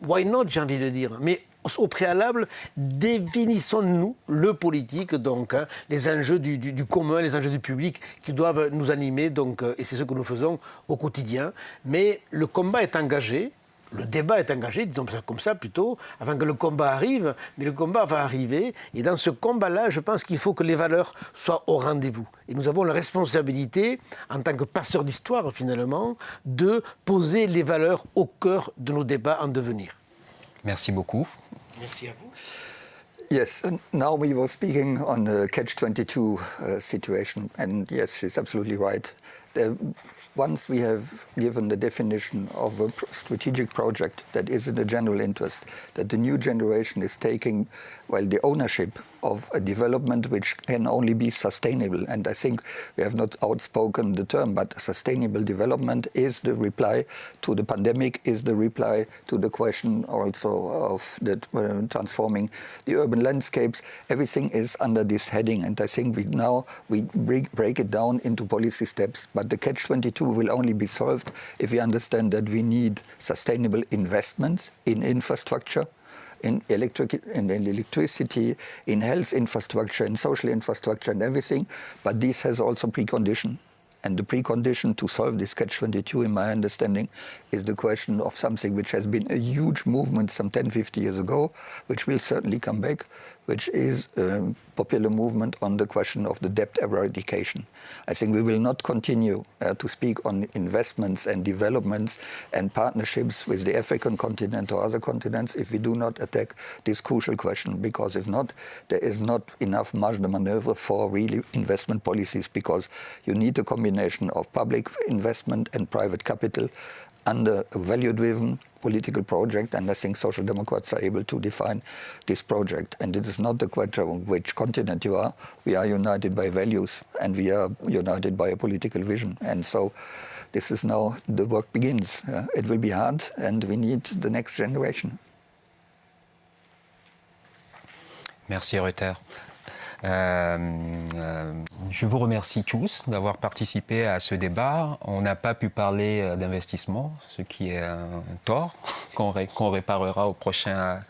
why not, j'ai envie de dire, mais au préalable, définissons-nous le politique, donc les enjeux du commun, les enjeux du public qui doivent nous animer, donc, et c'est ce que nous faisons au quotidien. Mais le combat est engagé, le débat est engagé, disons ça comme ça plutôt, avant que le combat arrive, mais le combat va arriver, et dans ce combat-là, je pense qu'il faut que les valeurs soient au rendez-vous. Et nous avons la responsabilité, en tant que passeurs d'histoire finalement, de poser les valeurs au cœur de nos débats en devenir. Merci beaucoup. Merci à vous. Yes, now we were speaking on the catch-22 situation, and yes, she's absolutely right. Once we have given the definition of a strategic project that is in the general interest, that the new generation is taking, well, the ownership of a development which can only be sustainable. And I think we have not outspoken the term, but sustainable development is the reply to the pandemic, is the reply to the question also of that transforming the urban landscapes. Everything is under this heading, and I think we break it down into policy steps. But the catch-22 will only be solved if we understand that we need sustainable investments in infrastructure, in electricity, in health infrastructure, in social infrastructure and everything. But this has also precondition. And the precondition to solve this catch-22, in my understanding, is the question of something which has been a huge movement some 10, 50 years ago, which will certainly come back, which is a popular movement on the question of the debt eradication. I think we will not continue to speak on investments and developments and partnerships with the African continent or other continents if we do not attack this crucial question, because if not, there is not enough margin de maneuver for really investment policies, because you need a combination of public investment and private capital under a value-driven political project, and I think Social Democrats are able to define this project. And it is not the question of which continent you are. We are united by values, and we are united by a political vision. And so this is now the work begins. It will be hard, and we need the next generation. Merci, Reuter. Je vous remercie tous d'avoir participé à ce débat. On n'a pas pu parler d'investissement, ce qui est un tort qu'on réparera au prochain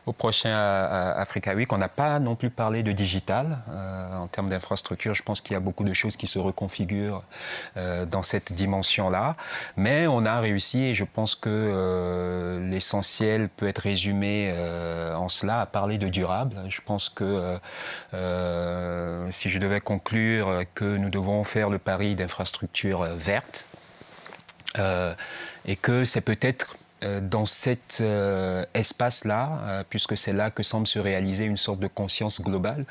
Africa Week. On n'a pas non plus parlé de digital. En termes d'infrastructure, je pense qu'il y a beaucoup de choses qui se reconfigurent dans cette dimension-là. Mais on a réussi, et je pense que l'essentiel peut être résumé en cela, à parler de durable. Je pense que si je devais conclure que nous devons faire le pari d'infrastructures vertes et que c'est peut-être dans cet espace-là, puisque c'est là que semble se réaliser une sorte de conscience globale,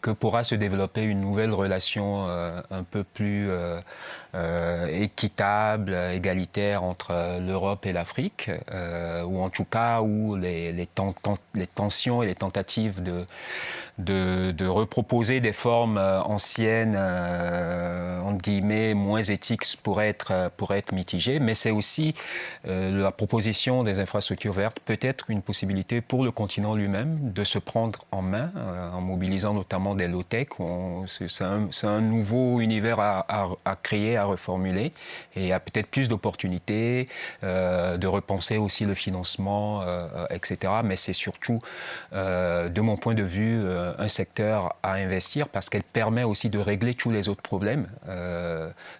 que pourra se développer une nouvelle relation un peu plus équitable, égalitaire entre l'Europe et l'Afrique, ou en tout cas où les tensions et les tentatives de reproposer des formes anciennes, entre guillemets, moins éthiques pourraient être mitigées. Mais c'est aussi la proposition des infrastructures vertes peut être une possibilité pour le continent lui-même de se prendre en main, en mobilisant notamment des low-tech. C'est un nouveau univers à créer, à reformuler, et il y a peut-être plus d'opportunités de repenser aussi le financement, etc. Mais c'est surtout, de mon point de vue, un secteur à investir parce qu'elle permet aussi de régler tous les autres problèmes,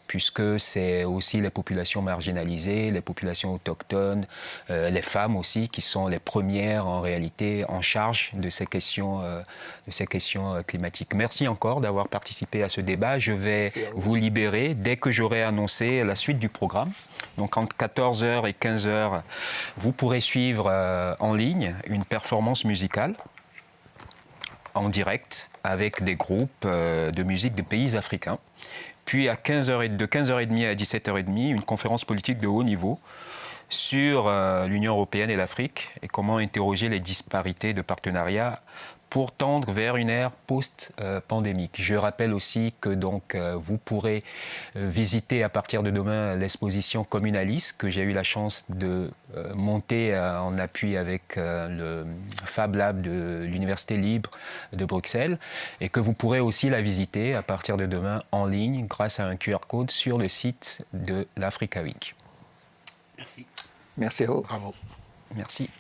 puisque c'est aussi les populations marginalisées, les populations autochtones, les femmes aussi, qui sont les premières en réalité en charge de ces questions climatiques. Merci encore d'avoir participé à ce débat. Je vais vous libérer dès que j'aurai annoncé la suite du programme. Donc entre 14h et 15h, vous pourrez suivre en ligne une performance musicale en direct avec des groupes de musique des pays africains. Puis de 15h30 à 17h30, une conférence politique de haut niveau sur l'Union européenne et l'Afrique et comment interroger les disparités de partenariat pour tendre vers une ère post-pandémique. Je rappelle aussi que donc, vous pourrez visiter à partir de demain l'exposition Communalis que j'ai eu la chance de monter en appui avec le Fab Lab de l'Université libre de Bruxelles et que vous pourrez aussi la visiter à partir de demain en ligne grâce à un QR code sur le site de l'Africa Week. Merci. Merci à vous. Bravo. Merci.